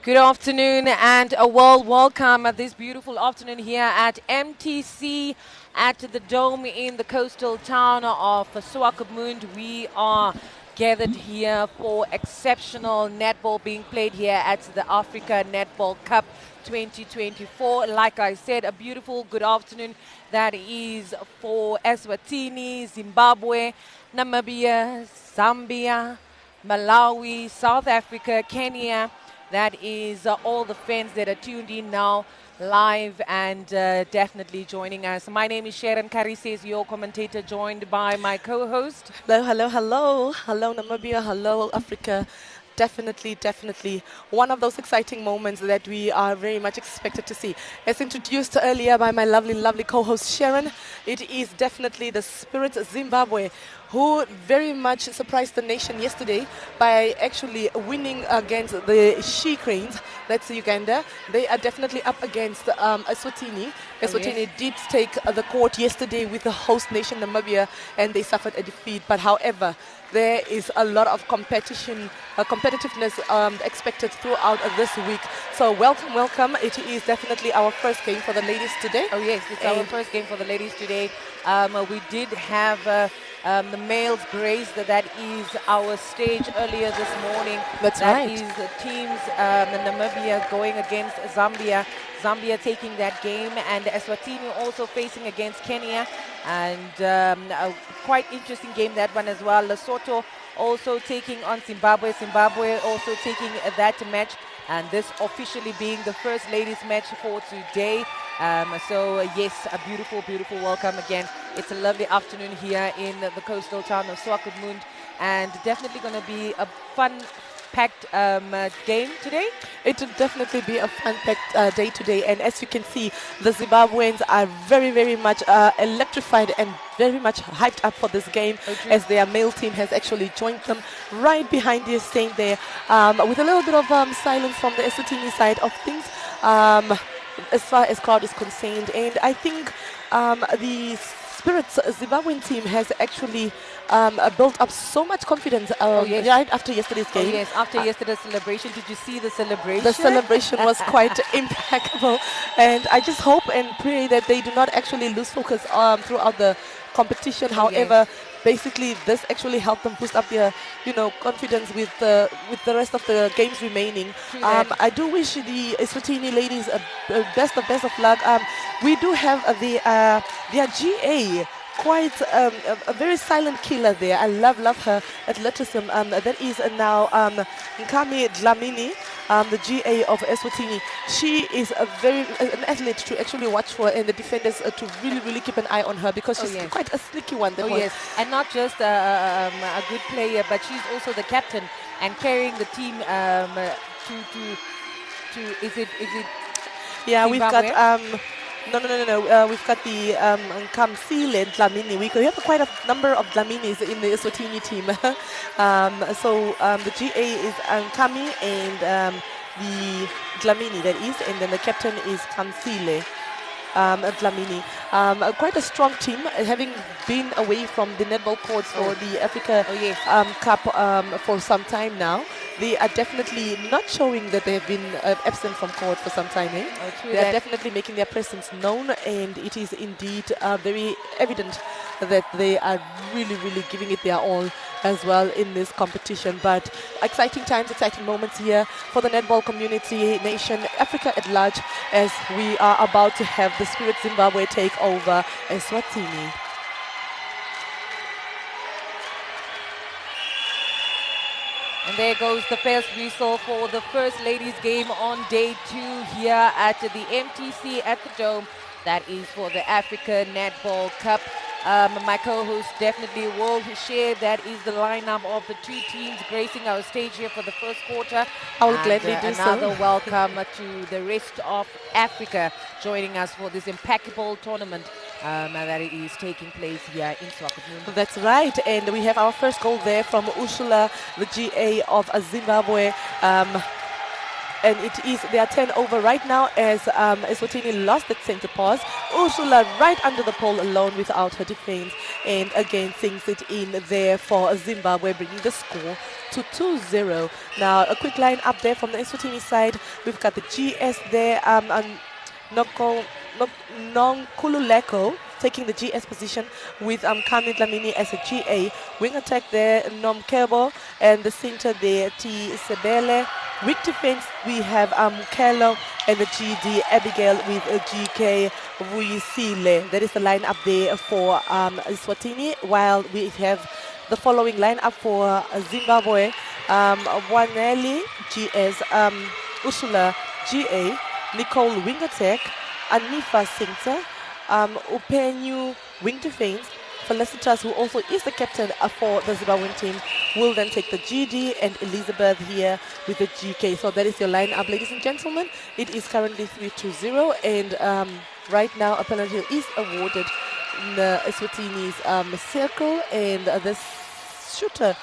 Good afternoon and a warm welcome at this beautiful afternoon here at MTC at the Dome in the coastal town of SWAKOPMUND. We are gathered here for exceptional netball being played here at the Africa Netball Cup 2024. Like I said, a beautiful good afternoon that is for Eswatini, Zimbabwe, Namibia, Zambia, Malawi, South Africa, Kenya. That is all the fans that are tuned in now live and definitely joining us. My name is Sharon Karises, your commentator, joined by my co-host. Hello, hello, hello. Hello, Namibia. Hello, Africa. Definitely one of those exciting moments that we are very much expected to see. As introduced earlier by my lovely co-host Sharon, it is definitely the Spirit Zimbabwe who very much surprised the nation yesterday by actually winning against the She-Cranes. That's Uganda. They are definitely up against Eswatini. Eswatini did take the court yesterday with the host nation Namibia, and they suffered a defeat. But however, there is a lot of competitiveness expected throughout this week. So welcome. It is definitely our first game for the ladies today. Oh yes, it's our first game for the ladies today. We did have the males grace. That is our stage earlier this morning. That's right. That is the teams Namibia going against Zambia. Zambia taking that game, and Eswatini also facing against Kenya. And a quite interesting game, that one as well. Lesotho also taking on Zimbabwe. Zimbabwe also taking that match. And this officially being the first ladies match for today. So yes, a beautiful welcome again. It's a lovely afternoon here in the coastal town of SWAKOPMUND, and definitely going to be a fun-packed game today. It will definitely be a fun-packed day today, and as you can see, the Zimbabweans are very much electrified and very much hyped up for this game, as their male team has actually joined them right behind you, staying there with a little bit of silence from the Eswatini side of things as far as crowd is concerned. And I think the Spirits Zimbabwean team has actually built up so much confidence right after yesterday's game. Oh yes, after yesterday's celebration. Did you see the celebration? The celebration was quite impeccable, and I just hope and pray that they do not actually lose focus throughout the competition. However, basically this actually helped them boost up their confidence with the rest of the games remaining. I do wish the Eswatini ladies best of luck. We do have their GA, quite a very silent killer there. I love her athleticism. That is now Nkami Dlamini, the GA of Eswatini. She is an athlete to actually watch for, and the defenders to really keep an eye on her, because she's quite a sneaky one. And not just a good player, but she's also the captain and carrying the team to is it yeah, Zimbabwe? We've got No. We've got the Kamsile and Dlamini. We have quite a number of Dlaminis in the Eswatini team. The GA is Kami and the Dlamini, that is, and then the captain is Kamsile Dlamini. Quite a strong team, having been away from the netball courts for the Africa Cup for some time now. They are definitely not showing that they have been absent from court for some time. They are definitely making their presence known, and it is indeed very evident that they are really giving it their all as well in this competition. But exciting times, exciting moments here for the netball community, nation, Africa at large, as we are about to have the Spirit Zimbabwe take over Eswatini. And there goes the first whistle for the first ladies game on day 2 here at the MTC at the Dome. That is for the Africa Netball Cup. My co-host definitely will share that is the lineup of the two teams gracing our stage here for the first quarter. I will gladly do so. Another welcome to the rest of Africa joining us for this impeccable tournament that is taking place here in SWAKOPMUND. That's right, and we have our first goal there from Ursula, the GA of Zimbabwe. and it is their turnover right now as Eswatini lost that center pass. Ursula right under the pole alone without her defense, and again sinks it in there for Zimbabwe, bringing the score to 2-0. Now a quick line up there from the Eswatini side. We've got the GS there, and Nonkululeko taking the GS position with Kami Dlamini as a GA. Wing attack there, Nomkebo, and the center there, T. Sebele. Weak defense, we have Kelo and the GD Abigail with GK Vuyisile. That is the line up there for Eswatini, while we have the following line up for Zimbabwe. Waneli GS, Ursula GA, Nicole wing attack, Anifa center, Upenyu wing defense. Felicitas, who also is the captain for the Zimbabwean team, will then take the GD, and Elizabeth here with the GK. So that is your line-up, ladies and gentlemen. It is currently 3-0, and right now a penalty is awarded in Eswatini's circle, and the shooter,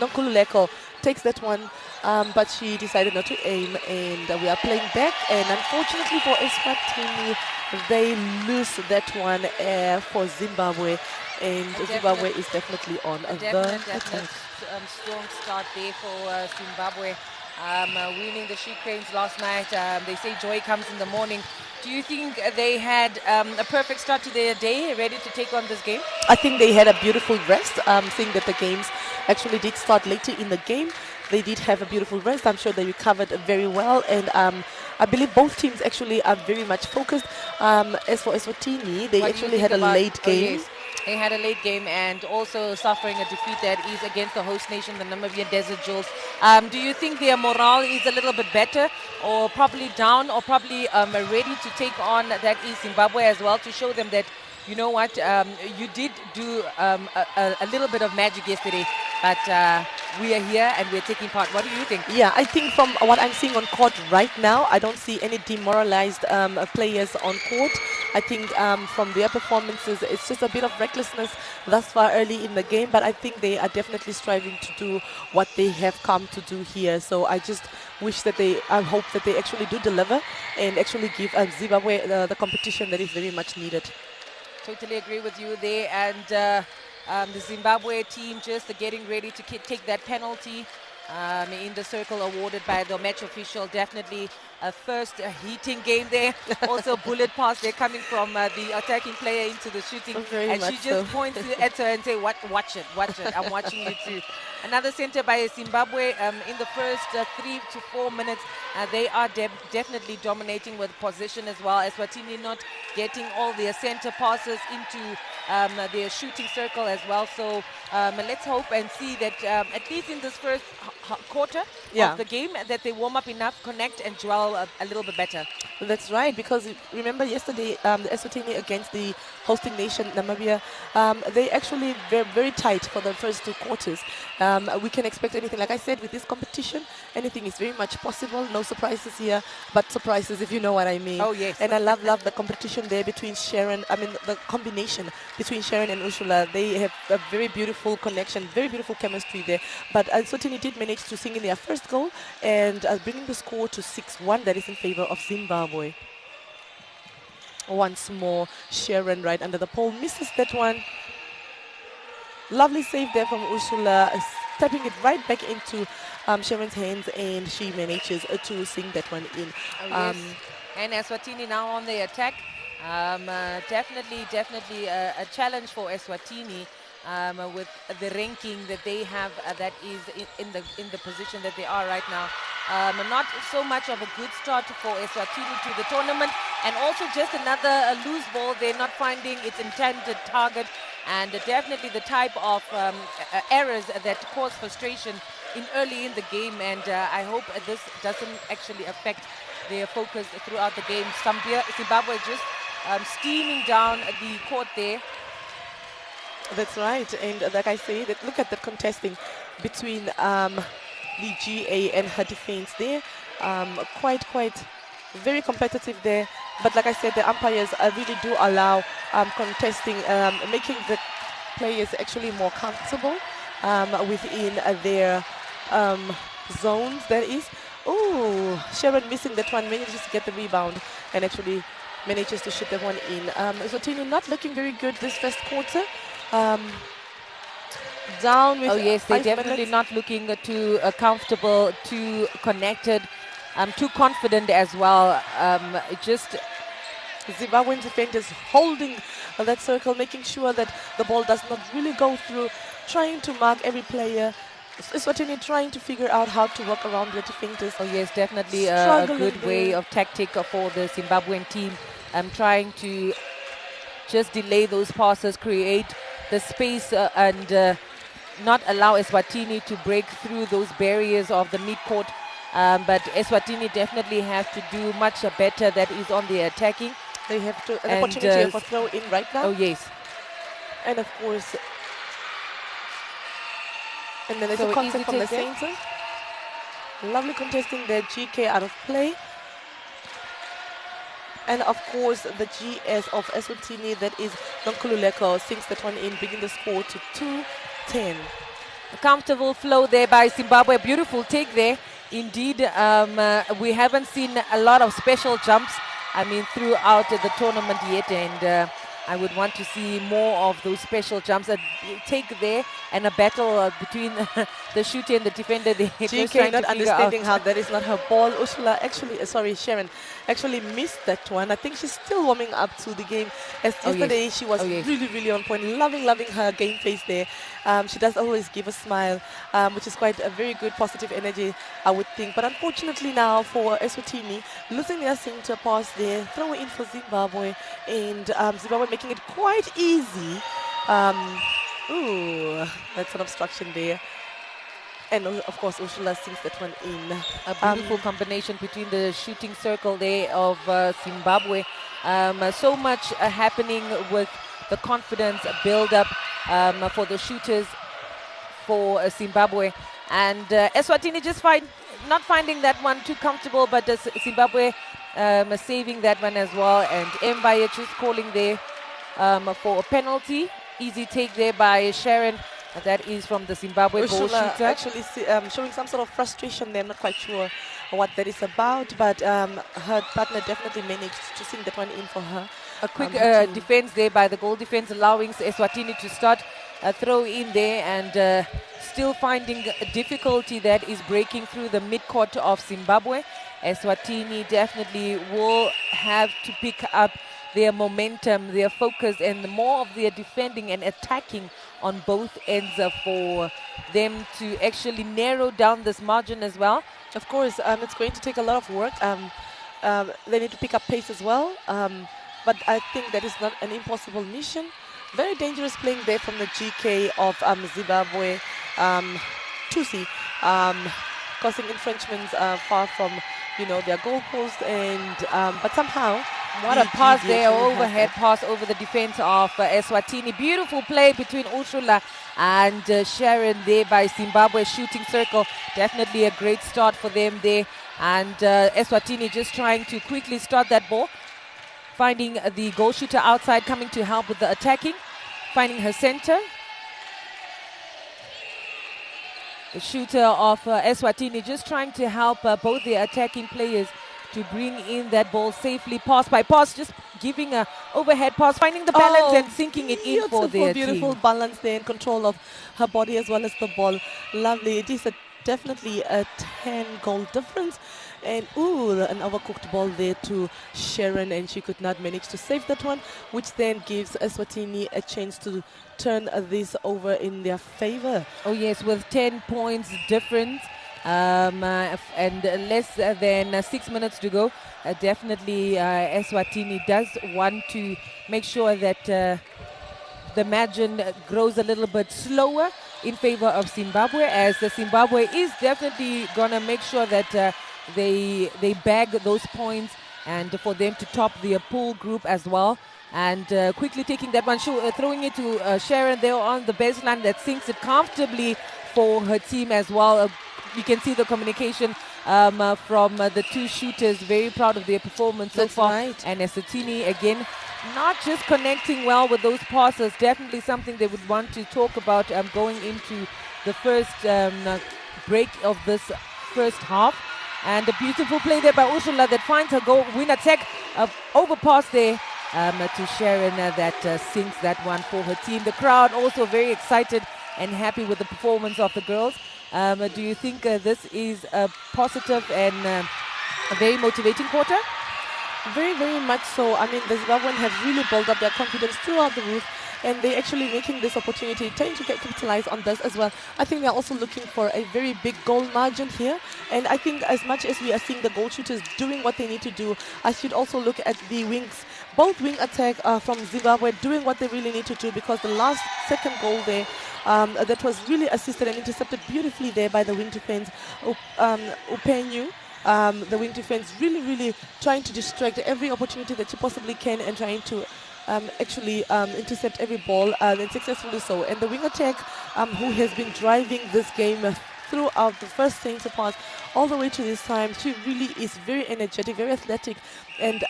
Nonkululeko, takes that one, but she decided not to aim, and we are playing back, and unfortunately for Eswatini, they lose that one for Zimbabwe, and Zimbabwe is definitely on the attack. Strong start there for Zimbabwe, winning the She Cranes last night. They say joy comes in the morning. Do you think they had a perfect start to their day, ready to take on this game? I think they had a beautiful rest, seeing that the games actually did start later in the game. They did have a beautiful rest. I'm sure they recovered very well, and I believe both teams actually are very much focused. As for Eswatini, they actually had a late game. Yes. They had a late game and also suffering a defeat that is against the host nation, the Namibian Desert Jewels. Do you think their morale is a little bit better, or probably down, or probably ready to take on that is Zimbabwe as well, to show them that, you know what, you did do a little bit of magic yesterday, but we are here and we're taking part. What do you think? Yeah, I think from what I'm seeing on court right now, I don't see any demoralized players on court. I think from their performances, it's just a bit of recklessness thus far early in the game, but I think they are definitely striving to do what they have come to do here. So I just wish that I hope that they actually do deliver and actually give Zimbabwe the competition that is very much needed. Totally agree with you there, and the Zimbabwe team just getting ready to take that penalty in the circle awarded by the match official. Definitely a first heating game there. Also bullet pass there coming from the attacking player into the shooting, and she just points at her and say, watch it, I'm watching you too. Another center by Zimbabwe in the first 3 to 4 minutes. They are definitely dominating with possession as well. Eswatini not getting all their center passes into their shooting circle as well. So let's hope and see that at least in this first quarter of the game, that they warm up enough, connect and dwell a little bit better. That's right, because remember yesterday, the Eswatini against the hosting nation Namibia, they actually were very tight for the first 2 quarters. We can expect anything. Like I said, with this competition, anything is very much possible. No surprises here, but surprises, if you know what I mean. Oh, yes. And I love the competition there between Sharon, the combination between Sharon and Ursula. They have a very beautiful connection, very beautiful chemistry there. But Eswatini did manage to sing in their first goal and bringing the score to 6-1. That is in favor of Zimbabwe. Once more, Sharon right under the pole misses that one. Lovely save there from Ursula, stepping it right back into Sharon's hands, and she manages to sing that one in. Oh, yes. And Eswatini now on the attack. Definitely a challenge for Eswatini with the ranking that they have, that is in the position that they are right now. Not so much of a good start for Eswatini to the tournament, and also just another loose ball. They're not finding its intended target, and definitely the type of errors that cause frustration early in the game, and I hope this doesn't actually affect their focus throughout the game. Zimbabwe just steaming down the court there. That's right, and like I say, look at the contesting between the GA and her defense there. Quite very competitive there, but like I said, the umpires really do allow contesting, making the players actually more comfortable within their zones, that is. Oh, Sharon missing that one, manages to get the rebound and actually manages to shoot that one in. Eswatini not looking very good this first quarter. Down with Oh yes, they're 5 definitely minutes. not looking too comfortable, too connected, too confident as well. It just Zimbabwean defenders holding that circle, making sure that the ball does not really go through, trying to mark every player. Eswatini trying to figure out how to work around the defenders. oh yes, definitely a Struggling good way there. of tactic for the Zimbabwean team. Trying to just delay those passes, create the space and not allow Eswatini to break through those barriers of the midcourt. But Eswatini definitely have to do much better. That is on the attacking. They have to, an And, opportunity here for throw in right now. Oh yes. And of course, and then there's So a contact easy from the take there. center. Lovely contesting their GK out of play. And of course, the GS of Eswatini, that is Nonkululeko, sinks that one in, bringing the score to 2-10. A comfortable flow there by Zimbabwe. Beautiful take there. Indeed, we haven't seen a lot of special jumps, throughout the tournament yet, and I would want to see more of those special jumps. A take there and a battle between the shooter and the defender. They're just GK trying not to figure understanding out. how that is not her ball. Ursula actually, Sharon actually missed that one. I think she's still warming up to the game. As Oh, yes. yesterday, she was Oh, yes. really, really on point. Loving her game face there. She does always give a smile, which is quite a very good positive energy, I would think. But unfortunately now for Eswatini, losing their center pass there, throw in for Zimbabwe, and Zimbabwe making it quite easy. Ooh, that's an obstruction there. And of course, Ursula sinks that one in. A beautiful combination between the shooting circle there of Zimbabwe. So much happening with the confidence build-up for the shooters for Zimbabwe. And Eswatini just not finding that one too comfortable, but Zimbabwe saving that one as well. And Mbaye just calling there for a penalty. Easy take there by Sharon. That is from the Zimbabwe goal Ursula shooter. actually showing some sort of frustration there. I'm not quite sure what that is about, but her partner definitely managed to sink that one in for her. A quick team. defense there by the goal defense, allowing Eswatini to start a throw in there, and still finding difficulty that is breaking through the midcourt of Zimbabwe. Eswatini definitely will have to pick up their momentum, their focus, and more of their defending and attacking on both ends for them to actually narrow down this margin as well. Of course, it's going to take a lot of work. They need to pick up pace as well, but I think that is not an impossible mission. Very dangerous playing there from the GK of Zimbabwe. Tusi causing infringements far from their goalpost, and but somehow what a pass there, overhead pass over the defense of Eswatini. Beautiful play between Ursula and Sharon there by Zimbabwe. Shooting circle, definitely a great start for them there. And Eswatini just trying to quickly start that ball, finding the goal shooter outside, coming to help with the attacking, finding her center. The shooter of Eswatini just trying to help both the attacking players to bring in that ball safely, pass by pass, just giving a overhead pass, finding the balance and sinking it in for their beautiful team. balance there and control of her body as well as the ball. Lovely. It is definitely a 10-goal difference. And an overcooked ball there to Sharon, and she could not manage to save that one, which then gives Eswatini a chance to turn this over in their favor. Oh yes, with 10 points difference and less than 6 minutes to go, definitely Eswatini does want to make sure that the margin grows a little bit slower in favor of Zimbabwe, as Zimbabwe is definitely going to make sure that they bag those points, and for them to top their pool group as well. And quickly taking that one, throwing it to Sharon there on the baseline, that sinks it comfortably for her team as well. You can see the communication from the two shooters. Very proud of their performance so far. Right. And Eswatini again, not just connecting well with those passes. Definitely something they would want to talk about going into the first break of this first half. And a beautiful play there by Ursula that finds her goal. Win attack, overpass there to Sharon that sinks that one for her team. The crowd also very excited and happy with the performance of the girls. Do you think this is a positive and a very motivating quarter? Very, very much so. I mean, the Zimbabwean have really built up their confidence throughout the roof, and they're actually making this opportunity, trying to capitalize on this as well. I think they're also looking for a very big goal margin here, and I think as much as we are seeing the goal shooters doing what they need to do, I should also look at the wings. Both wing attack from Zimbabwe doing what they really need to do, because the last second goal there that was really assisted and intercepted beautifully there by the wing defense, Upenyu. The wing defense really trying to distract every opportunity that you possibly can and trying to actually intercept every ball, and successfully so. And the wing attack, who has been driving this game throughout the first center pass all the way to this time, she really is very energetic, very athletic, and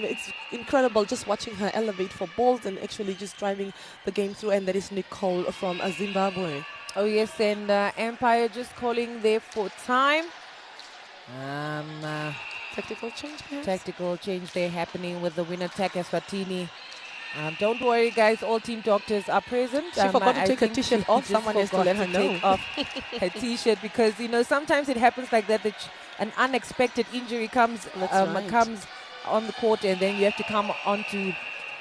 it's incredible just watching her elevate for balls and actually just driving the game through. And that is Nicole from Zimbabwe. Oh yes, and Empire just calling there for time. Tactical change, perhaps? Tactical change there happening with the win attack Eswatini. Don't worry, guys, all team doctors are present. She forgot to take her t-shirt off. Someone has to let her know. Take off her t-shirt, because you know sometimes it happens like that, an unexpected injury comes comes on the court, and then you have to come onto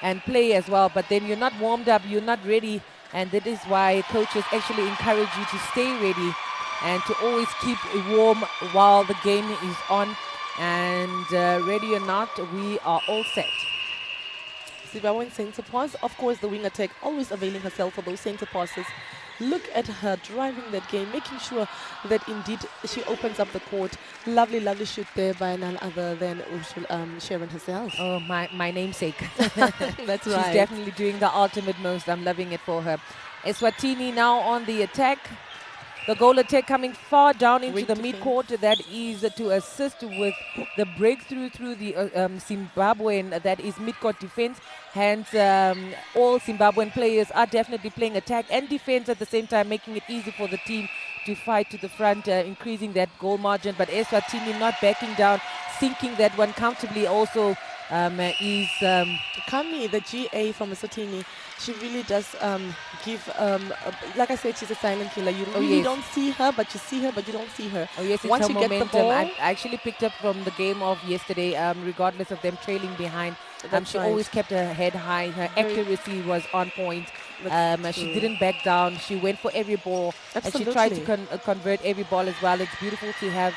and play as well. But then you're not warmed up, you're not ready, and that is why coaches actually encourage you to stay ready and to always keep warm while the game is on. And ready or not, we are all set. Zimbabwean center pass. Of course, the wing attack always availing herself for those center passes. Look at her driving that game, making sure that indeed she opens up the court. Lovely shoot there by none other than Sharon herself. Oh, my namesake. That's right. She's definitely doing the ultimate most. I'm loving it for her. Eswatini now on the attack. The goal attack coming far down into the mid-court. That is to assist with the breakthrough through the Zimbabwean, that is mid-court defense. Hence, all Zimbabwean players are definitely playing attack and defense at the same time, making it easy for the team to fight to the front, increasing that goal margin. But Eswatini not backing down, sinking that one comfortably also. Is Kami, the GA from Eswatini. She really does give, like I said, she's a silent killer. You really don't see her, but you see her, but you don't see her. Oh yes, once you momentum. get the ball, I actually picked up from the game of yesterday, regardless of them trailing behind. She always kept her head high. Her accuracy was on point. She didn't back down. She went for every ball. Absolutely. And she tried to convert every ball as well. It's beautiful to have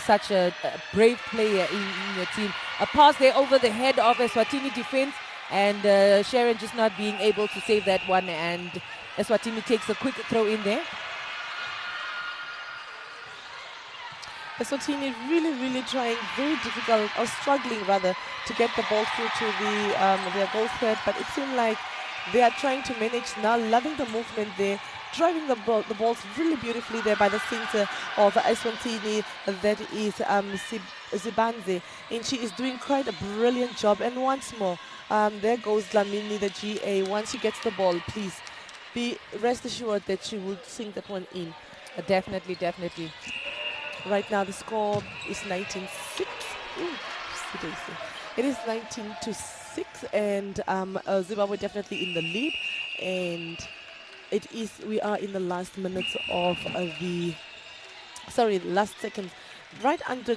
such a brave player in your team. A pass there over the head of Eswatini defense, and Sharon just not being able to save that one, and Eswatini takes a quick throw in there. Eswatini really trying, very difficult, or struggling rather, to get the ball through to their goal threat, but it seemed like they are trying to manage now, loving the movement there, driving the balls really beautifully there by the center of Eswatini, that is Zibanze, and she is doing quite a brilliant job. And once more, there goes Dlamini, the GA. Once she gets the ball, please be rest assured that she will sink that one in. Definitely. Right now the score is 19-6. It is 19-6, and Zimbabwe definitely in the lead, and we are in the last minutes of last seconds, right under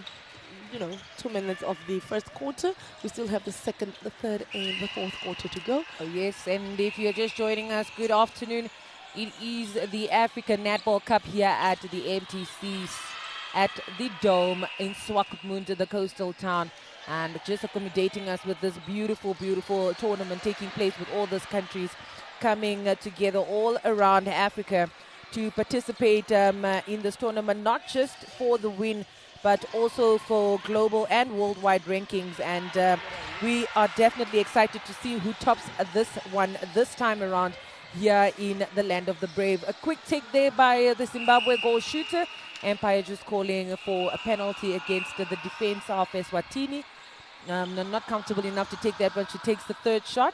2 minutes of the first quarter. We still have the second, the third, and the fourth quarter to go. Oh yes, and if you're just joining us, good afternoon. It is the African Netball Cup here at the MTCs at the Dome in SWAKOPMUND, the coastal town, and just accommodating us with this beautiful tournament taking place with all those countries coming together all around Africa to participate in this tournament, not just for the win, but also for global and worldwide rankings. And we are definitely excited to see who tops this one this time around here in the land of the brave. A quick take there by the Zimbabwe goal shooter. Empire just calling for a penalty against the defense of Eswatini. Not comfortable enough to take that, but she takes the third shot.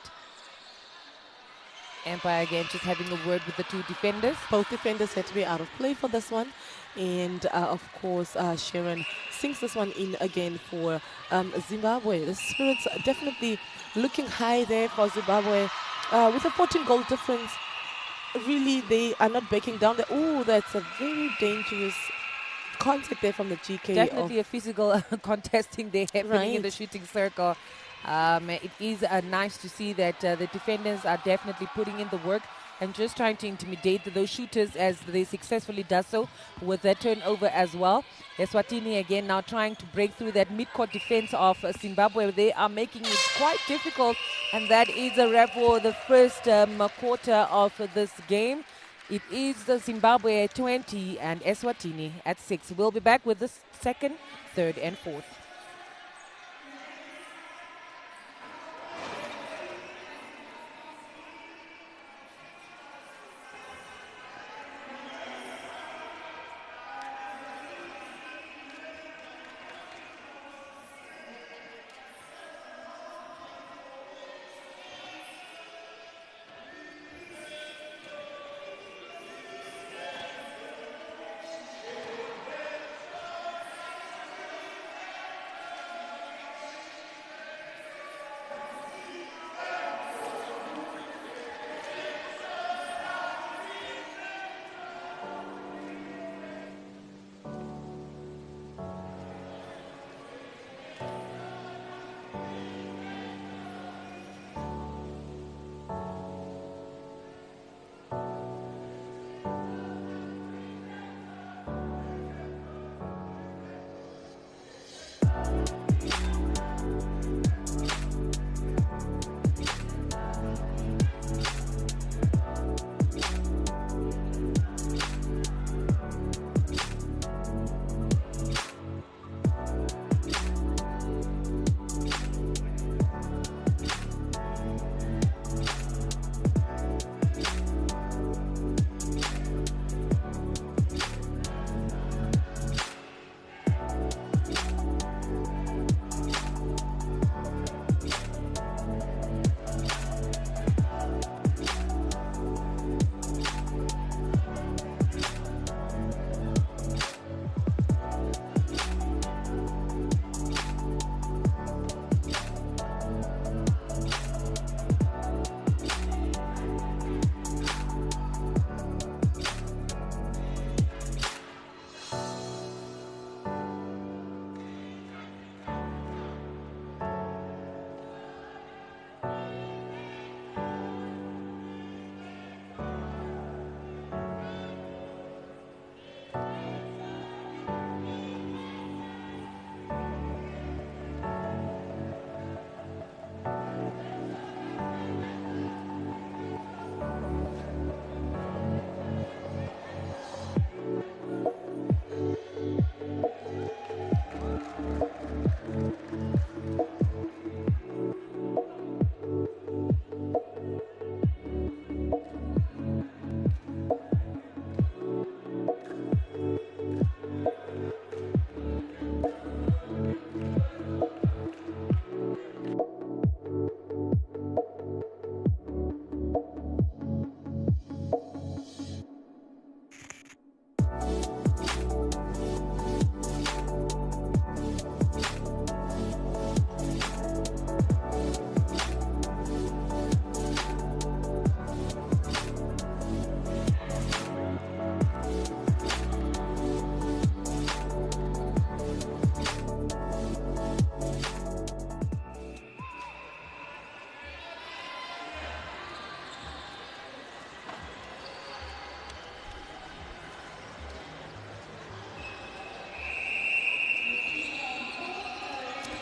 Empire again just having a word with the two defenders. Both defenders had to be out of play for this one. And of course, Sharon sinks this one in again for Zimbabwe. The Spirits are definitely looking high there for Zimbabwe. With a 14-goal difference, really they are not backing down. Oh, that's a very dangerous contact there from the GK. Definitely a physical contesting there happening in the shooting circle. It is nice to see that the defenders are definitely putting in the work and just trying to intimidate those shooters as they successfully does so with that turnover as well. Eswatini again now trying to break through that mid-court defense of Zimbabwe. They are making it quite difficult, and that is a wrap for the first quarter of this game. It is the Zimbabwe at 20 and Eswatini at 6. We'll be back with the second, third and fourth.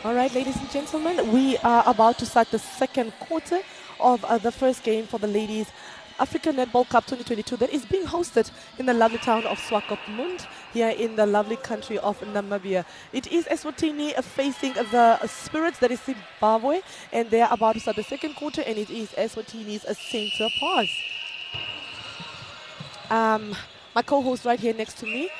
All right, ladies and gentlemen, we are about to start the second quarter of the first game for the ladies African Netball Cup 2022 that is being hosted in the lovely town of SWAKOPMUND here in the lovely country of Namibia. It is Eswatini facing the Spirits, that is Zimbabwe, and they are about to start the second quarter, and it is Eswatini's center pass. My co-host right here next to me,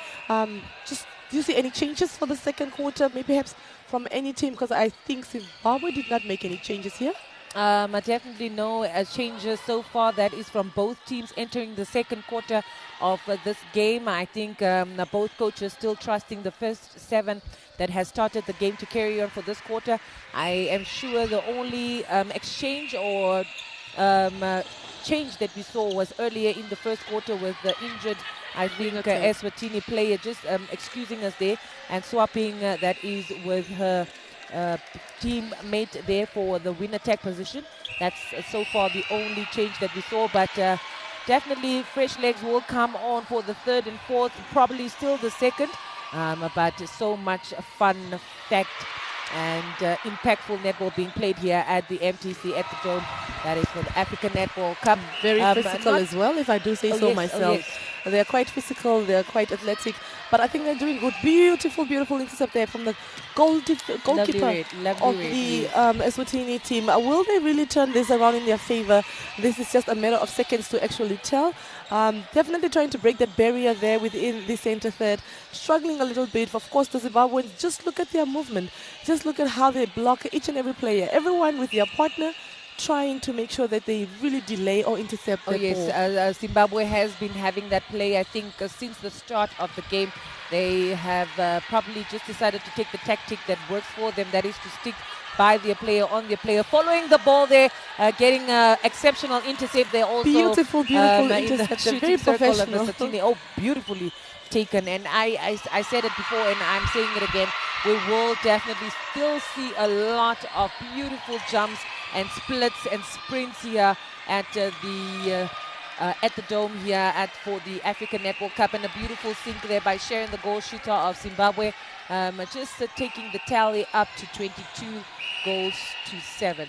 just do you see any changes for the second quarter, maybe perhaps from any team? Because I think Zimbabwe did not make any changes here. Definitely no changes so far. That is from both teams entering the second quarter of this game. I think both coaches still trusting the first 7 that has started the game to carry on for this quarter. I am sure the only exchange or change that we saw was earlier in the first quarter with the injured, I think, Eswatini player just excusing us there and swapping that is with her teammate there for the win attack position. That's so far the only change that we saw, but definitely fresh legs will come on for the third and fourth, probably still the second, but so much fun, fact, and impactful netball being played here at the MTC at the Dome. That is for the African Netball Cup. Very physical as well, if I do say so myself. Yes. They're quite physical, they're quite athletic, but I think they're doing good. Beautiful, beautiful intercept there from the goalkeeper of the Eswatini team. Will they really turn this around in their favor? This is just a matter of seconds to actually tell. Definitely trying to break that barrier there within the center third. Struggling a little bit. Of course, the Zimbabweans, just look at their movement. Just look at how they block each and every player. Everyone with their partner, trying to make sure that they really delay or intercept the ball. Zimbabwe has been having that play, I think, since the start of the game. They have probably just decided to take the tactic that works for them, that is to stick by their player, on their player, following the ball there, getting exceptional intercept there also. Beautiful intercept, very professional. Oh, beautifully taken. And I said it before and I'm saying it again, we will definitely still see a lot of beautiful jumps and splits and sprints here at the Dome here for the African Netball Cup, and a beautiful sink there by Sharon, the goal shooter of Zimbabwe, just taking the tally up to 22 goals to 7.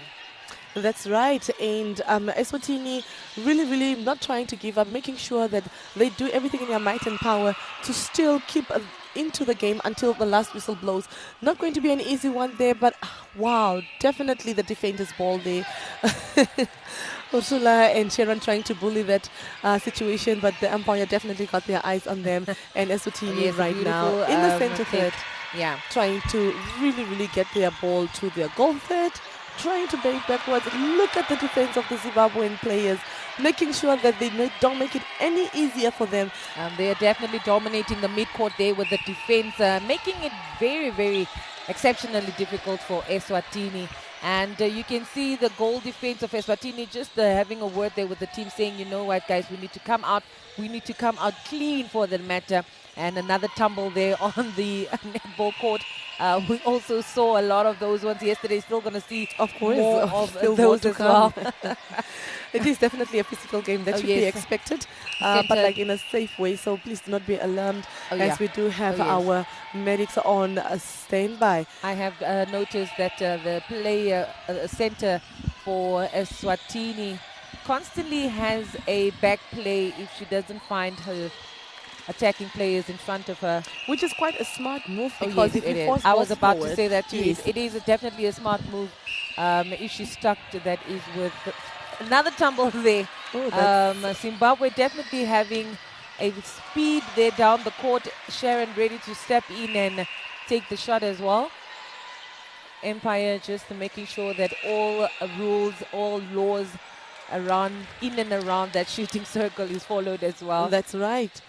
That's right, and Eswatini really not trying to give up, making sure that they do everything in their might and power to still keep into the game until the last whistle blows. Not going to be an easy one there, but wow, definitely the defender's ball there. Ursula and Sharon trying to bully that situation, but the umpire definitely got their eyes on them. And Eswatini right now in the center third, trying to really get their ball to their goal third, trying to break backwards. Look at the defense of the Zimbabwean players, making sure that they don't make it any easier for them. They are definitely dominating the midcourt there with the defense, making it very exceptionally difficult for Eswatini. And you can see the goal defense of Eswatini just having a word there with the team, saying, you know what, guys, we need to come out clean for the matter. And another tumble there on the netball court. We also saw a lot of those ones yesterday. Still going to see, of course, more of those as well. It is definitely a physical game that should be expected, but like in a safe way. So please do not be alarmed, as we do have our medics on standby. I have noticed that the player center for Eswatini constantly has a back play if she doesn't find her attacking players in front of her, which is quite a smart move, because if you force I was about forward, to say that too. It is definitely a smart move. If she's stuck, that is with another tumble there. Zimbabwe definitely having a speed there down the court. Sharon ready to step in and take the shot as well. Empire just making sure that all rules, all laws in and around that shooting circle is followed as well. That's right.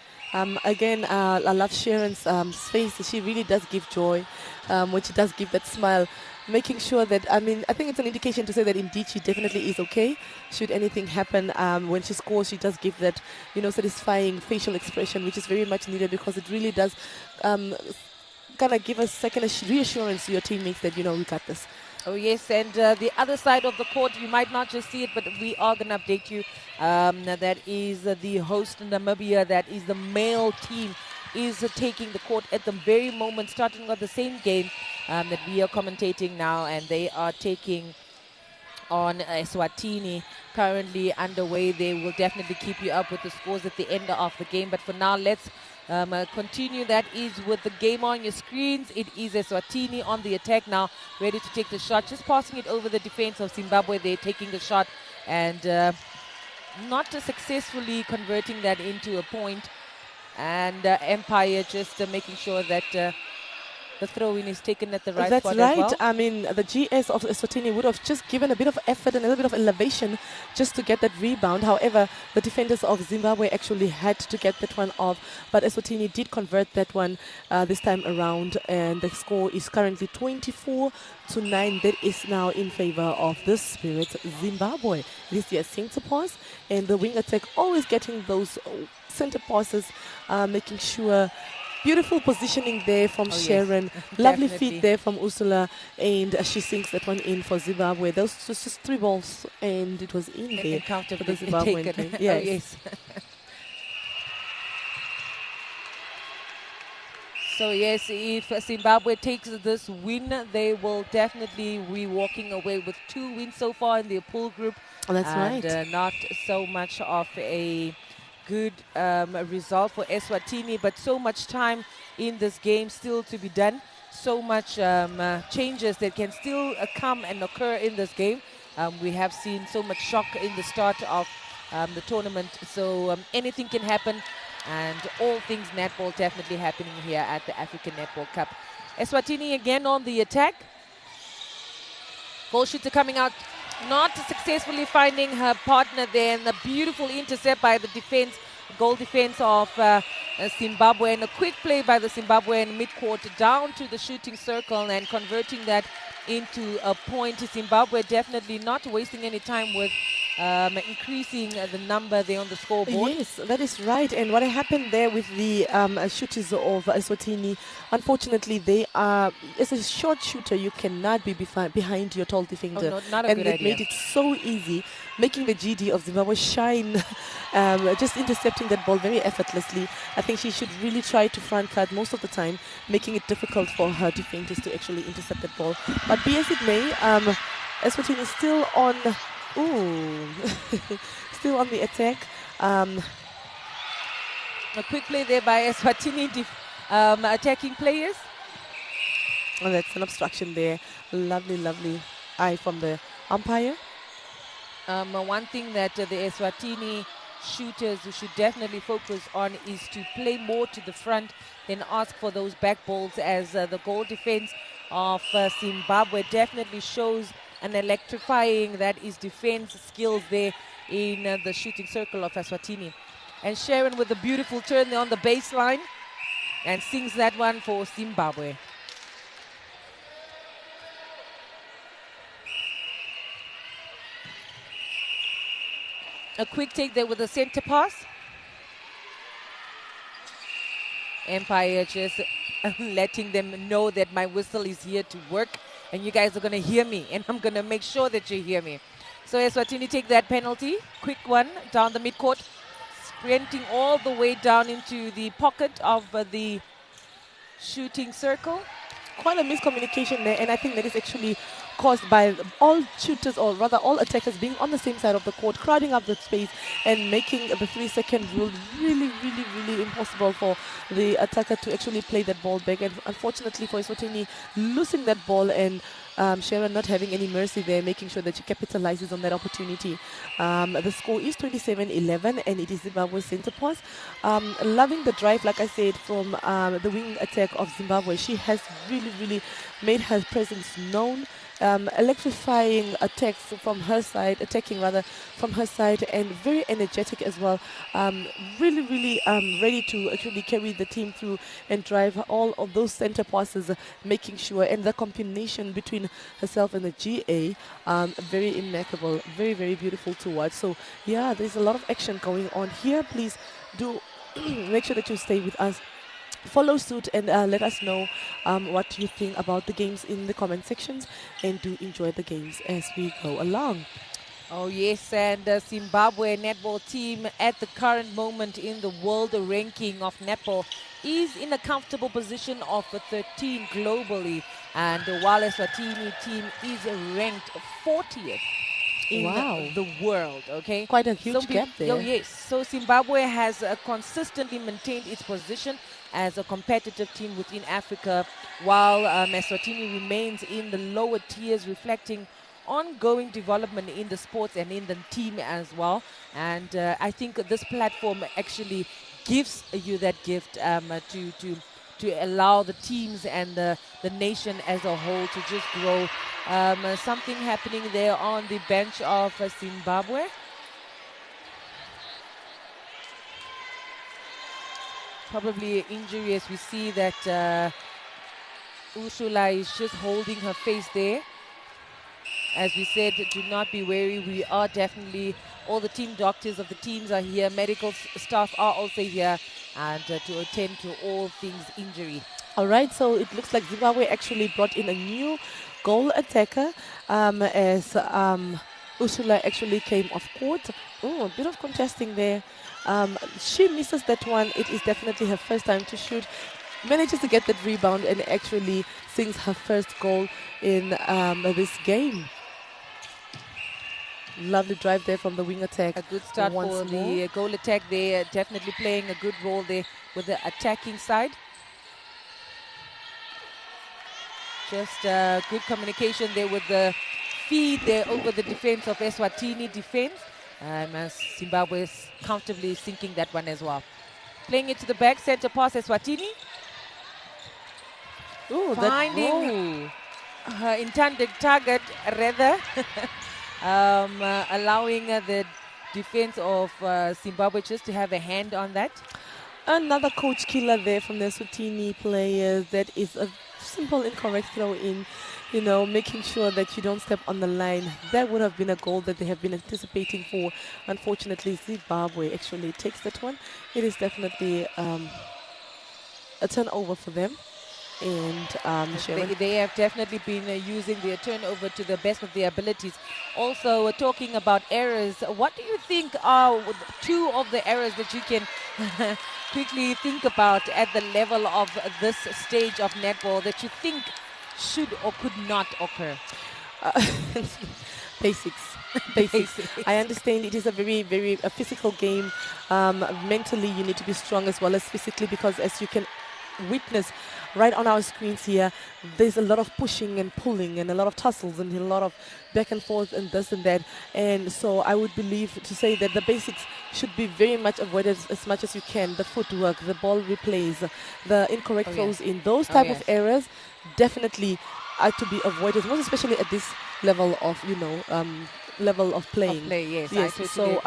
Again, I love Sharon's face. She really does give joy when she does give that smile, making sure that, I think it's an indication to say that indeed she definitely is okay. Should anything happen, when she scores, she does give that, satisfying facial expression, which is very much needed, because it really does kind of give a second reassurance to your teammates that, we got this. Oh, yes, and the other side of the court, you might not just see it, but we are going to update you. That is the host Namibia, that is the male team, is taking the court at the very moment, starting with the same game that we are commentating now, and they are taking on Eswatini, currently underway. They will definitely keep you up with the scores at the end of the game, but for now, let's continue. That is with the game on your screens. It is Eswatini on the attack now, ready to take the shot, just passing it over the defense of Zimbabwe. They're taking the shot and not successfully converting that into a point. And Empire just making sure that the throw-in is taken at the right That's spot right. as well. I mean, the GS of Eswatini would have just given a bit of effort and a little bit of elevation just to get that rebound. However, the defenders of Zimbabwe actually had to get that one off. But Eswatini did convert that one this time around. And the score is currently 24-9. That is now in favor of the Spirit Zimbabwe. It is their center pass. And the wing attack always getting those center passes, making sure. Beautiful positioning there from Sharon. Yes, Lovely feet there from Ursula. And she sinks that one in for Zimbabwe. Those just 3 balls and it was in there for the Zimbabwean team. Yes. Oh, yes. So yes, if Zimbabwe takes this win, they will definitely be walking away with 2 wins so far in their pool group. Oh, that's right. Not so much of a good result for Eswatini, but so much time in this game still to be done. So much changes that can still come and occur in this game. We have seen so much shock in the start of the tournament, so anything can happen, and all things netball definitely happening here at the African Netball Cup. Eswatini again on the attack. Goal shooter coming out, not successfully finding her partner there, and a beautiful intercept by the defense, goal defense of Zimbabwe, and a quick play by the Zimbabwean midcourt down to the shooting circle and converting that into a point. Zimbabwe definitely not wasting any time with increasing the number there on the scoreboard. Yes, that is right. And what happened there with the shooters of Eswatini, unfortunately, they are, as a short shooter, you cannot be behind your tall defender. Oh, not a and good it idea. made it so easy, making the GD of Zimbabwe shine, just intercepting that ball very effortlessly. I think she should really try to front cut most of the time, making it difficult for her defenders to actually intercept that ball. But be as it may, Eswatini is still on. Ooh, still on the attack. A quick play there by Eswatini attacking players. Oh, that's an obstruction there. Lovely, lovely eye from the umpire. One thing that the Eswatini shooters should definitely focus on is to play more to the front than ask for those back balls, as the goal defense of Zimbabwe definitely shows an electrifying that is defense skills there in the shooting circle of Eswatini. And Sharon with a beautiful turn there on the baseline and sings that one for Zimbabwe. A quick take there with a center pass. Empire just letting them know that my whistle is here to work and you guys are going to hear me, and I'm going to make sure that you hear me. So Eswatini take that penalty. Quick one down the midcourt, sprinting all the way down into the pocket of the shooting circle. Quite a miscommunication there, and I think that is actually caused by all shooters, or rather all attackers, being on the same side of the court, crowding up the space and making the 3-second rule really, really, really impossible for the attacker to actually play that ball back. And unfortunately for Eswatini, losing that ball, and Sharon not having any mercy there, making sure that she capitalizes on that opportunity. The score is 27-11, and it is Zimbabwe's center pass. Loving the drive, like I said, from the wing attack of Zimbabwe. She has really, really made her presence known. Electrifying attacks from her side, attacking rather from her side, and very energetic as well. Really, really ready to actually carry the team through and drive all of those center passes, making sure, and the combination between herself and the GA, very immaculate, very, very beautiful to watch. So yeah, there's a lot of action going on here. Please do make sure that you stay with us. Follow suit and let us know what you think about the games in the comment sections, and do enjoy the games as we go along. Oh yes, and the Zimbabwe netball team at the current moment in the world ranking of netball is in a comfortable position of 13 globally, and while Eswatini team is ranked 40th in the world. Okay, quite a huge gap there. Oh yes, so Zimbabwe has consistently maintained its position as a competitive team within Africa, while Eswatini remains in the lower tiers, reflecting ongoing development in the sports and in the team as well. And I think this platform actually gives you that gift to to allow the teams and the nation as a whole to just grow. Something happening there on the bench of Zimbabwe. Probably injury, as we see that Ursula is just holding her face there. As we said, do not be wary. We are definitely, all the team doctors of the teams are here. Medical staff are also here and to attend to all things injury. All right, so it looks like Zimbabwe actually brought in a new goal attacker as Ursula actually came off court. Oh, a bit of contesting there. She misses that one. It is definitely her first time to shoot. Manages to get that rebound and actually sings her first goal in this game. Lovely drive there from the wing attack. A good start for the goal attack there. Definitely playing a good role there with the attacking side. Just good communication there with the feed there over the defense of Eswatini defense. As Zimbabwe is comfortably sinking that one as well. Playing it to the back, center pass Eswatini. Ooh, finding her intended target rather. Allowing the defense of Zimbabwe just to have a hand on that. Another coach killer there from the Eswatini players. That is a simple incorrect throw in, you know, making sure that you don't step on the line. That would have been a goal that they have been anticipating for. Unfortunately, Zimbabwe actually takes that one. It is definitely a turnover for them. And they have definitely been using their turnover to the best of their abilities. Also, talking about errors, what do you think are two of the errors that you can quickly think about at the level of this stage of netball that you think should or could not occur? Basics. I understand it is a very, very physical game. Mentally, you need to be strong as well as physically, because as you can witness right on our screens here, there's a lot of pushing and pulling and a lot of tussles and a lot of back and forth and this and that. And so I would believe to say that the basics should be very much avoided as much as you can. The footwork, the ball replays, the incorrect throws in, those type of errors definitely are to be avoided, most especially at this level of, you know, level of playing. Yes. So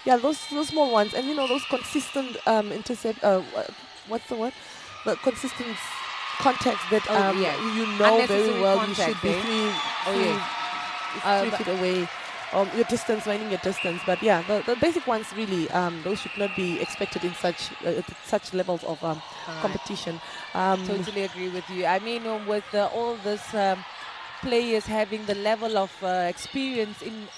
yeah, those small ones, and you know, those consistent what's the word? The consistent contacts that you know very well you should be 3 feet away. Your distance, minding your distance. But yeah, the basic ones really, those should not be expected in such levels of competition. Totally agree with you. I mean, with all this players having the level of experience in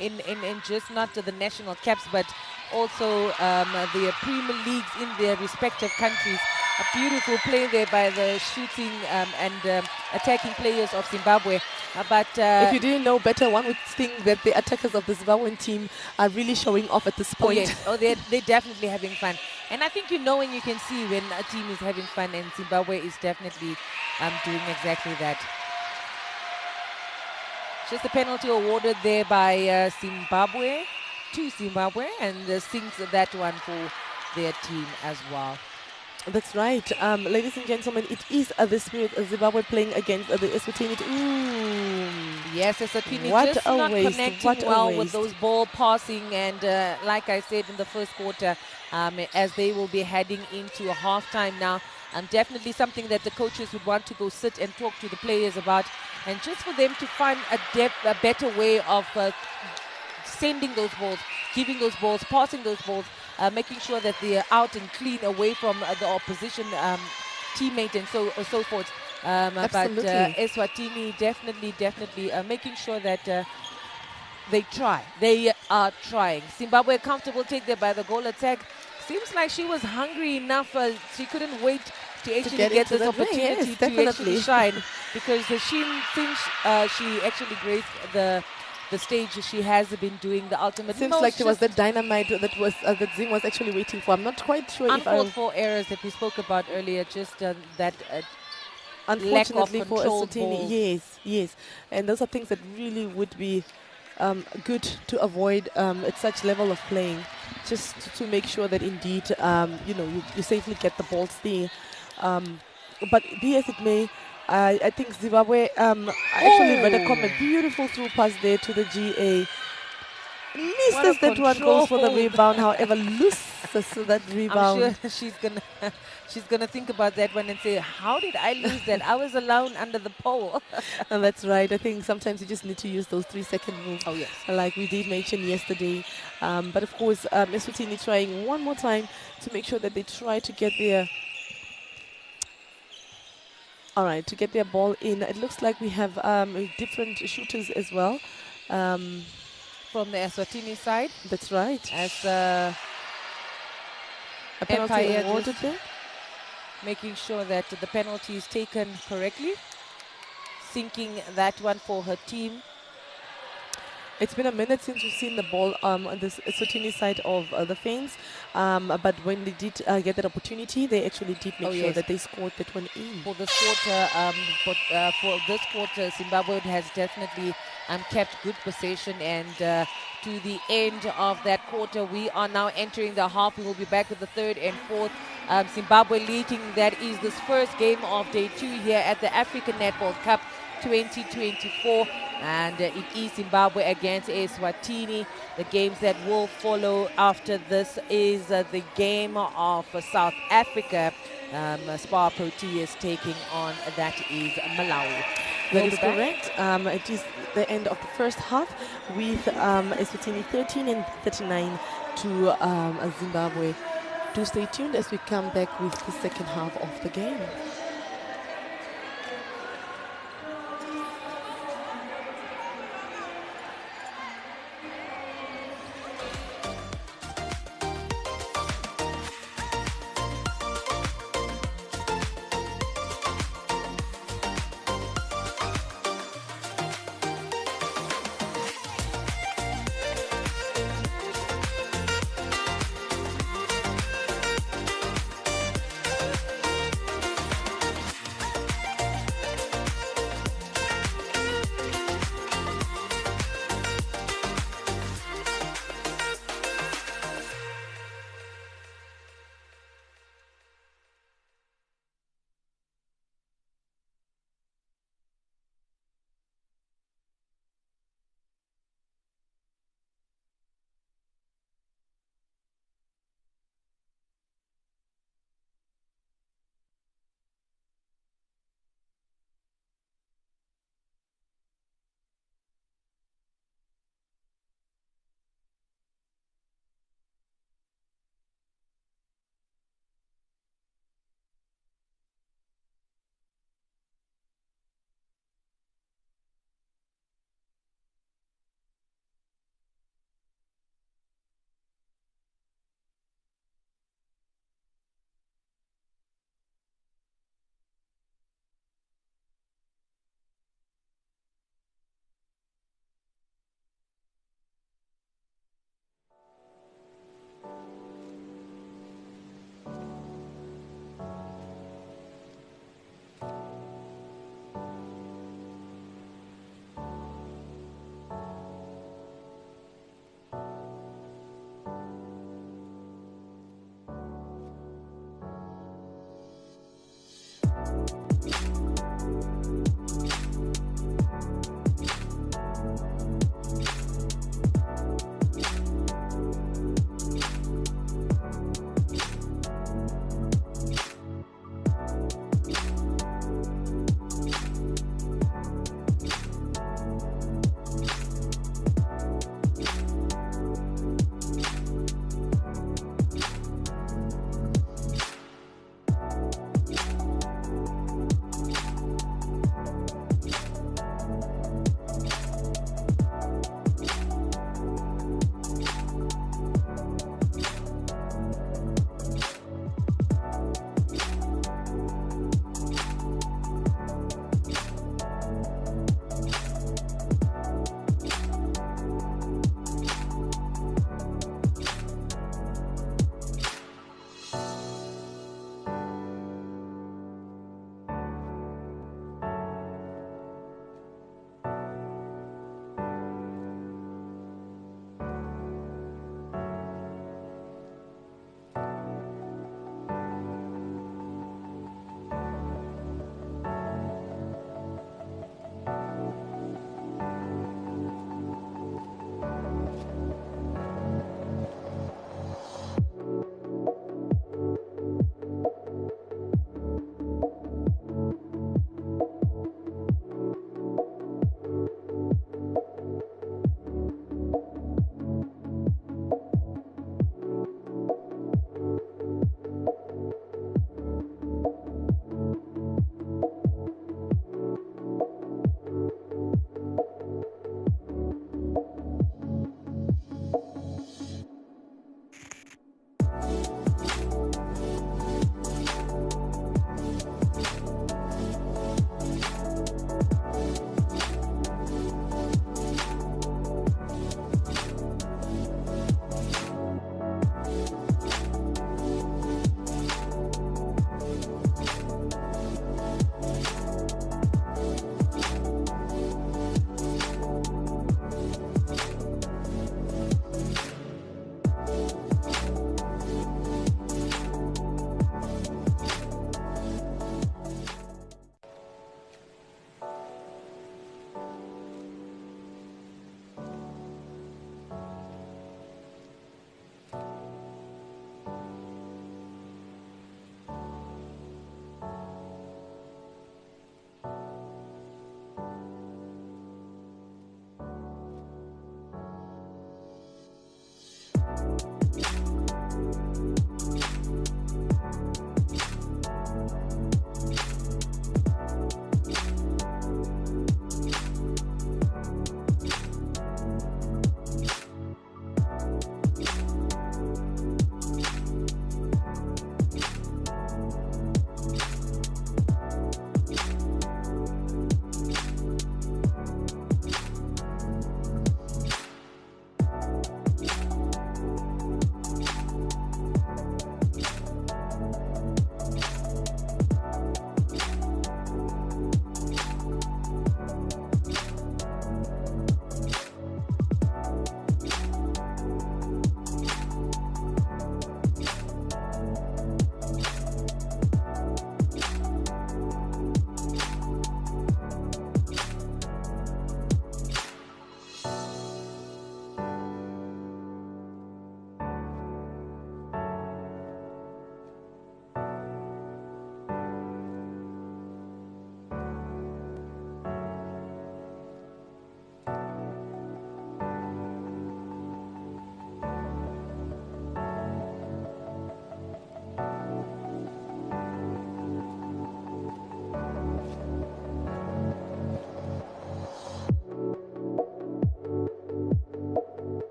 just not the national caps, but also the Premier Leagues in their respective countries. A beautiful play there by the shooting and attacking players of Zimbabwe. But if you didn't know better, one would think that the attackers of the Zimbabwean team are really showing off at this point. They're definitely having fun. And I think you know, when you can see when a team is having fun, and Zimbabwe is definitely doing exactly that. Just a penalty awarded there by Zimbabwe to Zimbabwe, and sings that one for their team as well. That's right. Ladies and gentlemen, it is the Spirit of Zimbabwe playing against the Eswatini. Yes, Eswatini just not connecting well with those ball passing, and like I said in the first quarter, as they will be heading into a halftime now, definitely something that the coaches would want to go sit and talk to the players about, and just for them to find a better way of sending those balls, giving those balls, passing those balls, making sure that they are out and clean away from the opposition teammate and so forth. But Eswatini definitely making sure that they try. They are trying. Zimbabwe comfortable take there by the goal attack. Seems like she was hungry enough. She couldn't wait to actually get this opportunity to actually shine, because she thinks she actually graced the stage. She has been doing the ultimate. Seems like it was the dynamite that was that Zim was actually waiting for. I'm not quite sure. Uncalled for errors that we spoke about earlier. Just that. Unfortunately for Eswatini, yes, and those are things that really would be good to avoid at such level of playing, just to make sure that indeed you know, you safely get the balls there. but be as it may, I think Zimbabwe. I actually read a comment. Oh, Beautiful through pass there to the GA. what a Misses that one, goes for the control. rebound. However, loses that I'm rebound. sure she's gonna think about that one and say, how did I lose that? I was alone under the pole. And that's right. I think sometimes you just need to use those 3-second moves, Oh yes. like we did mention yesterday. But of course, Eswatini trying one more time to make sure that they try to get their. All right, to get their ball in. It looks like we have different shooters as well. Um, From the Eswatini side, that's right. as A penalty Empire awarded just there. making sure that the penalty is taken correctly, sinking that one for her team. It's been a minute since we've seen the ball on this Eswatini side of the fence, but when they did get that opportunity, they actually did make sure yes. that they scored that one in. For this quarter, Zimbabwe has definitely kept good possession, and to the end of that quarter, we are now entering the half. We will be back with the third and fourth. Zimbabwe leading. That is this first game of day 2 here at the African Netball Cup 2024, and it is Zimbabwe against Eswatini. The games that will follow after this is the game of South Africa. Spar Proteas taking on, that is Malawi. That is correct. It is the end of the first half with Eswatini 13 and 39 to Zimbabwe. Do stay tuned as we come back with the second half of the game.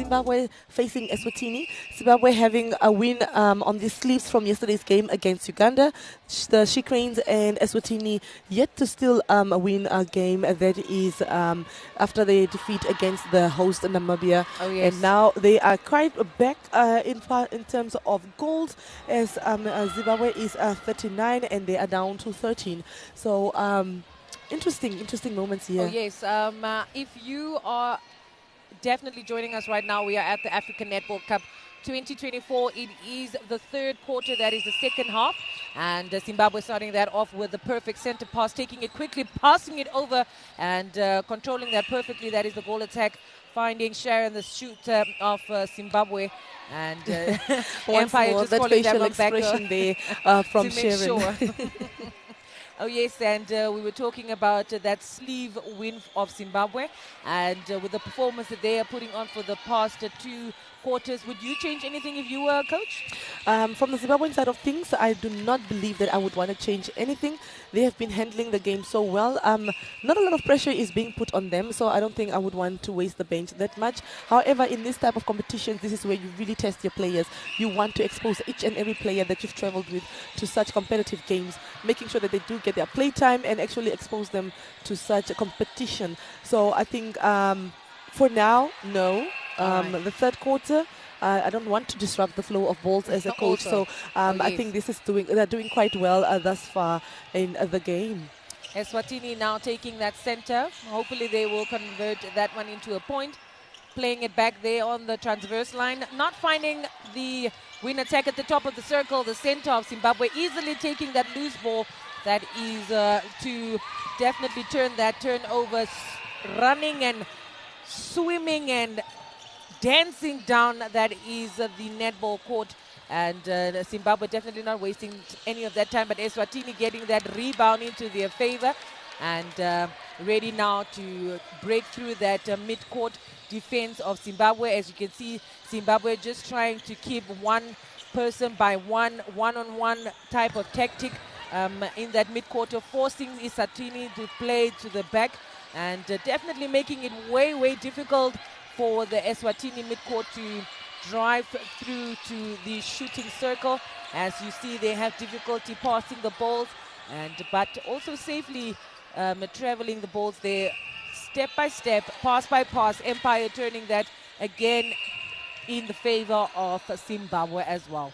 Zimbabwe facing Eswatini. Zimbabwe having a win on the sleeves from yesterday's game against Uganda. The She Cranes and Eswatini yet to still win a game that is after their defeat against the host Namibia. Oh, yes. And now they are quite back in terms of goals, as Zimbabwe is 39 and they are down to 13. So interesting moments here. Oh, yes. If you are definitely joining us right now, we are at the African Netball Cup 2024. It is the third quarter, that is the second half. And Zimbabwe starting that off with the perfect center pass, taking it quickly, passing it over and controlling that perfectly. That is the goal attack, finding Sharon, the shooter of Zimbabwe. And Empire just that calling facial that one back expression there from to make Sharon. sure. Oh, yes, and we were talking about that sleeve win of Zimbabwe, and with the performance that they are putting on for the past two quarters, would you change anything if you were a coach? From the Zimbabwean side of things, I do not believe that I would want to change anything. They have been handling the game so well. Not a lot of pressure is being put on them, so I don't think I would want to waste the bench that much. However, in this type of competitions, this is where you really test your players. You want to expose each and every player that you've traveled with to such competitive games, making sure that they do get their play time and actually expose them to such a competition. So I think for now, no. The third quarter, I don't want to disrupt the flow of balls as a coach. Also. So I think this is they're doing quite well thus far in the game. Eswatini now taking that center. Hopefully they will convert that one into a point. Playing it back there on the transverse line. Not finding the win attack at the top of the circle. The center of Zimbabwe easily taking that loose ball. That is to definitely turn that turnover. Running and swimming and dancing down, that is the netball court. And Zimbabwe definitely not wasting any of that time, but Eswatini getting that rebound into their favor and ready now to break through that mid-court defense of Zimbabwe. As you can see, Zimbabwe just trying to keep one person by one-on-one type of tactic in that mid-quarter, forcing Eswatini to play to the back and definitely making it way difficult for the Eswatini midcourt to drive through to the shooting circle. As you see, they have difficulty passing the balls, but also safely traveling the balls there, step by step, pass by pass. Empire turning that again in the favor of Zimbabwe as well.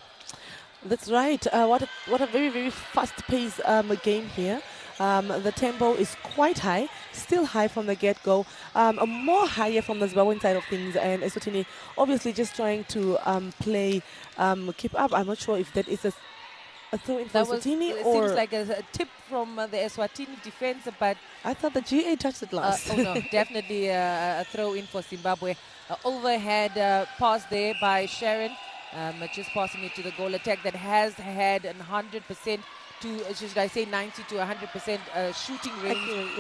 That's right. What a very fast-paced game here. The tempo is quite high, still high from the get-go, more higher from the Zimbabwean side of things, and Eswatini obviously just trying to play, keep up. I'm not sure if that is a throw in for Eswatini or... It seems like a tip from the Eswatini defense, but... I thought the GA touched it last. Oh no, definitely a throw in for Zimbabwe. Overhead pass there by Sharon, just passing it to the goal attack that has had 100% to, should I say, 90 to 100% shooting range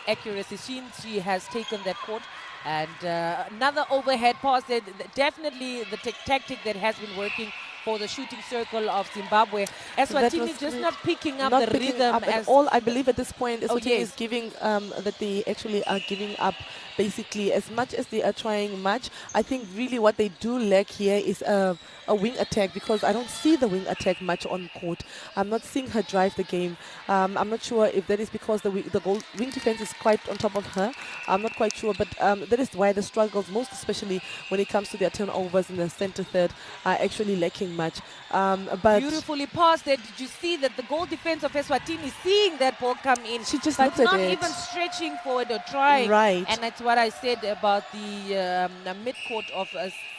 accuracy. She has taken that court. And another overhead pass that definitely the tactic that has been working for the shooting circle of Zimbabwe. Eswatini just not picking up the rhythm at all. I believe at this point Eswatini is giving that they actually are giving up basically as much as they are trying much. I think really what they do lack here is a wing attack, because I don't see the wing attack much on court. I'm not seeing her drive the game. I'm not sure if that is because the wing defense is quite on top of her. I'm not quite sure, but that is why the struggles, most especially when it comes to their turnovers in the center third, are actually lacking much. But beautifully passed there. Did you see that the goal defense of Eswatini seeing that ball come in? She just but looked not at it. even stretching forward or trying. Right. And that's what I said about the mid-court of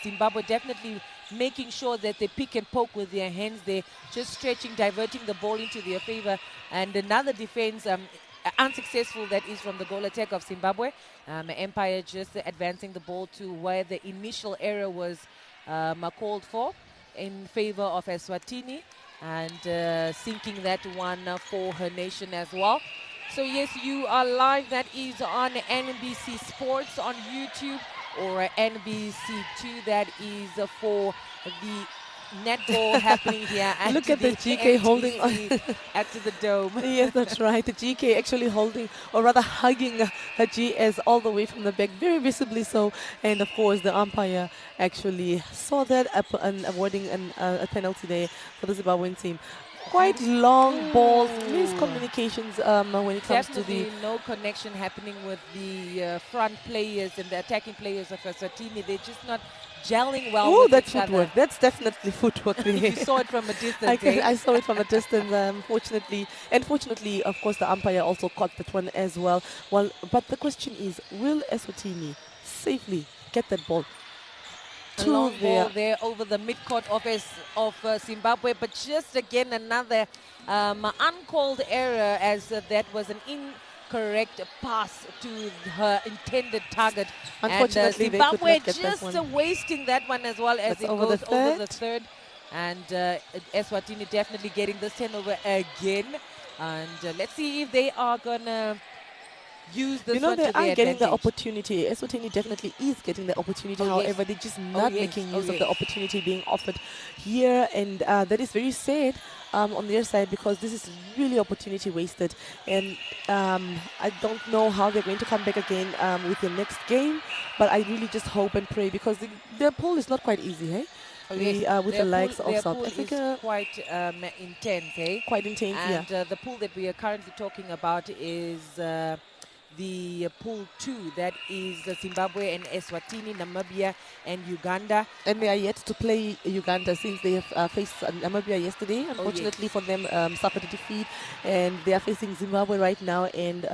Zimbabwe, definitely making sure that they pick and poke with their hands. They're just stretching, diverting the ball into their favor. And another defense unsuccessful, that is from the goal attack of Zimbabwe. Empire just advancing the ball to where the initial error was called for in favor of Eswatini, and sinking that one for her nation as well. So yes, you are live. That is on NBC Sports on YouTube, or NBC2. That is for the netball happening here at Look at the the GK holding on. MTC at the Dome. Yes, that's right. The GK actually holding, or rather hugging her GS all the way from the back, very visibly so. And of course, the umpire actually saw that and awarding a penalty there for the Zimbabwean team. Quite long balls, miscommunications when it comes to the. Definitely no connection happening with the front players and the attacking players of Eswatini. They're just not gelling well Oh, with that's each footwork. other. That's definitely footwork there. You saw it from a distance, I saw it from a distance, Unfortunately, of course, the umpire also caught that one as well. Well, but the question is, will Eswatini safely get that ball A to long their... ball there over the midcourt of Zimbabwe, but just again another uncalled error, as that was an incorrect pass to her intended target. Unfortunately, and they could Zimbabwe not get that just one. wasting that one as well, as That's it over goes the over the third. third. And Eswatini definitely getting this turnover again. And let's see if they are gonna use this one they to their are getting the advantage. opportunity. Eswatini definitely is getting the opportunity. Oh, yes. However, they're just Oh, not yes. making Oh, use of yes. the opportunity being offered here. And that is very sad on their side, because this is really opportunity wasted. And I don't know how they're going to come back again with the next game. But I really just hope and pray, because their pool is not quite easy, hey? Oh, yes. With the likes of South pool Africa. is quite intense, eh? Quite intense, and yeah. the pool that we are currently talking about is the pool 2, that is Zimbabwe and Eswatini, Namibia and Uganda. And they are yet to play Uganda, since they have faced Namibia yesterday. Unfortunately for them, suffered a defeat, and they are facing Zimbabwe right now. And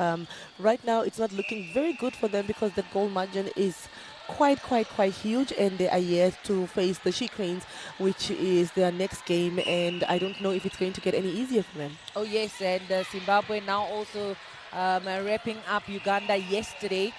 right now, it's not looking very good for them, because the goal margin is quite huge, and they are yet to face the She-Cranes, which is their next game. And I don't know if it's going to get any easier for them. Oh yes, and Zimbabwe now also wrapping up Uganda yesterday,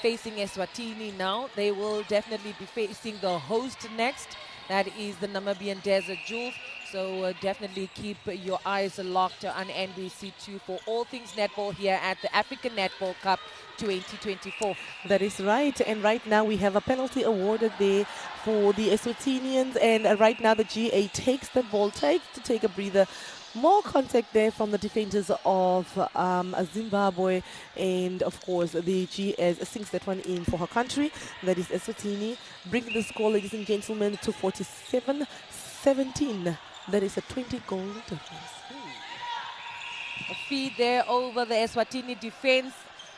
facing Eswatini now. They will definitely be facing the host next. That is the Namibian Desert Jewels. So definitely keep your eyes locked on NBC2 for all things netball here at the African Netball Cup 2024. That is right. And right now we have a penalty awarded there for the Eswatinians. And right now the GA takes the ball, takes to take a breather. More contact there from the defenders of Zimbabwe, and of course the GS sinks that one in for her country. That is Eswatini, bringing the score, ladies and gentlemen, to 47-17. That is a 20-goal difference. A feed there over the Eswatini defense.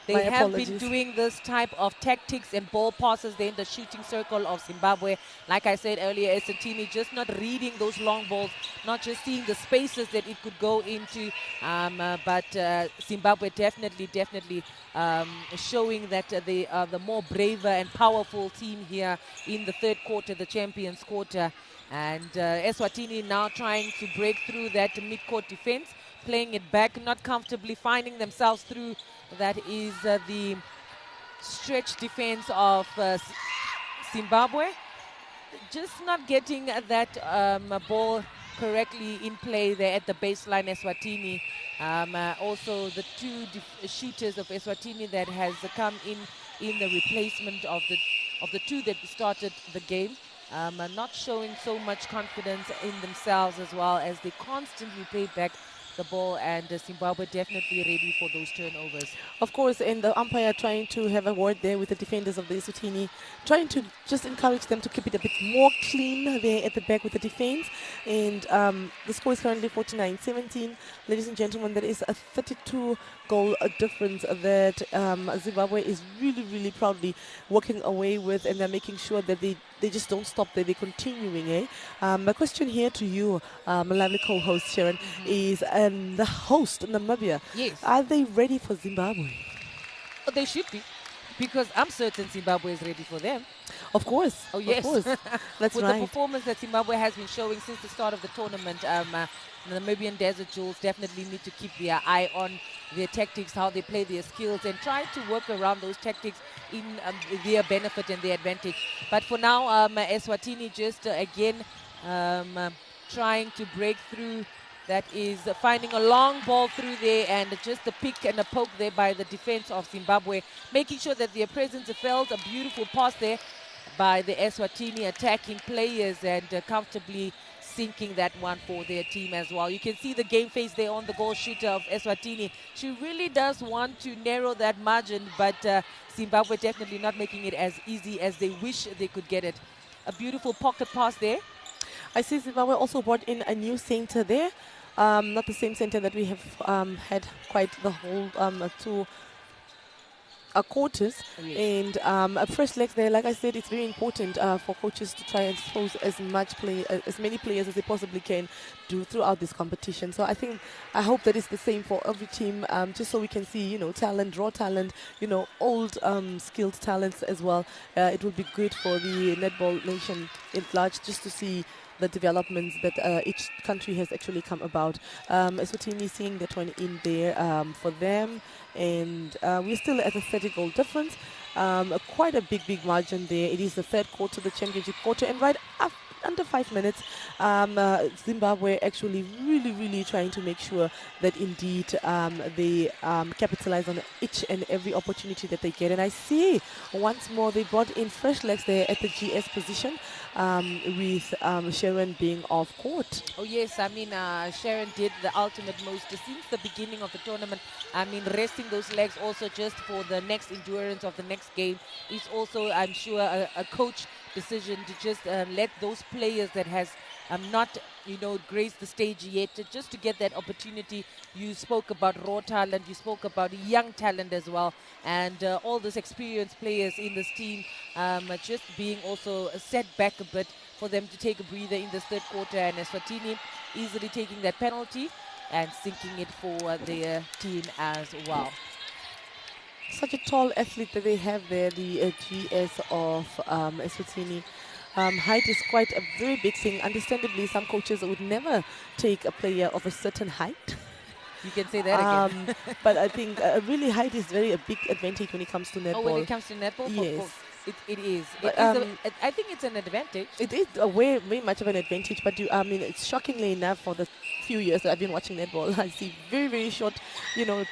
They My have apologies. been doing this type of tactics and ball passes there in the shooting circle of Zimbabwe. Like I said earlier, Eswatini just not reading those long balls, not just seeing the spaces that it could go into. But Zimbabwe definitely showing that they are the more braver and powerful team here in the third quarter, the champions quarter. And Eswatini now trying to break through that mid-court defense, playing it back, not comfortably finding themselves through. That is the stretch defense of Zimbabwe. Just not getting that ball correctly in play there at the baseline, Eswatini. Also the two shooters of Eswatini that has come in the replacement of the two that started the game. Not showing so much confidence in themselves, as well as they constantly play back the ball, and Zimbabwe definitely ready for those turnovers. Of course, and the umpire trying to have a word there with the defenders of the Eswatini, trying to just encourage them to keep it a bit more clean there at the back with the defense. And the score is currently 49-17. Ladies and gentlemen, that is a 32-goal difference that Zimbabwe is really proudly walking away with, and they're making sure that they just don't stop there, they're continuing. My question here to you, my lovely co-host Sharon, is the host, Namibia. Yes. Are they ready for Zimbabwe? Oh, they should be, because I'm certain Zimbabwe is ready for them. Of course. Oh, yes. Of course. That's With right. the performance that Zimbabwe has been showing since the start of the tournament, the Namibian Desert Jewels definitely need to keep their eye on their tactics, how they play their skills, and try to work around those tactics in their benefit and their advantage. But for now, Eswatini just again trying to break through. That is finding a long ball through there, and just a pick and a poke there by the defense of Zimbabwe, making sure that their presence is felt. A beautiful pass there by the Eswatini attacking players, and comfortably sinking that one for their team as well. You can see the game face there on the goal shooter of Eswatini. She really does want to narrow that margin, but Zimbabwe definitely not making it as easy as they wish they could get it. A beautiful pocket pass there. I see Zimbabwe also brought in a new center there. Not the same center that we have had quite the whole two quarters. Yes. And a fresh legs there. Like I said, it's very important for coaches to try and expose as many players as they possibly can do throughout this competition. So I hope that it's the same for every team, just so we can see, talent, raw talent, old skilled talents as well. It will be good for the netball nation at large, just to see the developments that each country has actually come about. Eswatini seeing that one in there for them, and we're still at a 30-goal difference. Quite a big margin there. It is the third quarter, the championship quarter, and right after under 5 minutes, Zimbabwe actually really trying to make sure that indeed they capitalize on each and every opportunity that they get. And I see once more they brought in fresh legs there at the GS position, with Sharon being off court. Oh yes, I mean Sharon did the ultimate most since the beginning of the tournament. I mean, resting those legs also just for the next endurance of the next game is also, I'm sure, a coach decision to just let those players that has not graced the stage yet, just to get that opportunity. You spoke about raw talent, you spoke about young talent as well, and all those experienced players in this team just being also set back a bit for them to take a breather in this third quarter, and Eswatini easily taking that penalty and sinking it for their team as well. Such a tall athlete that they have there, the GS of Eswatini. Height is quite a very big thing. Understandably, some coaches would never take a player of a certain height. You can say that again. But I think really height is a big advantage when it comes to netball. Oh, when it comes to netball? Yes. It is. But, I think it's an advantage. It is very much of an advantage, but it's shockingly enough, for the few years that I've been watching netball, I see very short,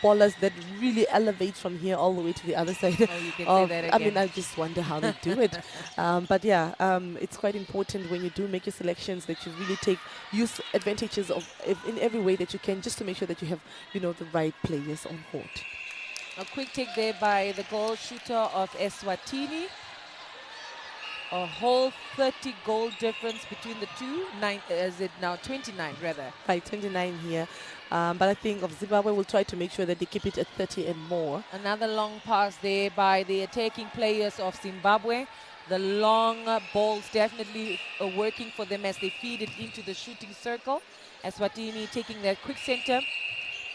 ballers that really elevate from here all the way to the other side. Oh, you can say that again. I mean, I just wonder how they do it. But yeah, it's quite important when you do make your selections that you really use advantages in every way that you can, just to make sure that you have, the right players on court. A quick take there by the goal shooter of Eswatini. A whole 30 goal difference between the two. Is it now 29 rather? Right, 29 here. But I think of Zimbabwe will try to make sure that they keep it at 30 and more. Another long pass there by the attacking players of Zimbabwe. The long balls definitely working for them as they feed it into the shooting circle. Eswatini taking that quick center.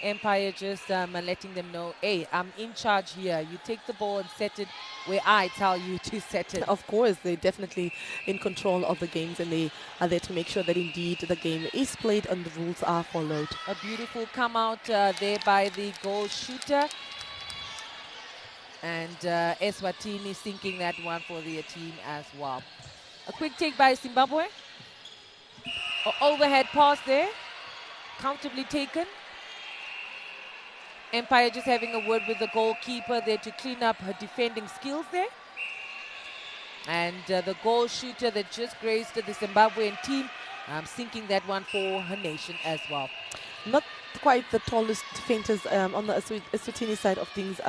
Empire just letting them know, hey, I'm in charge here. You take the ball and set it where I tell you to set it. Of course, they're definitely in control of the games, and they are there to make sure that indeed the game is played and the rules are followed. A beautiful come out there by the goal shooter. And Eswatini sinking that one for their team as well. A quick take by Zimbabwe. Overhead pass there. Comfortably taken. Empire just having a word with the goalkeeper there to clean up her defending skills there. And the goal shooter that just graced the Zimbabwean team, sinking that one for her nation as well. Not quite the tallest defenders on the Eswatini side of things.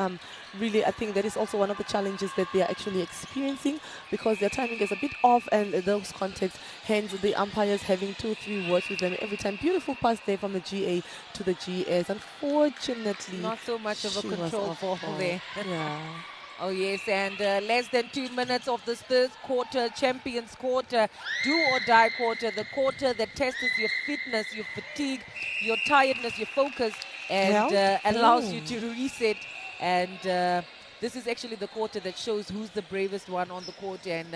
Really, I think that is also one of the challenges that they are actually experiencing, because their timing is a bit off, and those contacts, hence the umpires having 2-3 words with them every time. Beautiful pass there from the GA to the GS. Unfortunately, not so much of a control ball there. Yeah. Oh yes, and less than 2 minutes of this third quarter, champions quarter, do or die quarter, the quarter that tests your fitness, your fatigue, your tiredness, your focus, and allows you to reset. And this is actually the quarter that shows who's the bravest one on the court. And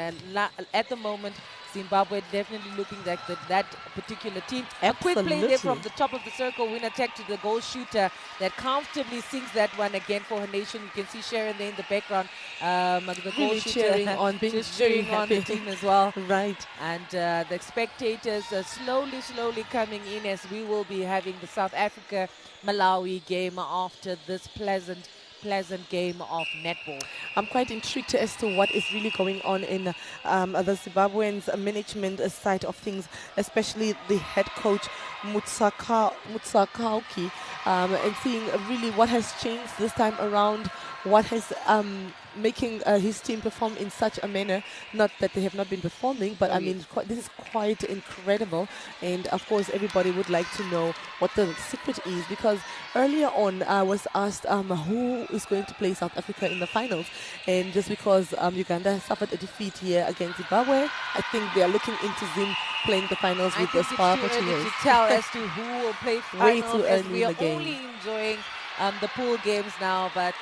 at the moment, Zimbabwe definitely looking like that particular team. Absolutely. A quick play there from the top of the circle, win attack to the goal shooter that comfortably sinks that one again for her nation. You can see Sharon there in the background, the goal shooter cheering on, just cheering on the team as well. Right. And the spectators are slowly coming in, as we will be having the South Africa-Malawi game after this pleasant pleasant game of netball. I'm quite intrigued as to what is really going on in the Zimbabweans management side of things, especially the head coach Mutsakauki, and seeing really what has changed this time around, what has making his team perform in such a manner. Not that they have not been performing, but Oh, I yes. mean, this is quite incredible. And of course, everybody would like to know what the secret is, because earlier on I was asked who is going to play South Africa in the finals, and just because Uganda suffered a defeat here against Zimbabwe, I think they are looking into Zim playing the finals I with the think it's too early SWAKOPMUND to tell as to who will play Way finals, too as early we in are the game. only enjoying the pool games now. But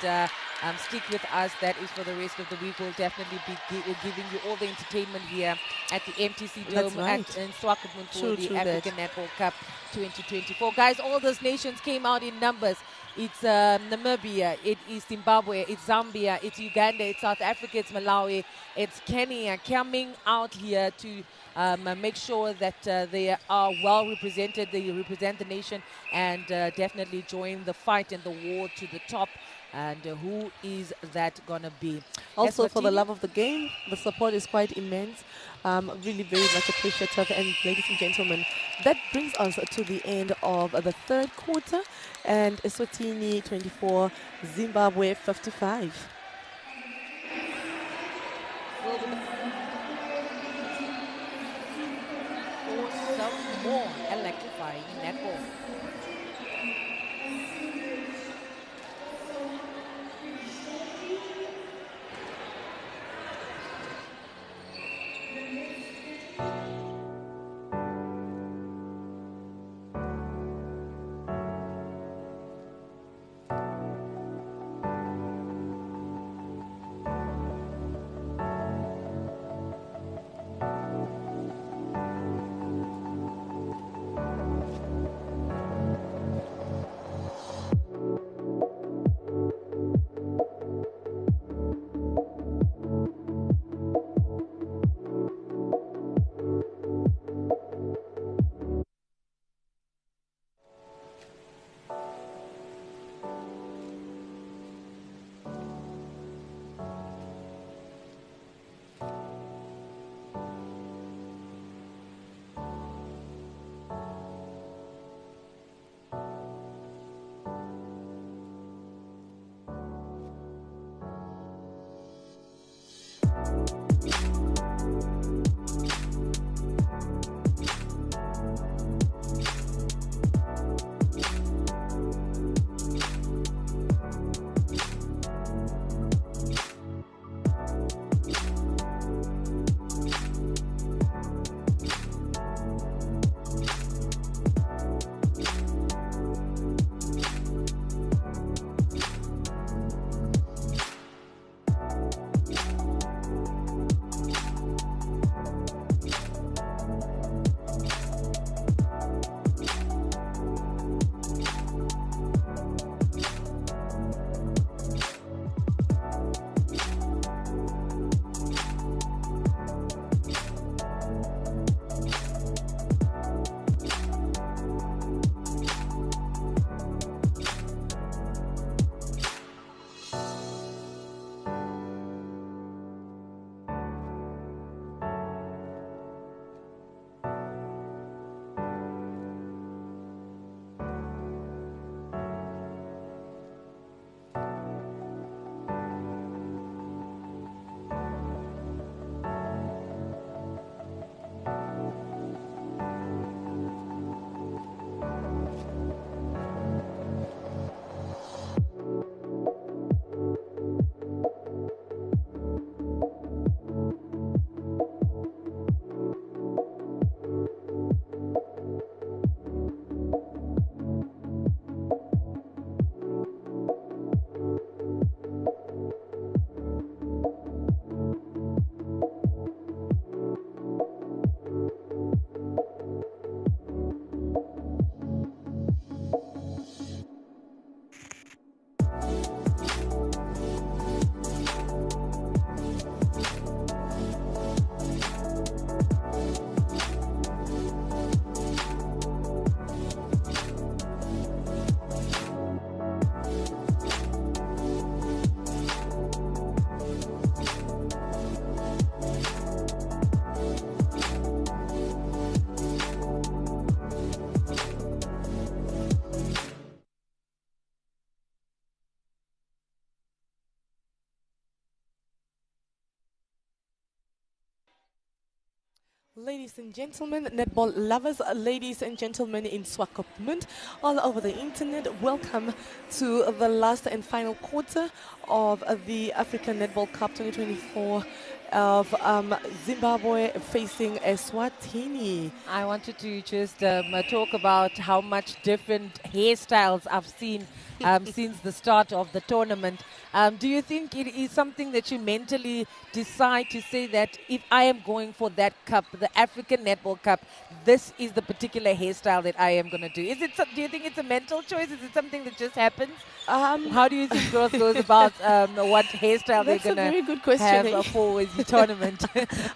stick with us. That is for the rest of the week. We'll definitely be giving you all the entertainment here at the MTC That's Dome right. in SWAKOPMUND for the True African that. Netball Cup 2024. Guys, all those nations came out in numbers. It's Namibia, it is Zimbabwe, it's Zambia, it's Uganda, it's South Africa, it's Malawi, it's Kenya coming out here to make sure that they are well represented, they represent the nation, and definitely join the fight and the war to the top. And who is that gonna be? Also, for the Eswatini? love of the game, the support is quite immense. Really very much appreciative. And ladies and gentlemen, that brings us to the end of the third quarter. And Eswatini 24, Zimbabwe 55. Will be for some more electrifying netball. Ladies and gentlemen, netball lovers, ladies and gentlemen in SWAKOPMUND, all over the internet, welcome to the last and final quarter of the African Netball Cup 2024 of Zimbabwe facing Eswatini. I wanted to just talk about how much different hairstyles I've seen since the start of the tournament. Do you think it is something that you mentally decide to say that if I am going for that cup, the African Netball Cup, this is the particular hairstyle that I am going to do? Do you think it's a mental choice? Is it something that just happens? How do you think girls goes about what hairstyle they're going to have for the tournament?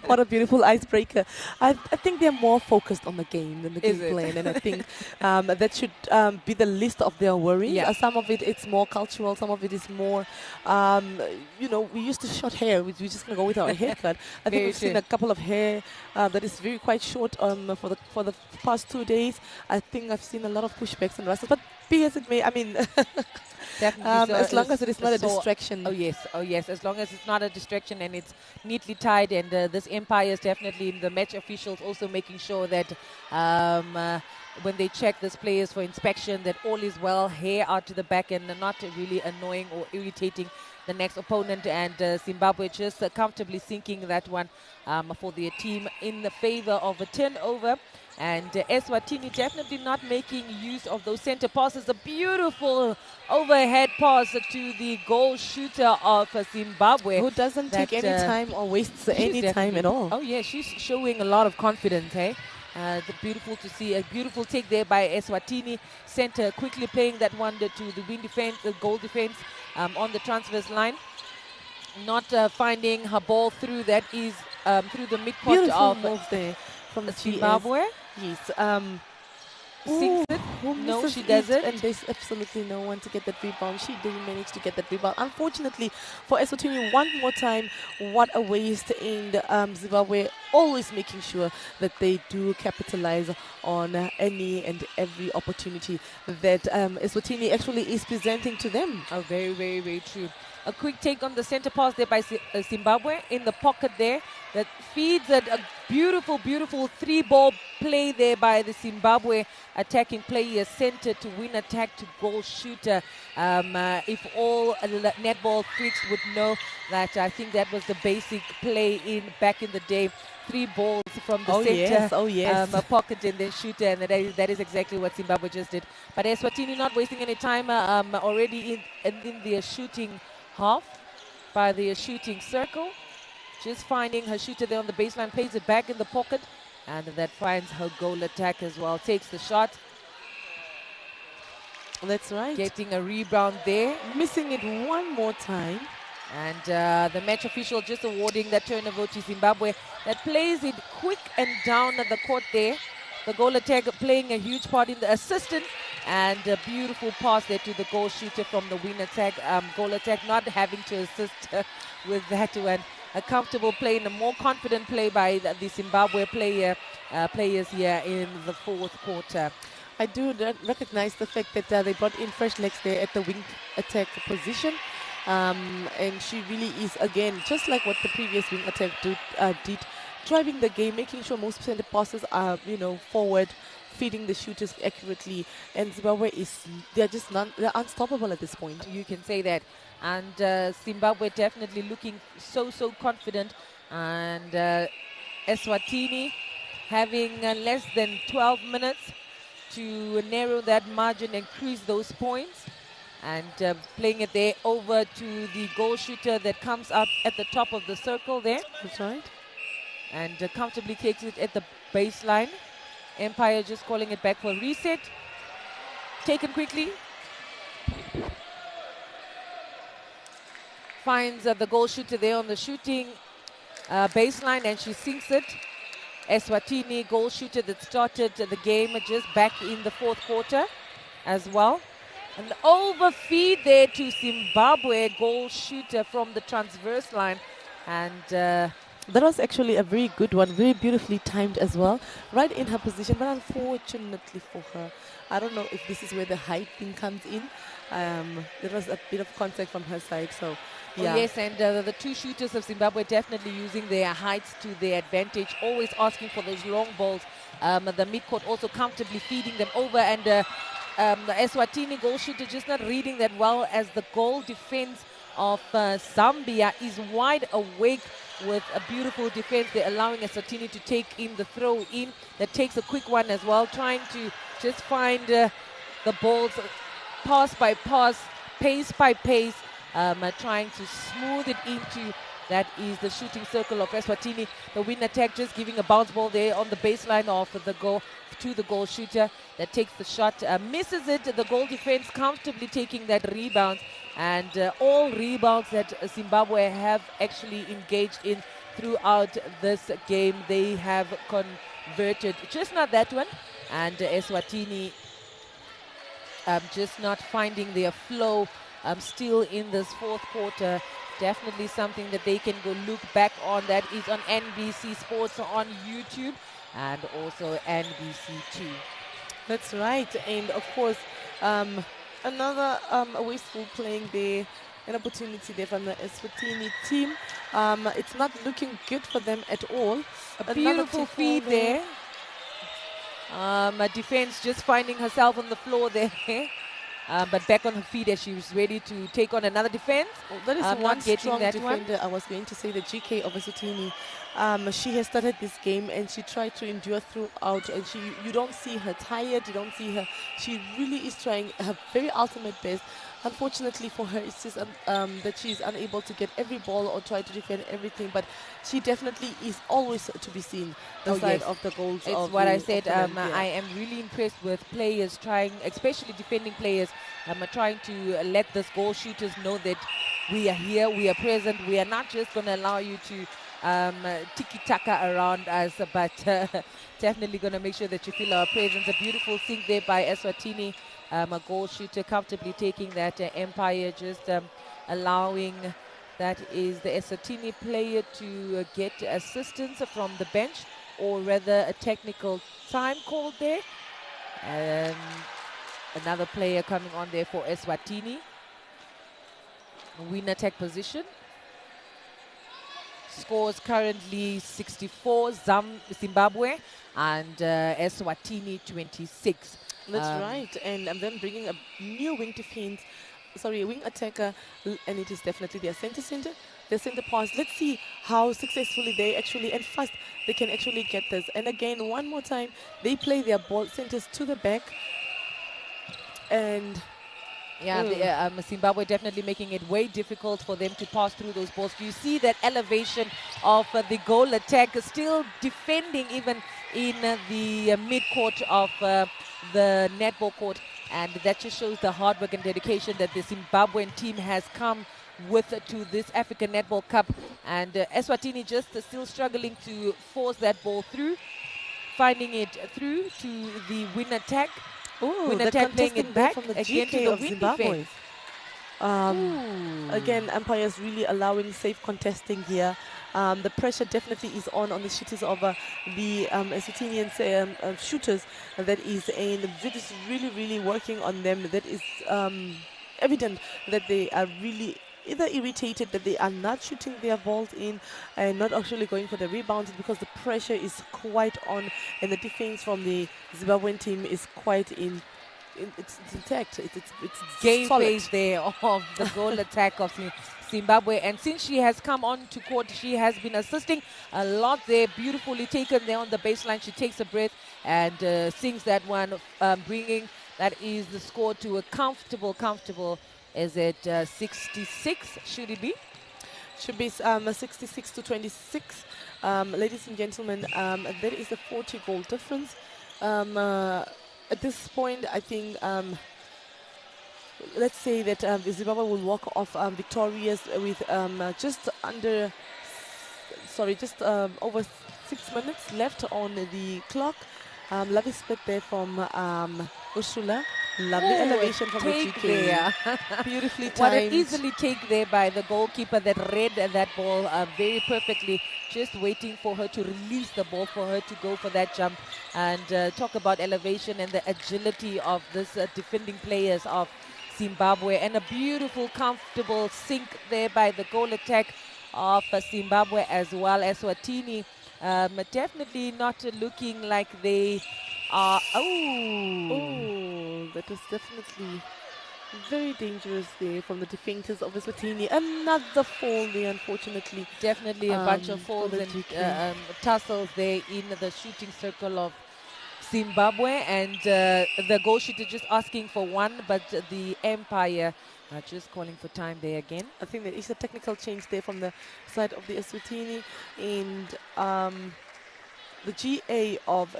What a beautiful icebreaker. I think they're more focused on the game than the game plan, and I think that should be the least of their worries. Yeah. Some of it's more cultural, some of it is more, we used to short hair. We're just going to go with our haircut. I think we've seen a couple of hair that is very quite short for the past 2 days. I think I've seen a lot of pushbacks and rustles, but be as it may, I mean, definitely as long as it is not a distraction. Oh yes, as long as it's not a distraction and it's neatly tied, and this Empire is definitely in the match officials also making sure that when they check this players for inspection that all is well, hair out to the back and not really annoying or irritating the next opponent, and Zimbabwe just comfortably sinking that one for their team in the favor of a turnover. And Eswatini definitely not making use of those center passes. A beautiful overhead pass to the goal shooter of Zimbabwe, who doesn't take any time or wastes any time at all. Oh yeah, she's showing a lot of confidence, hey? Beautiful to see, a beautiful take there by Eswatini. Center quickly playing that one to the wing defense, the goal defense on the transverse line. Not finding her ball through, that is through the mid-court of move there from Zimbabwe. Yes. Sinks it. No, she doesn't. And there's absolutely no one to get that rebound. She didn't manage to get that rebound. Unfortunately for Eswatini, one more time, what a waste. And Zimbabwe always making sure that they do capitalize on any and every opportunity that Eswatini actually is presenting to them. Oh, very, very, very true. A quick take on the center pass there by Zimbabwe in the pocket there. That feeds a beautiful, beautiful 3-ball play there by the Zimbabwe attacking player, center to win attack to goal shooter. If all netball freaks would know that, I think that was the basic play back in the day. 3 balls from the center, pocket and then shooter, and that is exactly what Zimbabwe just did. But Eswatini not wasting any time, already in the shooting half by the shooting circle. Just finding her shooter there on the baseline, plays it back in the pocket, and that finds her goal attack as well. Takes the shot. That's right. Getting a rebound there. Missing it one more time. And the match official just awarding that turnover to Zimbabwe. That plays it quick and down at the court there. The goal attack playing a huge part in the assistant, and a beautiful pass there to the goal shooter from the win attack. Goal attack not having to assist with that one. A comfortable play and a more confident play by the Zimbabwe players here in the fourth quarter. I do recognize the fact that they brought in fresh legs there at the wing attack position. And she really is, again, just like what the previous wing attack did, driving the game, making sure most center passes are, forward, feeding the shooters accurately. And Zimbabwe they're unstoppable at this point. You can say that. And Zimbabwe definitely looking so confident. And Eswatini having less than 12 minutes to narrow that margin and increase those points. And playing it there over to the goal shooter that comes up at the top of the circle there. That's right. And comfortably takes it at the baseline. Empire just calling it back for a reset. Taken quickly. Finds the goal shooter there on the shooting baseline, and she sinks it. Eswatini, goal shooter that started the game just back in the fourth quarter as well. An overfeed there to Zimbabwe, goal shooter from the transverse line. And that was actually a very good one, very beautifully timed as well, right in her position. But unfortunately for her, I don't know if this is where the height thing comes in. There was a bit of contact from her side, so Oh, yes, and the two shooters of Zimbabwe definitely using their heights to their advantage, always asking for those long balls. The midcourt also comfortably feeding them over, and the Eswatini goal shooter just not reading that well, as the goal defense of Zambia is wide awake with a beautiful defense. They're allowing Eswatini to take in the throw in. That takes a quick one as well, trying to just find the balls pass by pass, pace by pace, trying to smooth it into. That is the shooting circle of Eswatini. The win attack just giving a bounce ball there on the baseline of the goal to the goal shooter that takes the shot, misses it. The goal defense comfortably taking that rebound, and all rebounds that Zimbabwe have actually engaged in throughout this game, they have converted. Just not that one, and Eswatini just not finding their flow still in this fourth quarter. Definitely something that they can go look back on. That is on NBC Sports on YouTube and also NBC2. That's right. And of course, another wasteful playing there, an opportunity there from the Eswatini team. It's not looking good for them at all. A beautiful feed there. A defense just finding herself on the floor there. But back on her feet as she was ready to take on another defense. Oh, that is one strong defender. I was going to say the GK of Eswatini. She has started this game and she tried to endure throughout, and you don't see her tired, you don't see her. She really is trying her very ultimate best. Unfortunately for her, it's just that she is unable to get every ball or try to defend everything, but she definitely is always to be seen the side of the goals. It's what I said. I am really impressed with players trying, especially defending players, trying to let these goal shooters know that we are here, we are present, we are not just going to allow you to tiki-taka around us, but definitely going to make sure that you feel our presence. A beautiful sink there by Eswatini, a goal shooter comfortably taking that empire, just allowing, that is the Eswatini player to get assistance from the bench, or rather a technical time called there. Another player coming on there for Eswatini. Win attack position. Scores currently 64, Zimbabwe, and Eswatini 26. That's right, and I'm then bringing a new wing defense, wing attacker, and it is definitely their center, their center pass. Let's see how successfully they actually, and fast, they can actually get this. And again, one more time, they play their ball centers to the back, and yeah, Zimbabwe definitely making it way difficult for them to pass through those balls. You see that elevation of the goal attack, still defending even in the mid-court of the netball court, and that just shows the hard work and dedication that the Zimbabwean team has come with to this African Netball Cup. And Eswatini just still struggling to force that ball through, finding it through to the win attack. Win attack playing it back from the again GK to the of Zimbabwe. Again, umpires really allowing safe contesting here. The pressure definitely is on the shooters of the Eswatinian shooters. That is really working on them. That is evident that they are really either irritated that they are not shooting their balls in and not actually going for the rebounds, because the pressure is quite on, and the defense from the Zimbabwean team is quite it's intact. It's game solid. phase there of the goal attack of Zimbabwe, and since she has come on to court, she has been assisting a lot there. Beautifully taken there on the baseline. She takes a breath and sings that one, bringing that is the score to a comfortable. Is it 66? Should it be? Should be 66 to 26. Ladies and gentlemen, that is a 40 goal difference. At this point, I think, let's say that Zimbabwe will walk off victorious with just over 6 minutes left on the clock. Lovely split there from Ursula. Lovely elevation from the GK. There. Beautifully timed. What an easily take there by the goalkeeper that read that ball very perfectly. Just waiting for her to release the ball, for her to go for that jump. And talk about elevation and the agility of this defending players of Zimbabwe. And a beautiful, comfortable sink there by the goal attack of Zimbabwe as well. Eswatini definitely not looking like they are. Oh, that was definitely very dangerous there from the defenders of Eswatini. Another fall there, unfortunately. Definitely a bunch of For falls the and GK. tussles there in the shooting circle of Zimbabwe, and the goal shooter just asking for one, but the Empire just calling for time there again. I think there is a technical change there from the side of the Eswatini, and the GA of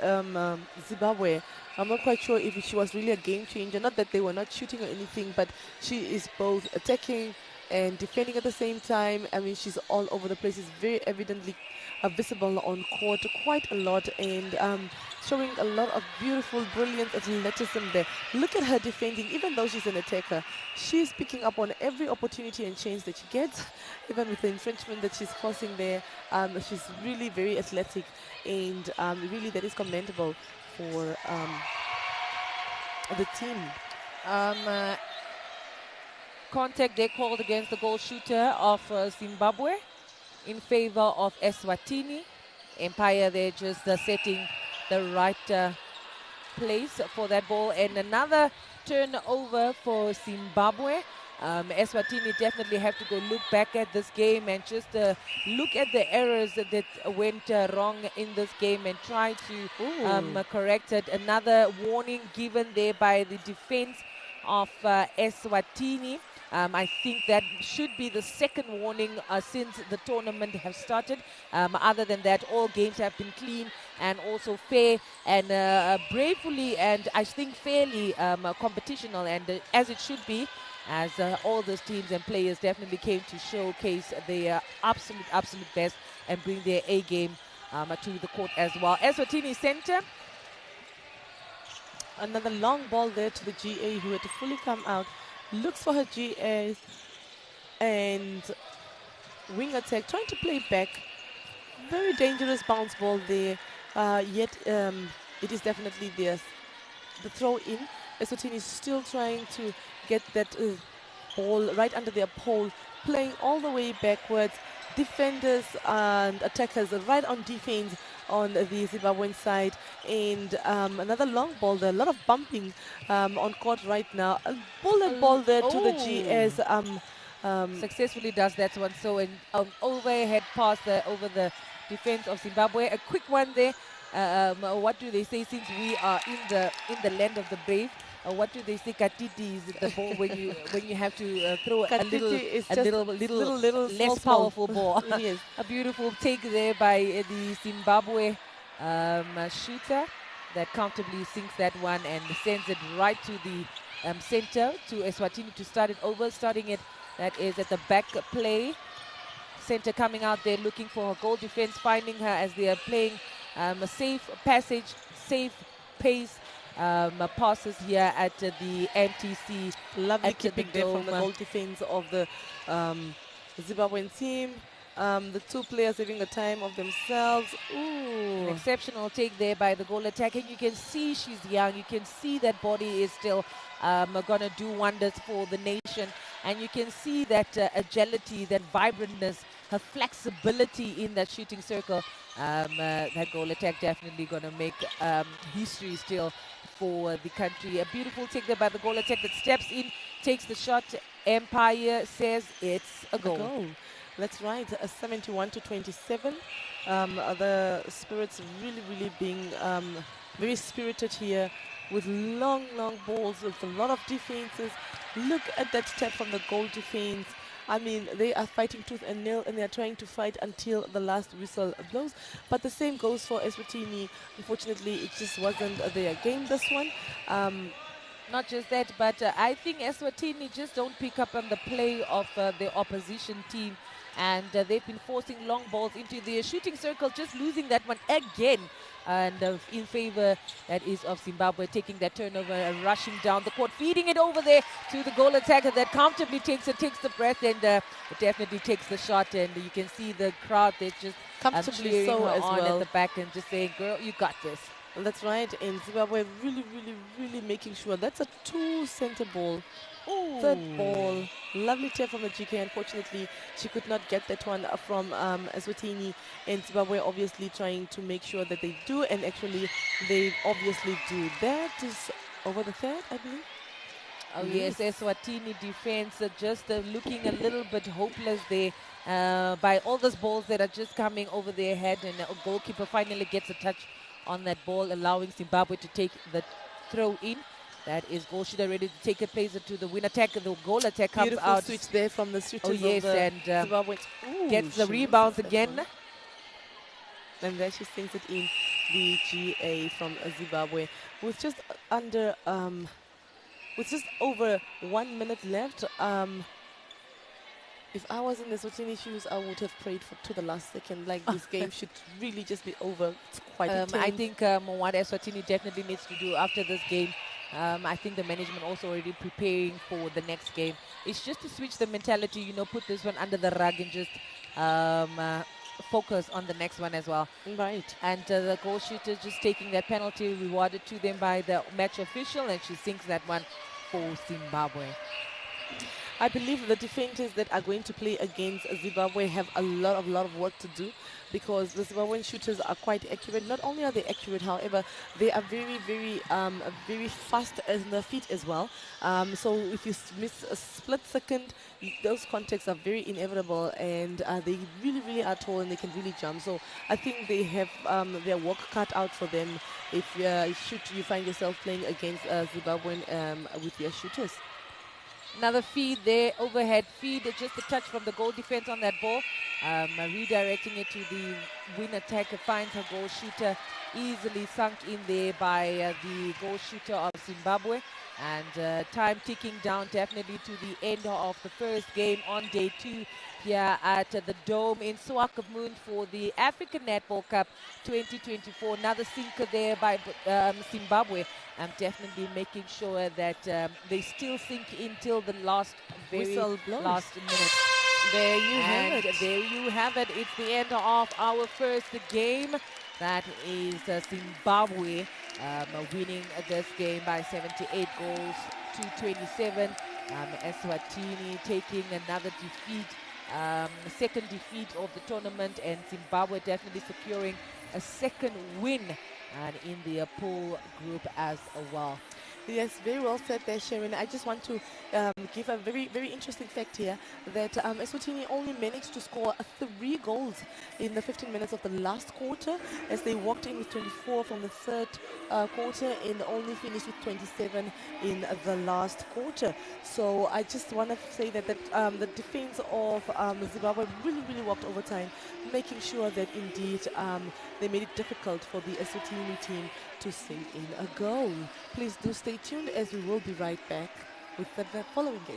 Zimbabwe. I'm not quite sure if she was really a game changer. Not that they were not shooting or anything, but she is both attacking and defending at the same time. I mean, she's all over the place. It's very evidently visible on court quite a lot, and showing a lot of beautiful, brilliant athleticism there. Look at her defending, even though she's an attacker. She's picking up on every opportunity and chance that she gets, even with the infringement that she's causing there. She's really very athletic, and really that is commendable for the team. Contact they called against the goal shooter of Zimbabwe in favor of Eswatini. Empire there just setting the right place for that ball, and another turnover for Zimbabwe. Eswatini definitely have to go look back at this game and just look at the errors that went wrong in this game and try to correct it. Another warning given there by the defense of Eswatini. I think that should be the second warning since the tournament has started. Other than that, all games have been clean and also fair and bravely and I think fairly competitional, and as it should be, as all those teams and players definitely came to showcase their absolute best and bring their A game to the court as well. Eswatini center. Another long ball there to the GA, who had to fully come out. Looks for her GA and wing attack, trying to play back. Very dangerous bounce ball there, yet it is definitely there. The throw in. Eswatini is still trying to get that ball right under their pole, playing all the way backwards. Defenders and attackers are right on defense on the Zimbabwean side, and another long ball there. A lot of bumping on court right now. A bullet ball there to the GS. Successfully does that one. So an overhead pass there over the defense of Zimbabwe. A quick one there. What do they say, since we are in the land of the brave? What do they say? Katiti is the ball when you have to throw a little less powerful ball. Yes. A beautiful take there by the Zimbabwe shooter that comfortably sinks that one and sends it right to the center to Eswatini to start it over. Starting it, that is at the back play. Center coming out there looking for her goal defense, finding her as they are playing a safe passage, safe pace. Passes here at the MTC. Lovely keeping there from the goal defense of the Zimbabwean team. The two players having a time of themselves. An exceptional take there by the goal attacker. You can see she's young. You can see that body is still going to do wonders for the nation. And you can see that agility, that vibrantness, her flexibility in that shooting circle. That goal attack definitely going to make history still for the country. A beautiful take there by the goal attack that steps in, takes the shot. Empire says it's a goal. That's right, 71-27. The Spirits really being very spirited here with long balls, with a lot of defenses. Look at that step from the goal defense. I mean, they are fighting tooth and nail, and they are trying to fight until the last whistle blows. But the same goes for Eswatini. Unfortunately, it just wasn't their game, this one. Not just that, but I think Eswatini just don't pick up on the play of the opposition team. And they've been forcing long balls into their shooting circle, just losing that one again. And in favor, that is of Zimbabwe, taking that turnover and rushing down the court, feeding it over there to the goal attacker that comfortably takes the breath, and it definitely takes the shot. And you can see the crowd, they're just comfortably cheering so her as on well at the back and just saying, girl, you got this. That's right. And Zimbabwe really, really, really making sure that's a two center ball. Third Oh. ball. Lovely tip from the GK. Unfortunately, she could not get that one from Eswatini. And Zimbabwe obviously trying to make sure that they do. And actually, they obviously do. That is over the third, I believe. Oh yes, Eswatini defense just looking a little bit hopeless there by all those balls that are just coming over their head, and a goalkeeper finally gets a touch on that ball, allowing Zimbabwe to take the throw in. That is goal shooter ready to take it, plays it to the win attack. The goal attack comes Beautiful out. switch there from the Oh shooters of yes, the and Zimbabwe. Ooh, gets the she misses rebounds that again. one. And there she sings it in, the GA from Zimbabwe, with just under with just over 1 minute left. If I was in the Swatini shoes, I would have prayed to the last second. Like, this game should really just be over. It's quite I intense. think what Eswatini definitely needs to do after this game, I think the management also already preparing for the next game. It's just to switch the mentality, put this one under the rug and just focus on the next one as well. Right. And the goal shooter just taking that penalty rewarded to them by the match official, and she sinks that one for Zimbabwe. I believe the defenders that are going to play against Zimbabwe have a lot of work to do, because the Zimbabwean shooters are quite accurate. Not only are they accurate, however, they are very fast in their feet as well. So if you miss a split second, those contacts are very inevitable, and they really are tall and they can really jump. So I think they have their work cut out for them if you find yourself playing against Zimbabwean with their shooters. Another feed there, overhead feed, just a touch from the goal defense on that ball. Redirecting it to the win attacker, finds her goal shooter, easily sunk in there by the goal shooter of Zimbabwe. And time ticking down definitely to the end of the first game on day 2 here at the Dome in SWAKOPMUND for the African Netball Cup 2024. Another sinker there by Zimbabwe. I'm definitely making sure that they still sink in till the very Whistle blows. last minute. There you And have it. there you have it. It's the end of our first game. That is Zimbabwe winning this game by 78 goals to 27. Eswatini taking another defeat, second defeat of the tournament, and Zimbabwe definitely securing a second win in the pool group as well. Yes, very well said there, Sharon. I just want to give a very interesting fact here that Eswatini only managed to score 3 goals in the 15 minutes of the last quarter, as they walked in with 24 from the third quarter and only finished with 27 in the last quarter. So I just want to say that the defense of Zimbabwe really worked overtime, making sure that indeed they made it difficult for the Eswatini team to sink in a goal. Please do stay tuned, as we will be right back with the following game.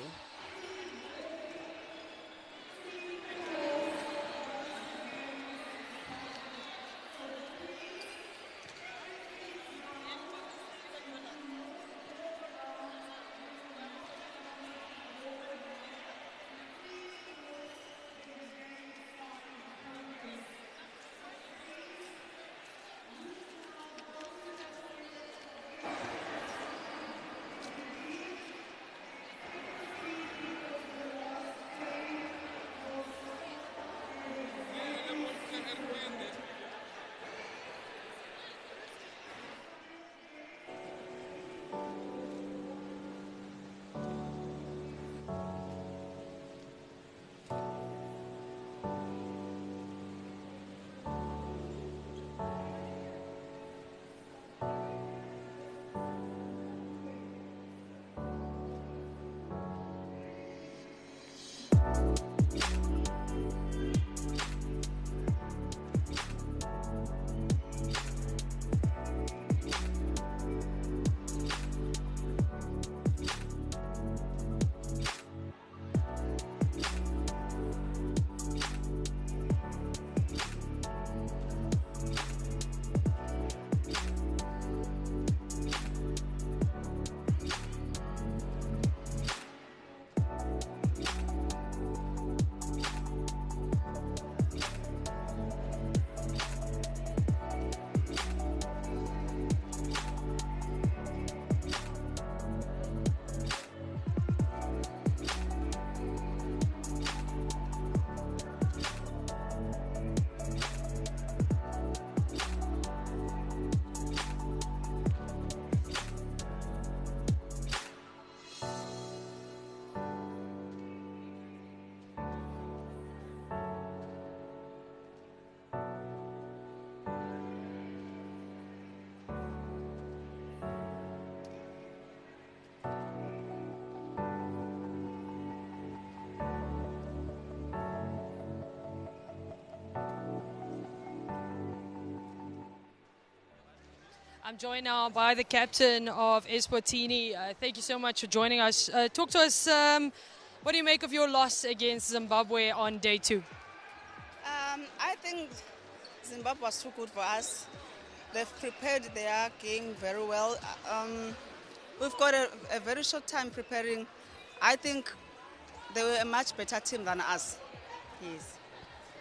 I'm joined now by the captain of Eswatini. Thank you so much for joining us. Talk to us, what do you make of your loss against Zimbabwe on day 2? I think Zimbabwe was too good for us. They've prepared their game very well. We've got a very short time preparing. I think they were a much better team than us. Yes.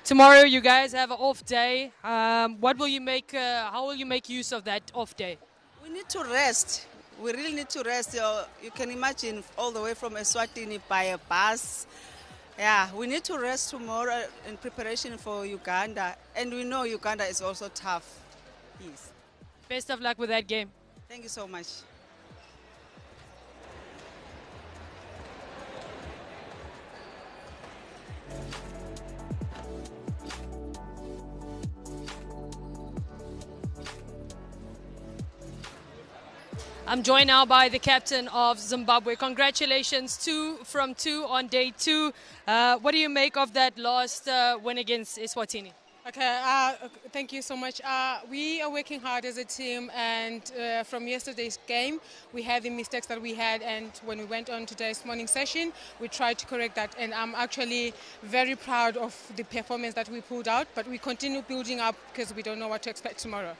Tomorrow you guys have an off day. What will you make? How will you make use of that off day? We need to rest. We really need to rest. You can imagine all the way from Eswatini by a bus. Yeah, we need to rest tomorrow in preparation for Uganda. And we know Uganda is also tough. Yes. Best of luck with that game. Thank you so much. I'm joined now by the captain of Zimbabwe. Congratulations, 2 from 2 on day 2. What do you make of that last win against Eswatini? Okay, thank you so much. We are working hard as a team, and from yesterday's game, we had the mistakes that we had, and when we went on today's morning session, we tried to correct that, and I'm actually very proud of the performance that we pulled out, but we continue building up because we don't know what to expect tomorrow.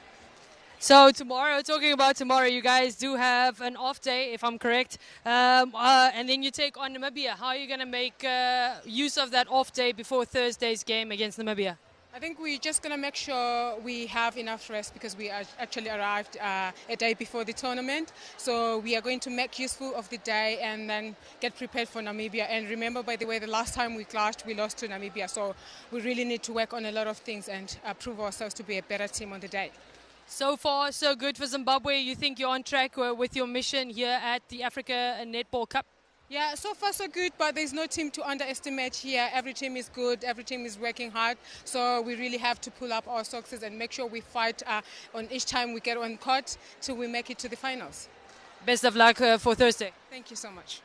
So tomorrow, talking about tomorrow, you guys do have an off day, if I'm correct, and then you take on Namibia. How are you going to make use of that off day before Thursday's game against Namibia? I think we're just going to make sure we have enough rest because we actually arrived a day before the tournament. So we are going to make useful of the day and then get prepared for Namibia. And remember, by the way, the last time we clashed, we lost to Namibia. So we really need to work on a lot of things and prove ourselves to be a better team on the day. So far, so good for Zimbabwe. You think you're on track with your mission here at the Africa Netball Cup? Yeah, so far so good, but there's no team to underestimate here. Every team is good, every team is working hard, so we really have to pull up our socks and make sure we fight on each time we get on court till we make it to the finals. Best of luck for Thursday. Thank you so much.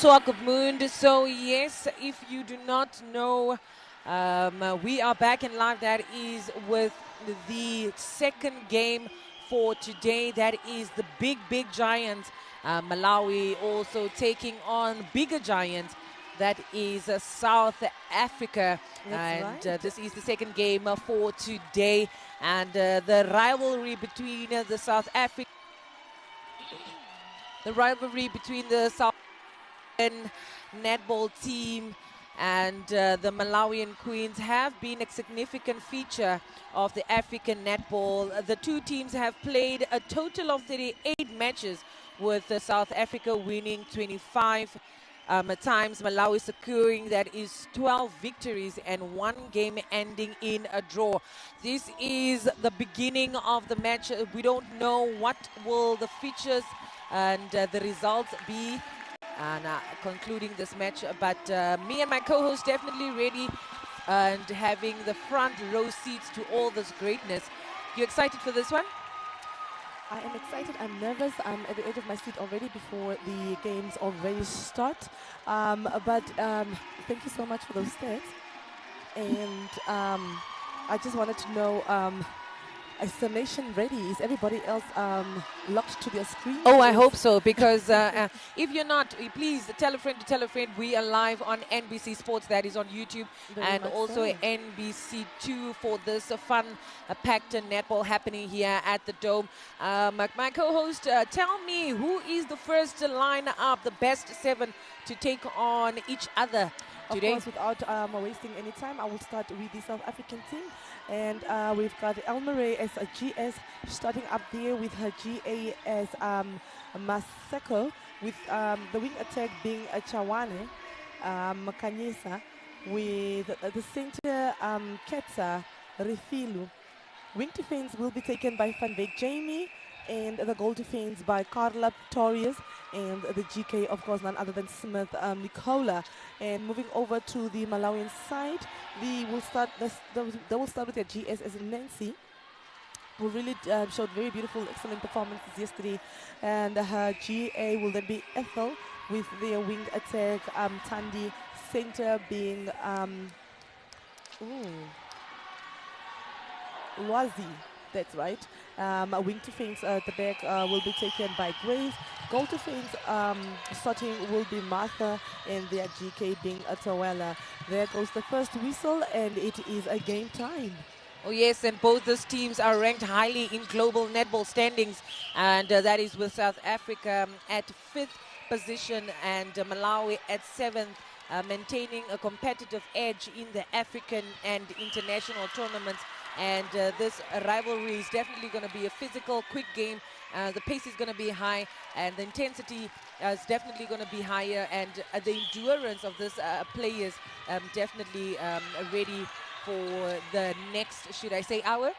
SWAKOPMUND. So yes, if you do not know, we are back in live. That is with the second game for today. That is the big giant Malawi also taking on bigger giants. That is South Africa. That's And right. this is the second game for today. And the rivalry between the South African netball team and the Malawian Queens have been a significant feature of the African netball. The two teams have played a total of 38 matches, with South Africa winning 25 times, Malawi securing that is 12 victories and one game ending in a draw. This is the beginning of the match. We don't know what will the features and the results be and concluding this match, but me and my co-host definitely ready and having the front row seats to all this greatness. You excited for this one? I am excited. I'm nervous. I'm at the edge of my seat already before the games already start. But thank you so much for those stats. And I just wanted to know, is the nation ready? Is everybody else locked to their screen? Oh, I hope so, because if you're not, please tell a friend to tell a friend. We are live on NBC Sports, that is on YouTube, and also so. NBC2 for this fun, packed netball happening here at the Dome. My co-host, tell me, who is the first to line up, the best 7 to take on each other today? Of course, without wasting any time, I will start with the South African team. And we've got Elmaray as a GS, starting up there with her GA as Maseko, with the wing attack being a Chawane, Kanyisa, with the center Ketsa Rifilu. Wing defense will be taken by Van Beek Jamie, and the goal defense by Carla Torius, and the GK, of course, none other than Smith Nicola. And moving over to the Malawian side, they will start with their GS as Nancy, who really showed very beautiful, excellent performances yesterday. And her GA will then be Ethel, with their wing attack, Tandy, center being Lwazi. That's right. A wing defense at the back will be taken by Grace. Goal defense starting will be Martha, and their GK being Atawela. There goes the first whistle, and it is a game time. Oh yes, and both these teams are ranked highly in global netball standings, and that is with South Africa at 5th position and Malawi at 7th. Maintaining a competitive edge in the African and international tournaments. And this rivalry is definitely going to be a physical, quick game. The pace is going to be high, and the intensity is definitely going to be higher, and the endurance of this players definitely ready for the next, should I say, hour?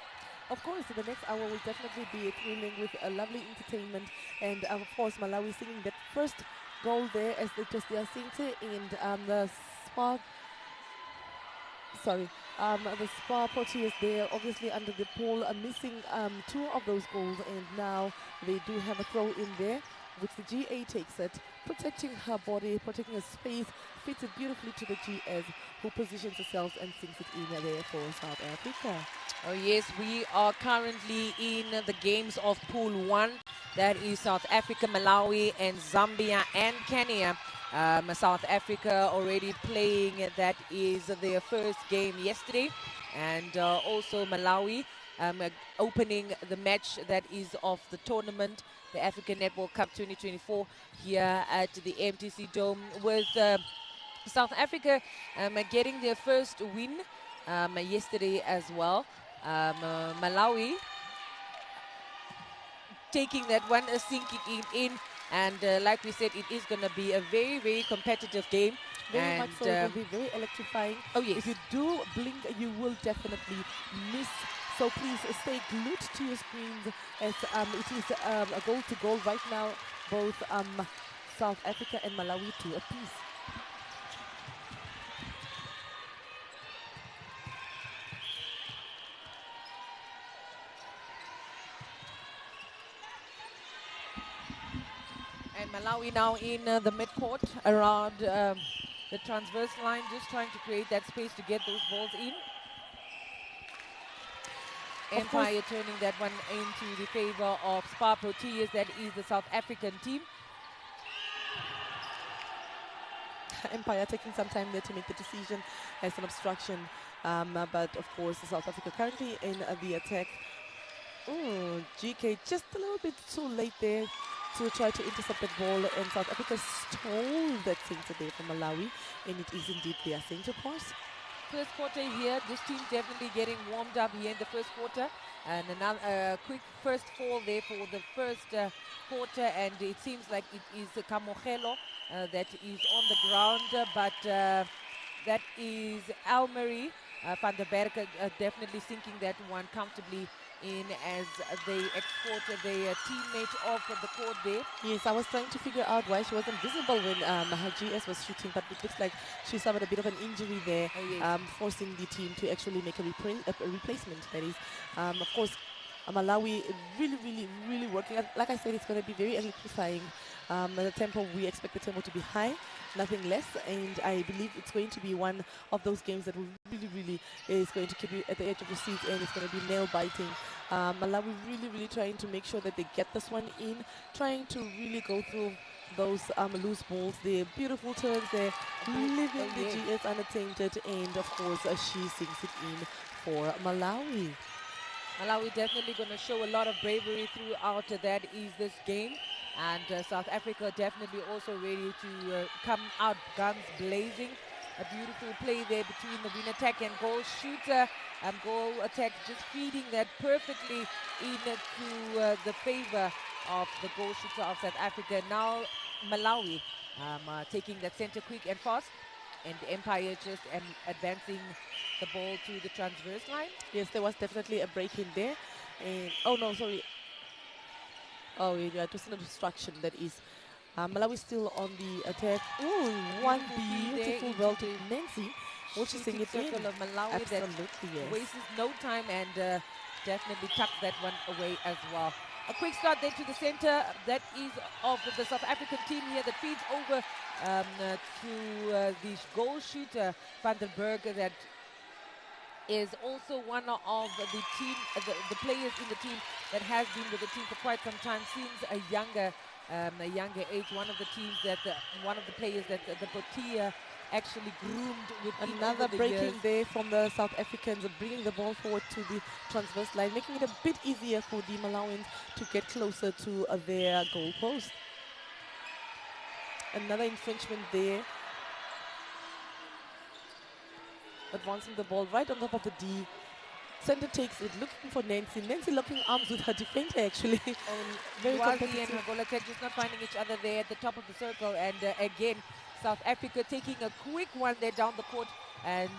Of course, the next hour will definitely be thrilling with a lovely entertainment, and of course Malawi singing that first goal there as they just their center, and the Spa Proteas there obviously under the pole are missing 2 of those goals, and now they do have a throw in there, which the GA takes it, protecting her body, protecting her space, fits it beautifully to the GS, who positions herself and sinks it in there for South Africa. Oh yes, we are currently in the games of Pool 1. That is South Africa, Malawi, and Zambia and Kenya. South Africa already playing, that is their first game yesterday. And also Malawi opening the match that is of the tournament, the African Netball Cup 2024 here at the MTC Dome, with South Africa getting their first win yesterday as well. Malawi taking that one, sinking it in, and like we said, it is going to be a very competitive game. Very much so. It will be very electrifying. Oh yes. If you do blink, you will definitely miss. So please stay glued to your screens, as it is a goal to goal right now. Both South Africa and Malawi 2 apiece. And Malawi now in the midcourt around the transverse line, just trying to create that space to get those balls in. Empire turning that one into the favor of Spa Proteas, that is the South African team. Empire taking some time there to make the decision as an obstruction, but of course South Africa currently in the attack. Oh, GK just a little bit too late there to try to intercept that ball, and South Africa stole that center there from Malawi, and it is indeed their center pass. First quarter here, this team definitely getting warmed up here in the first quarter, and another quick first fall there for the first quarter, and it seems like it is Kamogelo that is on the ground, but that is Almery van der Berg definitely sinking that one comfortably in as they export their teammate off of the court there. Yes, I was trying to figure out why she wasn't visible when her GS was shooting, but it looks like she suffered a bit of an injury there, forcing the team to actually make a replacement, that is. Of course, Malawi really working. Like I said, it's going to be very electrifying. The tempo, we expect the tempo to be high, nothing less, and I believe it's going to be one of those games that really is going to keep you at the edge of your seat, and it's going to be nail-biting. Malawi really trying to make sure that they get this one in, trying to really go through those loose balls, the beautiful turns there, leaving the GS unattainted, and of course she sinks it in for Malawi. Malawi definitely going to show a lot of bravery throughout that is this game, and South Africa definitely also ready to come out guns blazing. A beautiful play there between the win attack and goal shooter. Goal attack just feeding that perfectly into the favor of the goal shooter of South Africa. Now Malawi taking that center quick and fast, and Empire just advancing the ball to the transverse line. Yes, there was definitely a break in there, and oh no, sorry. Oh yeah, it was an obstruction, that is. Malawi still on the attack. Ooh, one beautiful ball to Nancy. What she's saying, it circle of Malawi. Absolutely, yes. Wastes no time and definitely tucks that one away as well. A quick start then to the center. That is of the South African team here that feeds over to the goal shooter van der Berg, that is also one of the team, the players in the team that has been with the team for quite some time, since a younger age. One of the teams that, one of the players that the Protea actually groomed with. Another breaking there from the South Africans, bringing the ball forward to the transverse line, making it a bit easier for the Malawians to get closer to their goal post. Another infringement there. Advancing the ball right on top of the D. Center takes it, looking for Nancy. Nancy locking arms with her defender, actually. Very competitive. And Ngolatek just not finding each other there at the top of the circle. And again, South Africa taking a quick one there down the court, and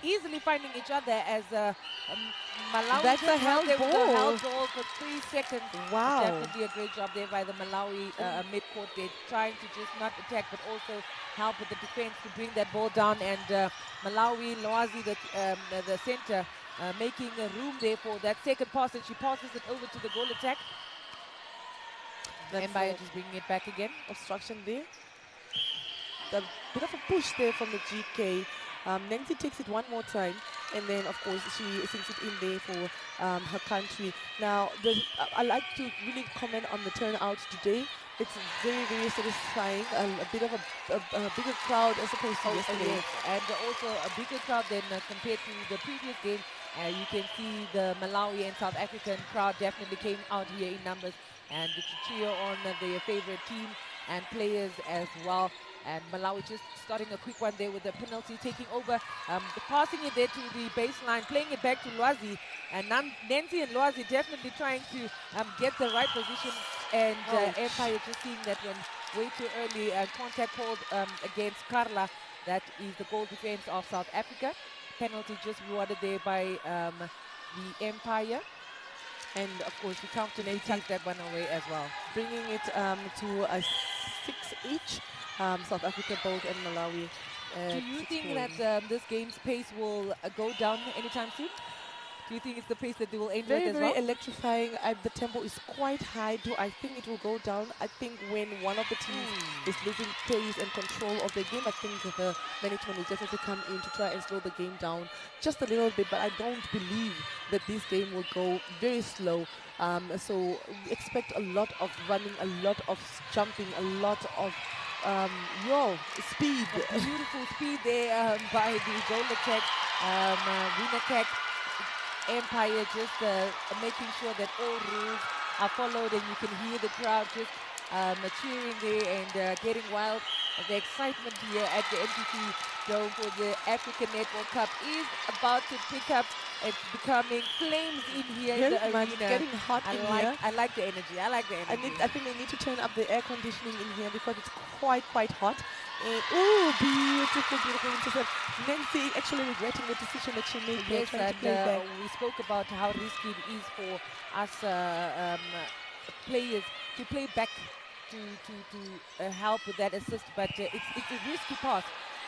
easily finding each other as Malawi. That's a held ball. A held ball for 3 seconds. Wow. Definitely a great job there by the Malawi midcourt. They're trying to just not attack, but also help with the defense to bring that ball down. And Malawi, Loazi, the center, making a room there for that second pass, and she passes it over to the goal attack. Empire just bringing it back again. Obstruction there. A bit of a push there from the GK. Nancy takes it one more time, and then of course she sinks it in there for her country. Now I like to really comment on the turnout today. It's very satisfying. A bit of a bigger crowd as opposed to yesterday. Yes. And also a bigger crowd than compared to the previous game. You can see the Malawi and South African crowd definitely came out here in numbers, and to cheer on their favorite team and players as well. And Malawi just starting a quick one there with the penalty, taking over, passing it there to the baseline, playing it back to Loazi. And Nancy and Loazi definitely trying to get the right position, and Empire just seeing that one way too early. Contact called against Carla. That is the goal defense of South Africa. Penalty just rewarded there by the Empire. And of course, we count and tuck that one away as well. Bringing it to a 6 each. South Africa, both, and Malawi. Do you think that this game's pace will go down anytime soon? Do you think it's the pace that they will end with Very, as very well? electrifying. The tempo is quite high. Do I think it will go down? I think when one of the teams is losing pace and control of the game, I think the management will definitely come in to try and slow the game down just a little bit. But I don't believe that this game will go very slow. So we expect a lot of running, a lot of jumping, a lot of speed. Beautiful speed there by the goal attack, win attack Empire, just making sure that all rules are followed, and you can hear the crowd just cheering there and getting wild. The excitement here at the MTC Dome for the African Netball Cup is about to pick up. It's becoming flames in here in the Very much. arena. Getting hot in here. I like the energy. I like the energy. I think they need to turn up the air conditioning in here because it's quite hot. And oh, beautiful, beautiful intercept. Nancy actually regretting the decision that she made. Yes, trying to play back. we spoke about how risky it is for us players to play back to help with that assist, but it's a risky pass.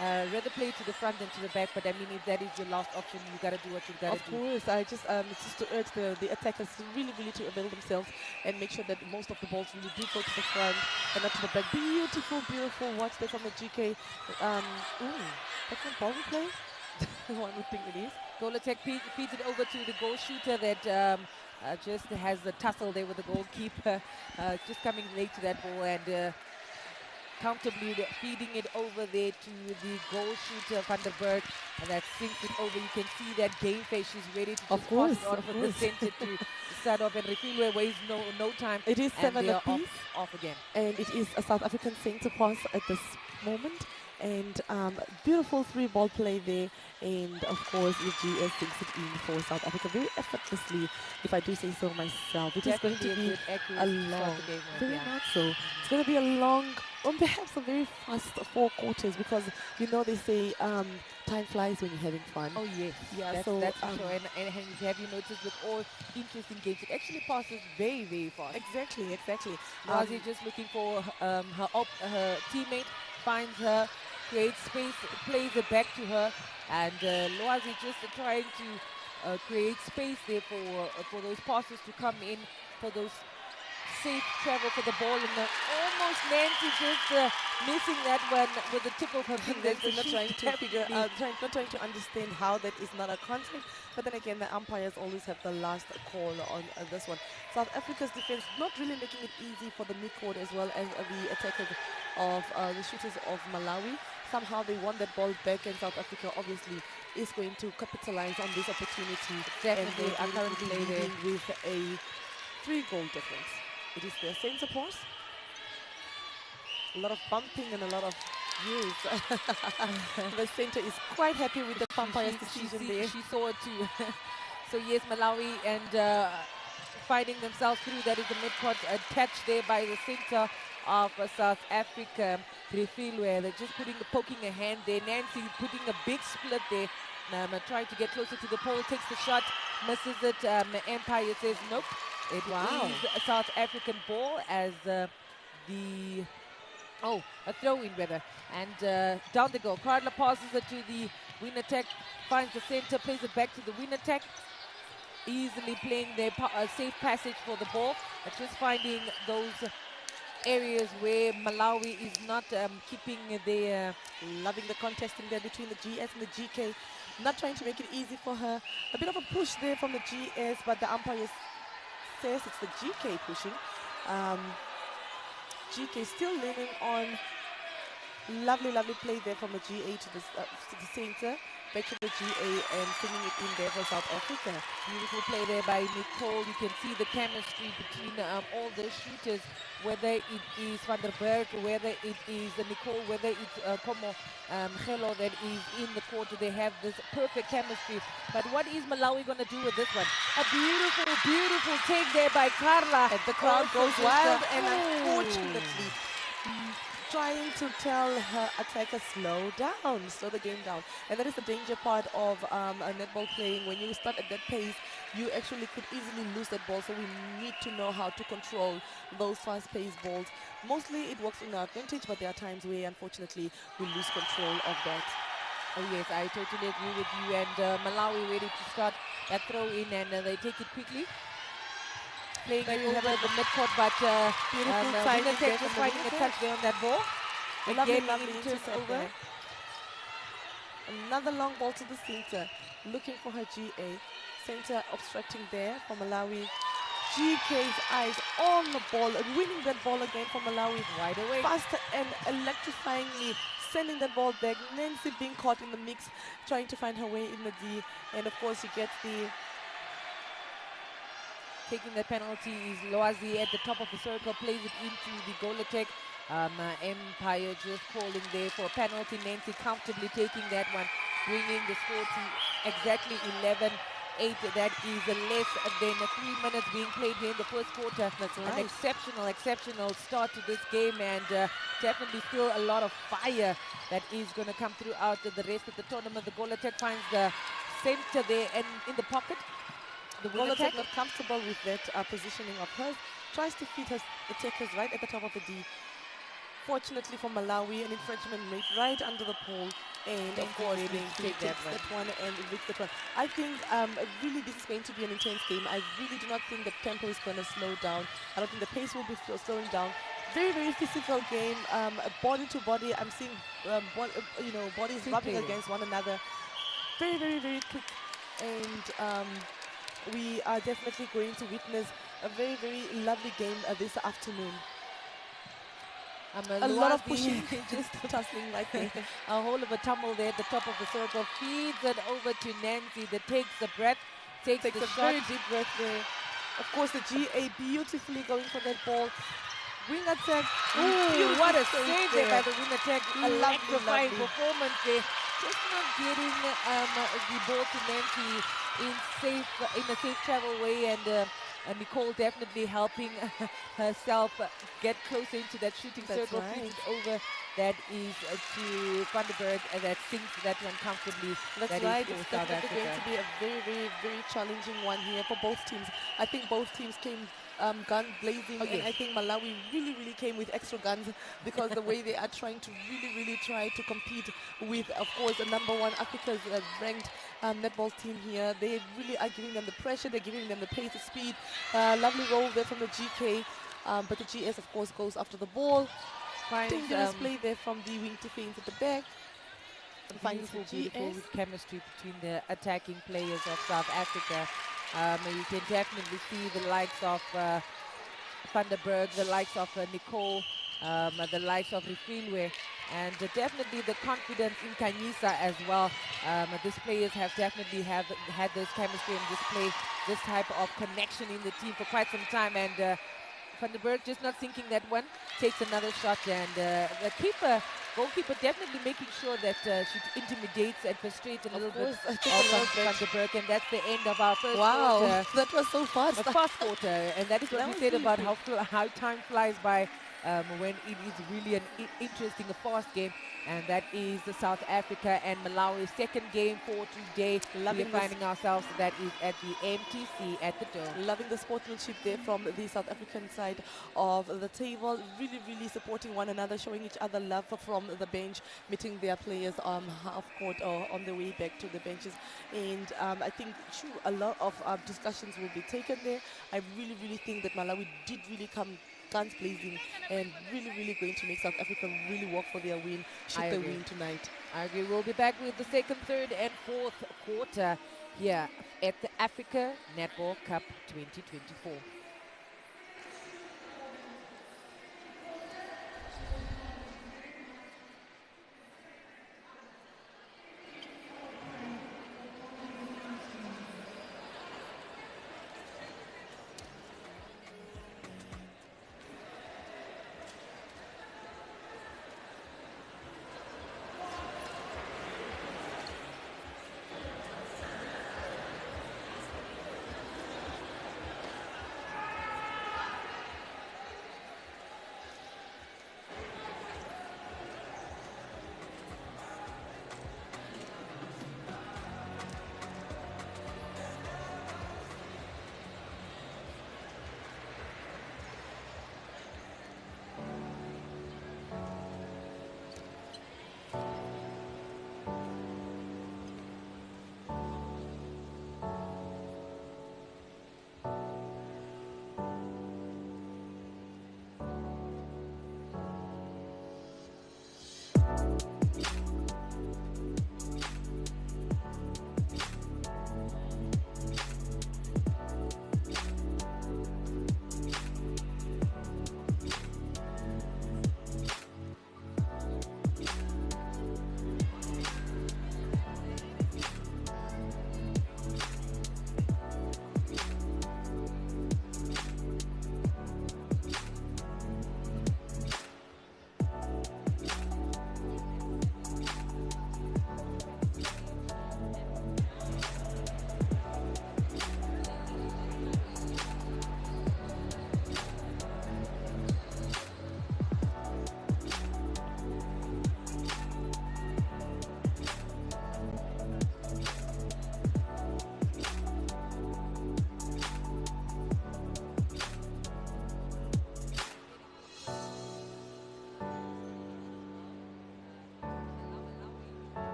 Rather play to the front than to the back, but I mean, if that is your last option, you gotta do what you gotta do. Of course, I just it's just to urge the attackers really to avail themselves and make sure that most of the balls really do go to the front and not to the back. Beautiful, beautiful watch there from the GK. That's not ball play. One would think it is. Goal attack feeds it over to the goal shooter that just has a tussle there with the goalkeeper, just coming late to that ball and comfortably feeding it over there to the goal shooter Van der Berg, and that sinks it over. You can see that game face. She's ready to just pass it on from the center to start off, and Refilwe wastes no time. It is 7 apiece. Off again. And it is a South African center pass at this moment. And beautiful 3-ball play there. And of course, the GS sinks it in for South Africa very effortlessly, if I do say so myself. It is going to be a long, very much so. It's going to be a long, or perhaps a very fast 4 quarters, because you know they say time flies when you're having fun. Oh yes, yeah. That's for sure. And have you noticed with all interesting games, it actually passes very fast. Exactly. Razi just looking for her teammate, finds her, creates space, plays it back to her, and Loazi just trying to create space there for those passes to come in, for those safe travel for the ball, and almost Nancy just missing that one with the tip of her fingers. Not trying to figure out, not trying to understand how that is not a contact. But then again, the umpires always have the last call on this one. South Africa's defense not really making it easy for the midcourt as well as the attackers of the shooters of Malawi. Somehow they won that ball back, and South Africa obviously is going to capitalize on this opportunity. Definitely, and they are currently leading with a 3-goal difference. It is their center pass. A lot of bumping and a lot of the center is quite happy with the umpire's decision there. She saw it too. So yes, Malawi and finding themselves through. That is the midcourt attached there by the center of South Africa, Refilwe. They're just poking a hand there. Nancy putting a big split there. Trying to get closer to the pole, takes the shot, misses it. Empire says nope. It is a South African ball as a throw-in rather. And down they go. Carla passes it to the win attack, finds the center, plays it back to the win attack. Easily playing their safe passage for the ball, just finding those areas where Malawi is not keeping their... Loving the contesting there between the GS and the GK. Not trying to make it easy for her. A bit of a push there from the GS, but the umpire says it's the GK pushing. GK still leaning on. Lovely play there from the GA to the center. Back to the GA and sending it in there for South Africa. Beautiful play there by Nicole. You can see the chemistry between all the shooters, whether it is Van der Berg, whether it is Nicole, whether it's Como Gelo that is in the court. They have this perfect chemistry. But what is Malawi going to do with this one? A beautiful take there by Carla. And the crowd goes wild, and unfortunately trying to tell her attacker slow the game down. And that is the danger part of a netball playing. When you start at that pace, you actually could easily lose that ball. So we need to know how to control those fast-paced balls. Mostly it works in our advantage, but there are times where unfortunately we lose control of that. Oh yes, I totally agree with you. And Malawi ready to start that throw in, and they take it quickly, playing There it you have over it. the midcourt. But Beautiful Winner timing there Tech just from the finding a Winner touch Tech. there on that ball. Lovely, Again, lovely in intercept turnover. there. Another long ball to the center, looking for her GA. Center obstructing there for Malawi. GK's eyes on the ball, winning that ball again for Malawi. Wide away. Faster and electrifyingly sending that ball back. Nancy being caught in the mix, trying to find her way in the D. And of course, she gets the... Taking the penalty is Loazi at the top of the circle, plays it into the goal attack. Empire just calling there for a penalty. Nancy comfortably taking that one, bringing the score to exactly 11-8. That is less than 3 minutes being played here in the first quarter. That's An right. exceptional start to this game, and definitely still a lot of fire that is going to come throughout the rest of the tournament. The goal attack finds the center there and in the pocket. The wing attack. Not comfortable with that positioning of hers. Tries to feed her attackers right at the top of the D. Fortunately for Malawi, an infringement made right under the pole. And of course, really they take that one and rips that one. I think really this is going to be an intense game. I really do not think the tempo is going to slow down. I don't think the pace will be slowing down. Very, very physical game, body to body. I'm seeing, bodies rubbing against one another. Very, very, very quick. And we are definitely going to witness a very, very lovely game this afternoon. A lot of pushing, just tussling right there. A whole of a tumble there at the top of the circle. Feeds it over to Nancy that takes a breath, takes a shot. very deep breath there. Of course, the GA beautifully going for that ball. Wing attack. Ooh, what a save there by the wing attack. Electrifying lovely. performance there. Just not getting the ball to Nancy in a safe travel way, and Nicole definitely helping herself get closer into that shooting circle. Right. Feeds it over. That is to Vandenberg, that sinks that one comfortably. That's that right. Is It's for South definitely Africa. going to be a very, very, very challenging one here for both teams. I think both teams came gun blazing, and I think Malawi really, really came with extra guns because the way they are trying to really try to compete with, of course, the #1 Africa's ranked netball team here. They really are giving them the pressure. They're giving them the pace, the speed. Lovely roll there from the GK, but the GS, of course, goes after the ball. Dangerous play there from the wing defense at the back. Beautiful chemistry between the attacking players of South Africa. You can definitely see the likes of Vandenberg, the likes of Nicole, the likes of Rifilwe, and definitely the confidence in Kanyisa as well. These players have definitely had this chemistry and display this type of connection in the team for quite some time, and Vandenberg just not sinking that one, takes another shot, and the goalkeeper definitely making sure that she intimidates and frustrates a little bit of Vandenberg, and that's the end of our first quarter. That was so fast. A fast quarter, and that is what we said really about how time flies by when it is really an interesting, fast game. And that is the South Africa and Malawi second game for today. We are finding ourselves, that is at the MTC at the Dome. Loving the sportsmanship there from the South African side of the table. Really supporting one another, showing each other love from the bench, meeting their players half court or on the way back to the benches. And I think a lot of discussions will be taken there. I really think that Malawi did really come guns blazing and really going to make South Africa really work for their win, should they win tonight. I agree. We'll be back with the second, third and fourth quarter here at the Africa Netball Cup 2024.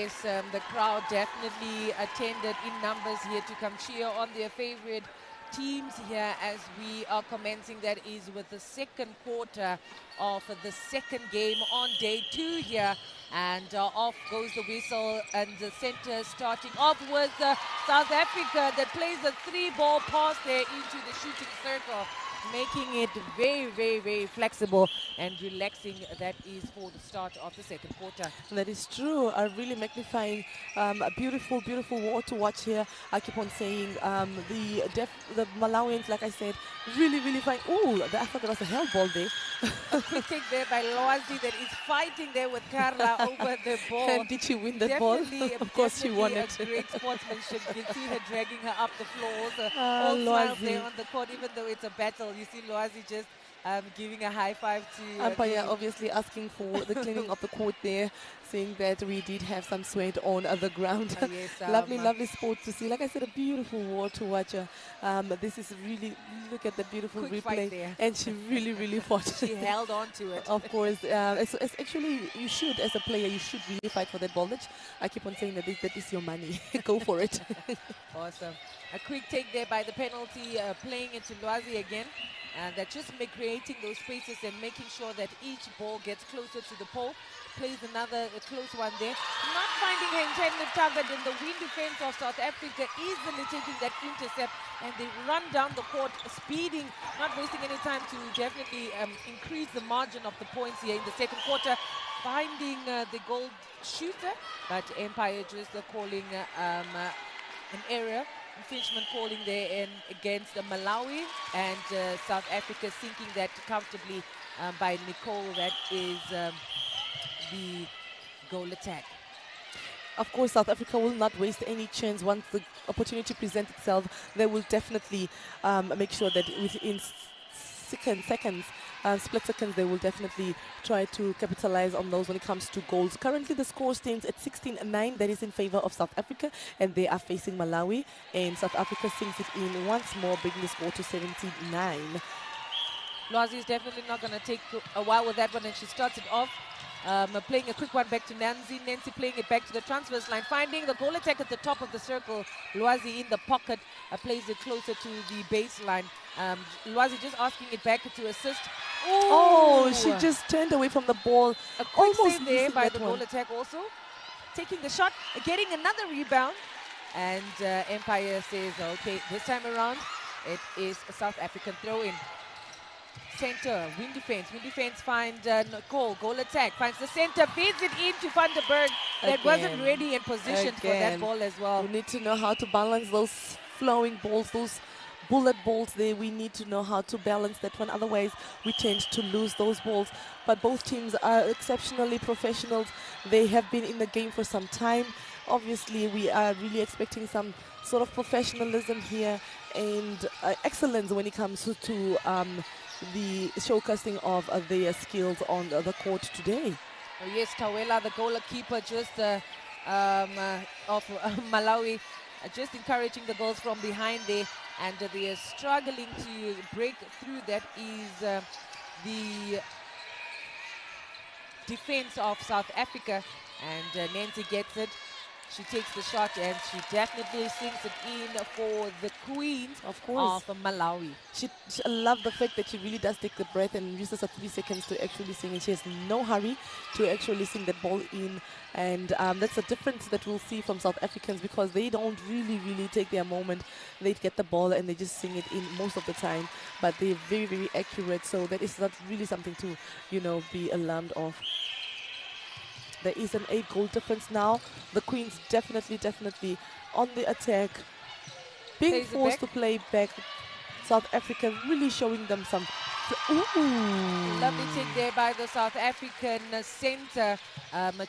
yes, the crowd definitely attended in numbers here to come cheer on their favorite teams here as we are commencing. That is with the second quarter of the second game on day 2 here. And off goes the whistle, and the center starting off with South Africa that plays a 3-ball pass there into the shooting circle, making it very, very, very flexible and relaxing. That is for the start of the second quarter. That is true. Really magnifying a beautiful, beautiful war to watch here. I keep on saying the Malawians, like I said, really, really fine. Oh, I thought there was a hell ball there. A quick take there by Loazi that is fighting there with Carla over the ball. And did she win that ball? Of course she won it. Great sportsmanship. You can see her dragging her up the floor. Ah, All smiles Loazi. there on the court, even though it's a battle. You see Loazi just giving a high five to Umpire obviously asking for the cleaning of the court there, saying that we did have some sweat on the ground. yes, lovely, lovely sport to see. Like I said, a beautiful war to watch. This is really, look at the beautiful Quick fight replay. there. And she really, really fought. She held on to it. Of course. It's actually, you should, as a player, you should really fight for that ball. I keep on saying that that is your money. Go for it. Awesome. A quick take there by the penalty, playing it to Loazi again. And they're just creating those spaces and making sure that each ball gets closer to the pole. Plays another close one there. Not finding her intended target, in the wing defense of South Africa, easily taking that intercept. And they run down the court, speeding, not wasting any time to definitely increase the margin of the points here in the second quarter. Finding the goal shooter, but Empire just calling an error. Infringement calling there in against Malawi, and South Africa sinking that comfortably by Nicole. That is the goal attack. Of course, South Africa will not waste any chance once the opportunity presents itself. They will definitely make sure that within split seconds, they will definitely try to capitalize on those when it comes to goals. Currently, the score stands at 16-9. That is in favor of South Africa, and they are facing Malawi. And South Africa sinks it in once more, bringing the score to 17-9. Loazi is definitely not going to take a while with that one, and she started off playing a quick one back to Nancy. Nancy playing it back to the transverse line, finding the goal attack at the top of the circle. Loazi in the pocket, plays it closer to the baseline. Loazi just asking it back to assist. Ooh. Oh, she just turned away from the ball. A quick Almost save there by the one. goal attack also. Taking the shot, getting another rebound. And Empire says, okay, this time around, it is a South African throw-in. Center, wing defense find Nicole, goal attack, finds the center, feeds it into Van der Berg. That wasn't ready and positioned for that ball as well. We need to know how to balance those flowing balls, those bullet balls there. We need to know how to balance that one, otherwise we tend to lose those balls. But both teams are exceptionally professionals. They have been in the game for some time. Obviously, we are really expecting some sort of professionalism here and excellence when it comes to the showcasing of their skills on the court today. Oh yes, Tawela, the goalkeeper just of Malawi, just encouraging the goals from behind there, and they are struggling to break through. That is the defense of South Africa, and Nancy gets it. She takes the shot and she definitely sinks it in for the Queens of Malawi. I love the fact that she really does take the breath and uses her 3 seconds to actually sing, and she has no hurry to actually sing that ball in. And that's a difference that we'll see from South Africans, because they don't really take their moment. They get the ball and they just sing it in most of the time, but they're very accurate, so that is not really something to, you know, be alarmed of. There is an 8-goal difference now. The Queens definitely on the attack, being forced to play back. South Africa really showing them some. Ooh. Lovely take there by the South African center,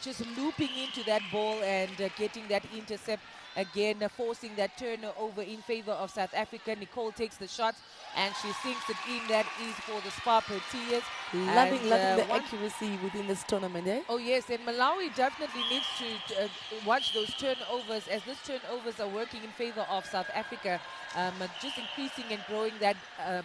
just looping into that ball and getting that intercept again, forcing that turnover in favor of South Africa. Nicole takes the shot and she sinks it in. That is for the Spa Proteas. Loving the accuracy within this tournament, eh? Oh yes, and Malawi definitely needs to watch those turnovers, as those turnovers are working in favor of South Africa, just increasing and growing that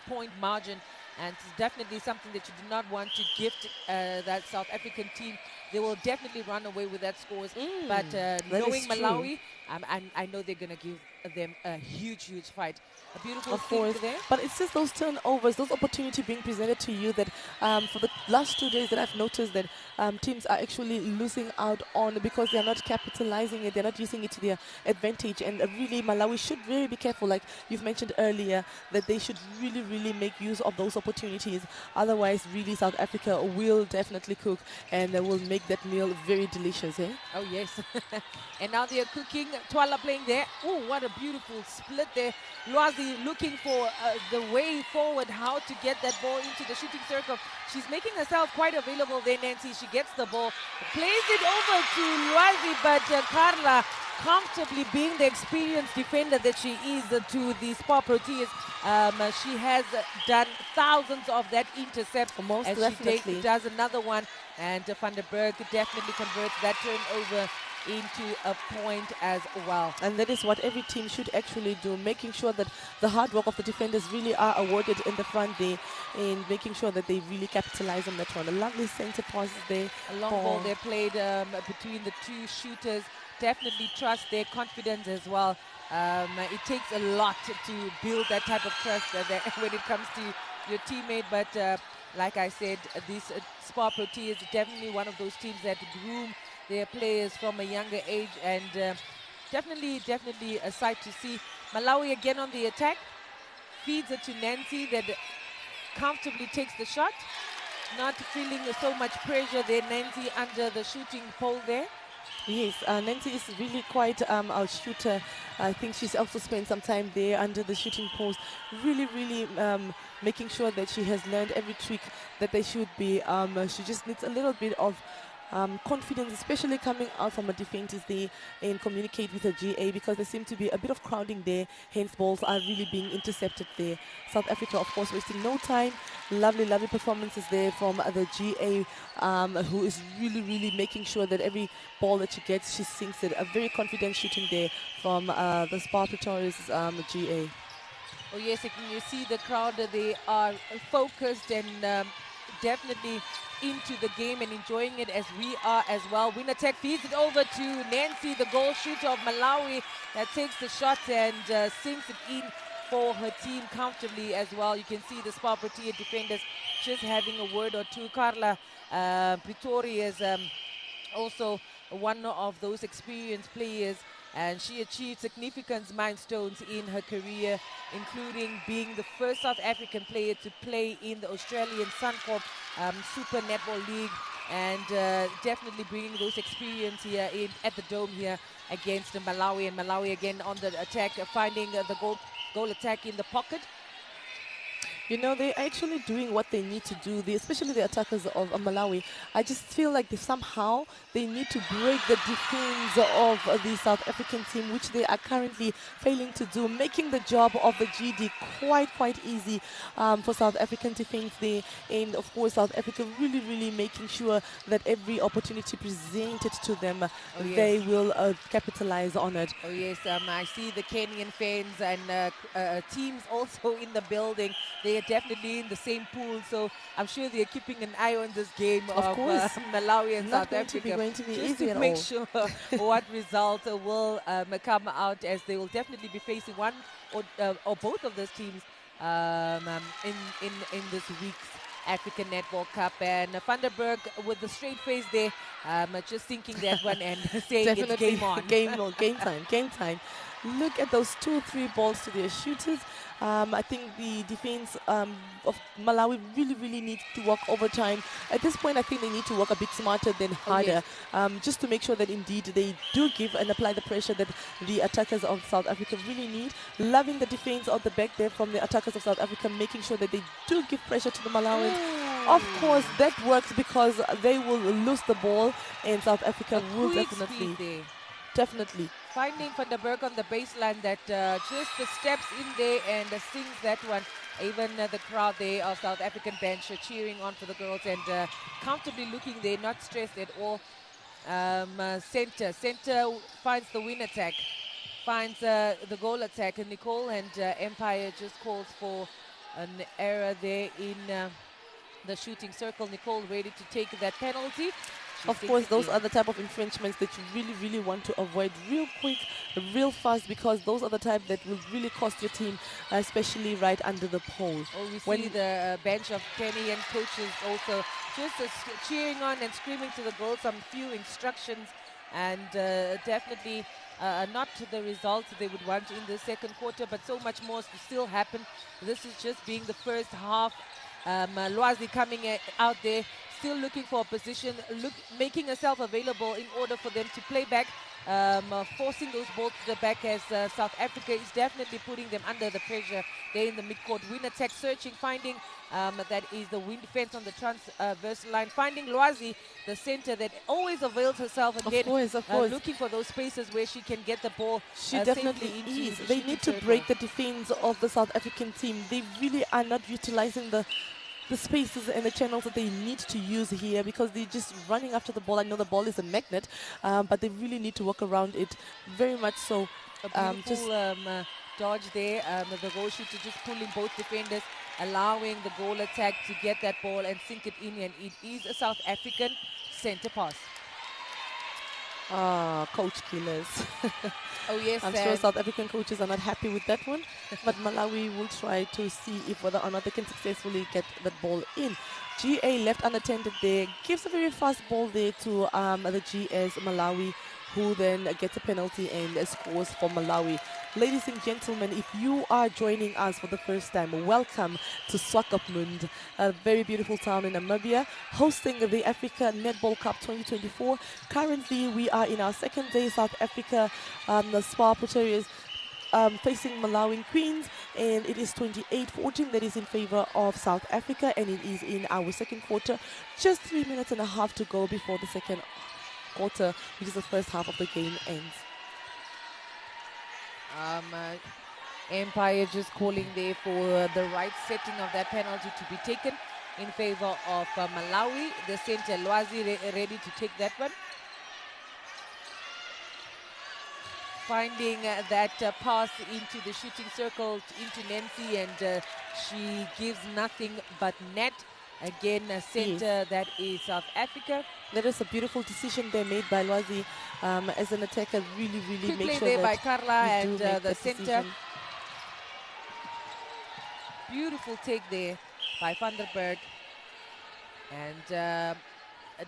point margin. And it's definitely something that you do not want to gift that South African team. They will definitely run away with that scores. But that knowing is true. Malawi, I know they're going to give them a huge, huge fight. A beautiful Of thing course, there. but it's just those turnovers, those opportunities being presented to you that for the last 2 days that I've noticed that teams are actually losing out on because they're not capitalizing it, they're not using it to their advantage. And really, Malawi should really be careful, like you've mentioned earlier, that they should really, really make use of those opportunities. Otherwise, really, South Africa will definitely cook and they will make that meal very delicious. Eh? Oh, yes. And now they are cooking. Twala playing there. Oh, what a beautiful split there. Lwazi looking for the way forward, how to get that ball into the shooting circle. She's making herself quite available there, Nancy. She gets the ball, plays it over to Lwazi, but Carla comfortably being the experienced defender that she is to the Spar Proteas. She has done thousands of that intercept. Most as definitely. she does another one. And Van der Berg definitely converts that turnover into a point as well. And that is what every team should actually do, making sure that the hard work of the defenders really are awarded in the front there and making sure that they really capitalize on that one. A lovely center passes there. A long ball they played between the two shooters. Definitely trust their confidence as well. It takes a lot to build that type of trust when it comes to your teammate, but like I said, this Spar Proteas is definitely one of those teams that groom their players from a younger age, and definitely a sight to see. Malawi again on the attack, feeds it to Nancy that comfortably takes the shot. Not feeling so much pressure there, Nancy under the shooting pole there. Yes, Nancy is really quite a shooter. I think she's also spent some time there under the shooting post, really, making sure that she has learned every trick that they should be. She just needs a little bit of confidence, especially coming out from a defense there and communicate with her GA, because there seems to be a bit of crowding there, hence balls are really being intercepted there. South Africa, of course, wasting no time. Lovely performances there from the GA, who is really making sure that every ball that she gets, she sinks it. A very confident shooting there from the Spar Pretoria's GA. Oh yes, you see the crowd, they are focused and definitely into the game and enjoying it as we are as well. Winner Tech feeds it over to Nancy, the goal shooter of Malawi, that takes the shot and sinks it in for her team comfortably as well. You can see the Spar Protea defenders just having a word or two. Carla Pretoria is also one of those experienced players, and she achieved significant milestones in her career, including being the first South African player to play in the Australian Suncorp Super Netball League, and definitely bringing those experience here at the Dome here against Malawi. And Malawi again on the attack, finding the goal attack in the pocket. You know, they're actually doing what they need to do, especially the attackers of Malawi. I just feel like somehow they need to break the defense of the South African team, which they are currently failing to do, making the job of the GD quite easy for South African defense there. And of course, South Africa really making sure that every opportunity presented to them, they will capitalize on it. Oh yes, I see the Kenyan fans and teams also in the building. They are definitely in the same pool, so I'm sure they're keeping an eye on this game of Malawi and South Africa. Going to be just easy to make sure what result will come out, as they will definitely be facing one or both of those teams in this week's African Netball Cup. And Van der Berg with the straight face there, just thinking that one and saying it's game on. Game time. Look at those 2-3 balls to their shooters. I think the defense of Malawi really needs to work overtime. At this point, I think they need to work a bit smarter than harder, just to make sure that indeed they do give and apply the pressure that the attackers of South Africa really need. Loving the defense of the back there from the attackers of South Africa, making sure that they do give pressure to the Malawians. Of course, that works because they will lose the ball, and South Africa will definitely. Finding Van der Berg on the baseline that just steps in there and sings that one. Even the crowd there of South African bench cheering on for the girls and comfortably looking there, not stressed at all. Center finds the win attack, finds the goal attack, and Nicole and Empire just calls for an error there in the shooting circle. Nicole ready to take that penalty. Of course, those are the type of infringements that you really, really want to avoid real quick, real fast, because those are the type that will really cost your team, especially right under the pole. Oh, we see the bench of Kenyan coaches also just cheering on and screaming to the girls some few instructions, and definitely not the results they would want in the second quarter, but so much more to still happen. This is just being the first half. Lwazi coming out there, still looking for a position, making herself available in order for them to play back, forcing those balls to the back, as South Africa is definitely putting them under the pressure there in the midcourt. Win attack, searching, finding that is the win defense on the transverse line, finding Lwazi, the center that always avails herself again, of course. looking for those spaces where she can get the ball she definitely safely into is. the They need to circle. break the defense of the South African team. They really are not utilizing the spaces and the channels that they need to use here, because they're just running after the ball. I know the ball is a magnet, but they really need to work around it very much so. A beautiful dodge there. The goal shooter just pulling both defenders, allowing the goal attack to get that ball and sink it in, and it is a South African center pass. Coach killers. Oh yes, I'm sure South African coaches are not happy with that one, but Malawi will try to see if whether or not they can successfully get that ball in. GA left unattended there, gives a very fast ball there to the GS Malawi, who then gets a penalty and scores for Malawi. Ladies and gentlemen, if you are joining us for the first time, welcome to SWAKOPMUND, a very beautiful town in Namibia, hosting the Africa Netball Cup 2024. Currently, we are in our second day. South Africa, the SPA Proteas, facing Malawi Queens, and it is 28-14 that is in favor of South Africa, and it is in our second quarter. Just 3 minutes and a half to go before the second quarter, which is the first half of the game, ends. Empire just calling there for the right setting of that penalty to be taken in favor of Malawi. The center Lwazi ready to take that one. Finding that pass into the shooting circle into Nancy, and she gives nothing but net. Again, a center that is South Africa. That is a beautiful decision there made by Lwazi as an attacker. Really, really make sure there that by Carla and the center. Decision. Beautiful take there by Van der Berg. And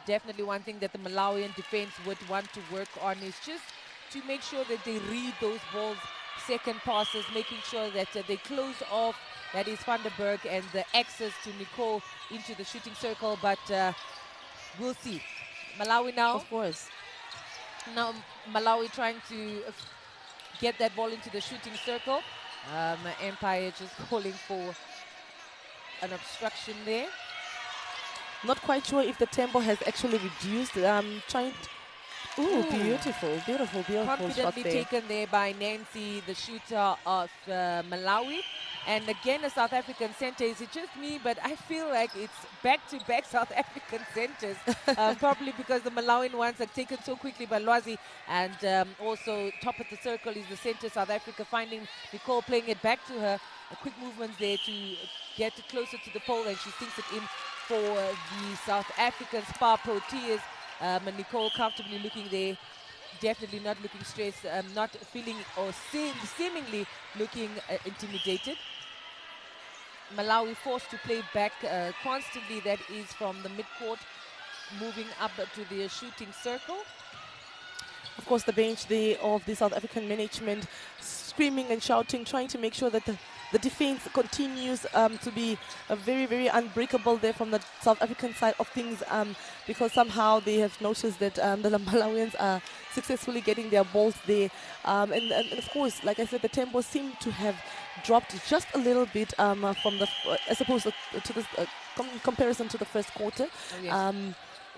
definitely one thing that the Malawian defense would want to work on is just to make sure that they read those balls, second passes, making sure that they close off. That is Van der Berg and the access to Nicole into the shooting circle, but we'll see. Malawi now. Of course. Now Malawi trying to get that ball into the shooting circle. Empire just calling for an obstruction there. Not quite sure if the tempo has actually reduced. Trying to beautiful Confidently shot there. taken there by Nancy, the shooter of Malawi. And again, a South African center. Is it just me? But I feel like it's back-to-back South African centers. Probably because the Malawian ones are taken so quickly by Lwazi. And also top of the circle is the center, South Africa, finding Nicole, playing it back to her. A quick movement there to get closer to the pole, and she sinks it in for the South African SPA Proteas. Nicole comfortably looking there. Definitely not looking stressed, not feeling or seemingly looking intimidated. Malawi forced to play back constantly, that is from the midcourt, moving up to the shooting circle. Of course, the bench there of the South African management screaming and shouting, trying to make sure that the defense continues to be very, very unbreakable there from the South African side of things, because somehow they have noticed that the Malawians are successfully getting their balls there. And of course, like I said, the tempo seemed to have dropped just a little bit from the, as opposed to the comparison to the first quarter. Oh, yes.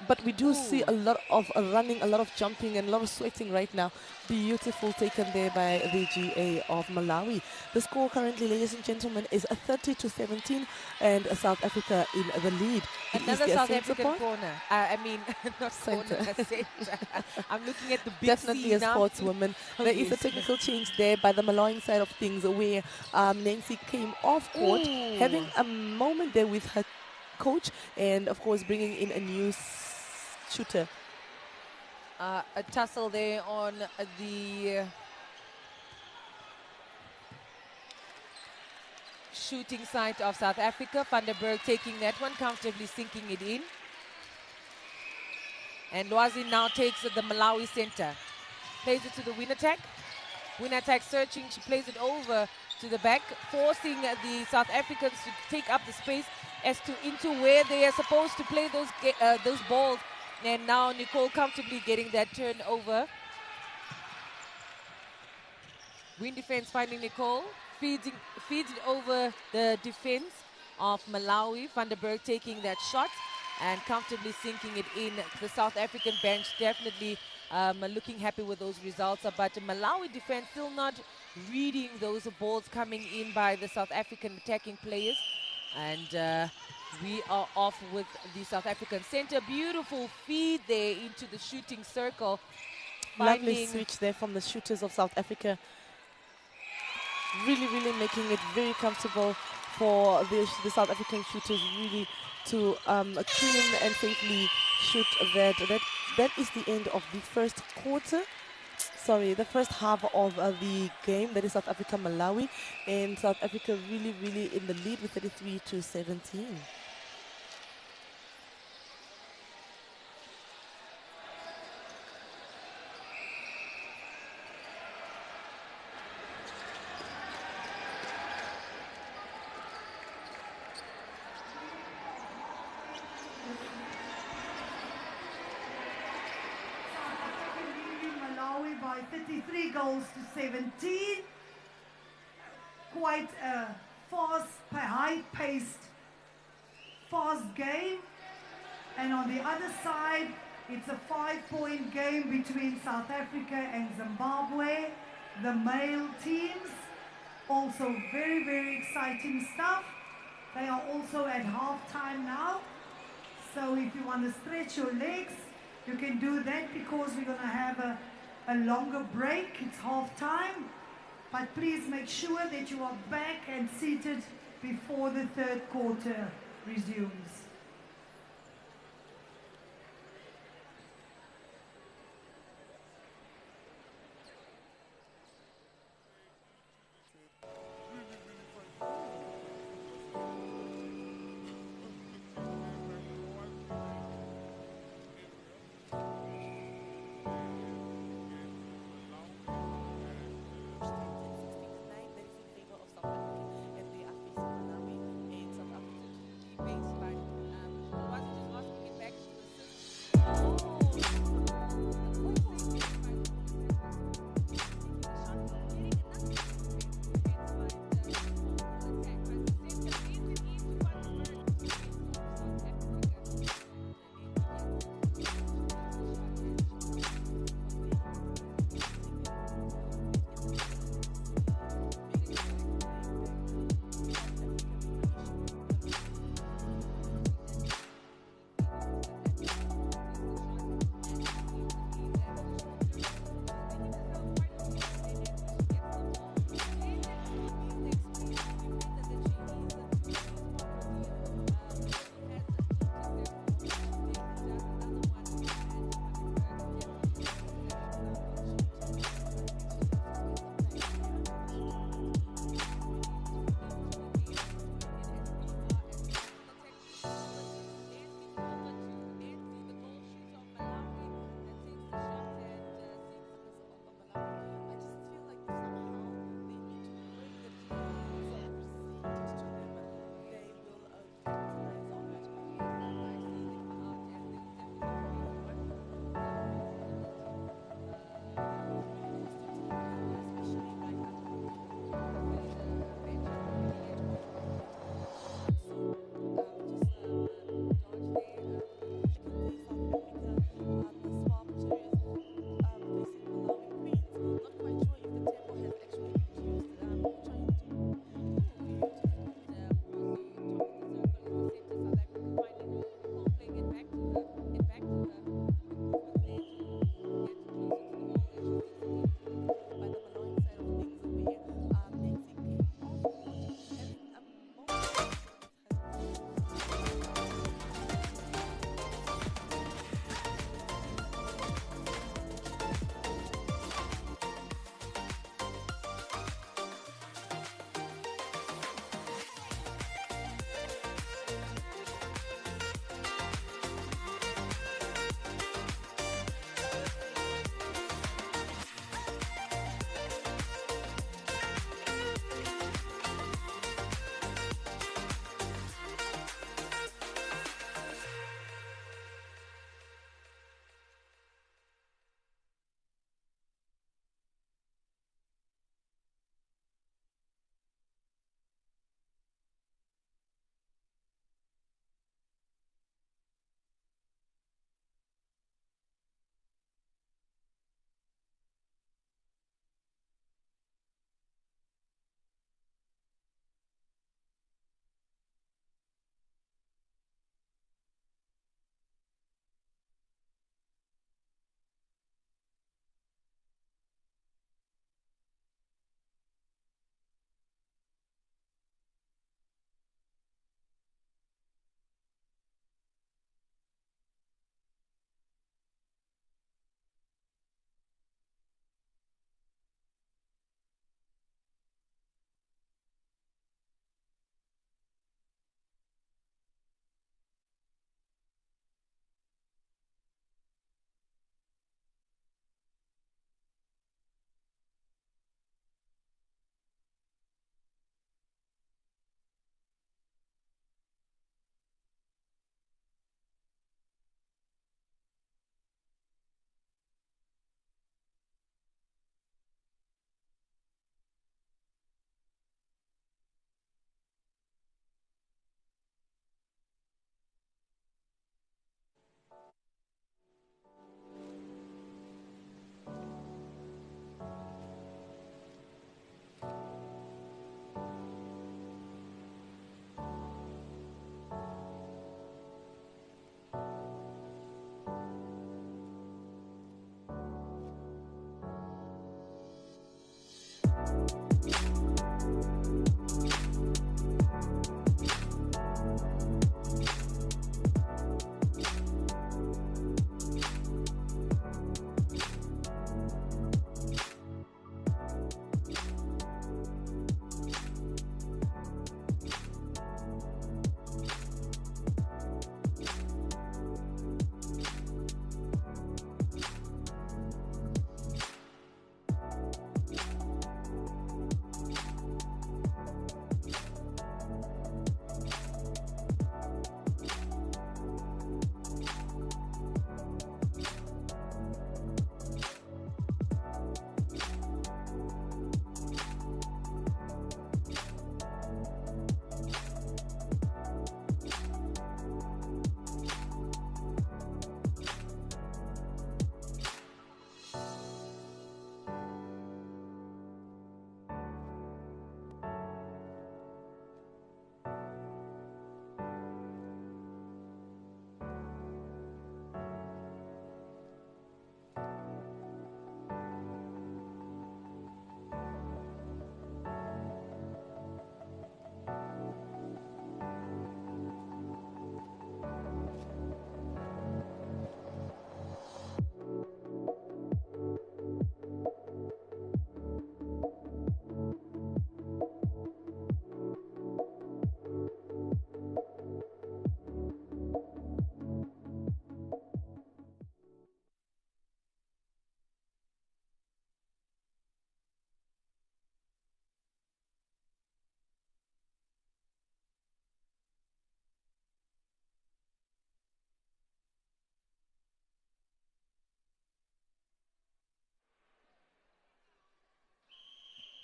but we do see a lot of running, a lot of jumping, and a lot of sweating right now. Beautiful taken there by the GA of Malawi. The score currently, ladies and gentlemen, is a 30-17, and South Africa in the lead. It is Another their South centre African point. corner. I mean, not Centre. corner, centre. I'm looking at the big Definitely C a now. sportswoman. Oh, There is a yes. technical change there by the Malawian side of things, where Nancy came off court, having a moment there with her coach, and of course bringing in a new shooter. A tussle there on the shooting side of South Africa. Van der Berg taking that one, comfortably sinking it in. And Lwazi now takes the Malawi center. Plays it to the win attack. Win attack searching. She plays it over to the back, forcing the South Africans to take up the space as to into where they are supposed to play those balls. And now Nicole comfortably getting that turnover. Win defense finding Nicole, feeds it over the defense of Malawi. Van der Berg taking that shot and comfortably sinking it in. The South African bench definitely looking happy with those results, but Malawi defense still not reading those balls coming in by the South African attacking players. And we are off with the South African center. Beautiful feed there into the shooting circle. Lovely switch there from the shooters of South Africa. Really, really making it very comfortable for the South African shooters really to clean and safely shoot that. That is the end of the first quarter. Sorry, the first half of the game. That is South Africa, Malawi, and South Africa really, really in the lead with 33-17. By 33 goals to 17. Quite a fast, high-paced, fast game. And on the other side, it's a 5-point game between South Africa and Zimbabwe. The male teams, also very, very exciting stuff. They are also at halftime now. So if you want to stretch your legs, you can do that, because we're going to have a longer break. It's half time, but please make sure that you are back and seated before the third quarter resumes. Baseline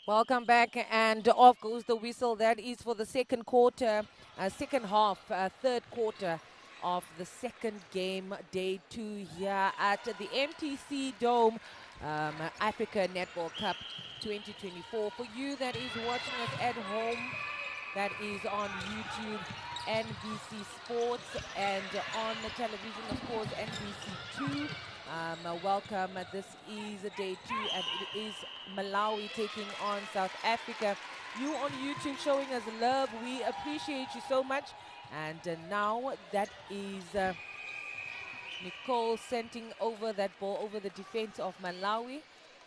Welcome back, and off goes the whistle. That is for the second quarter, second half, third quarter of the second game, day 2 here at the MTC Dome, Africa Netball Cup 2024. For you that is watching us at home, that is on YouTube, NBC Sports, and on the television, of course, NBC2. Welcome. This is day 2, and it is Malawi taking on South Africa. You on YouTube showing us love. We appreciate you so much. And now that is Nicole sending over that ball over the defense of Malawi.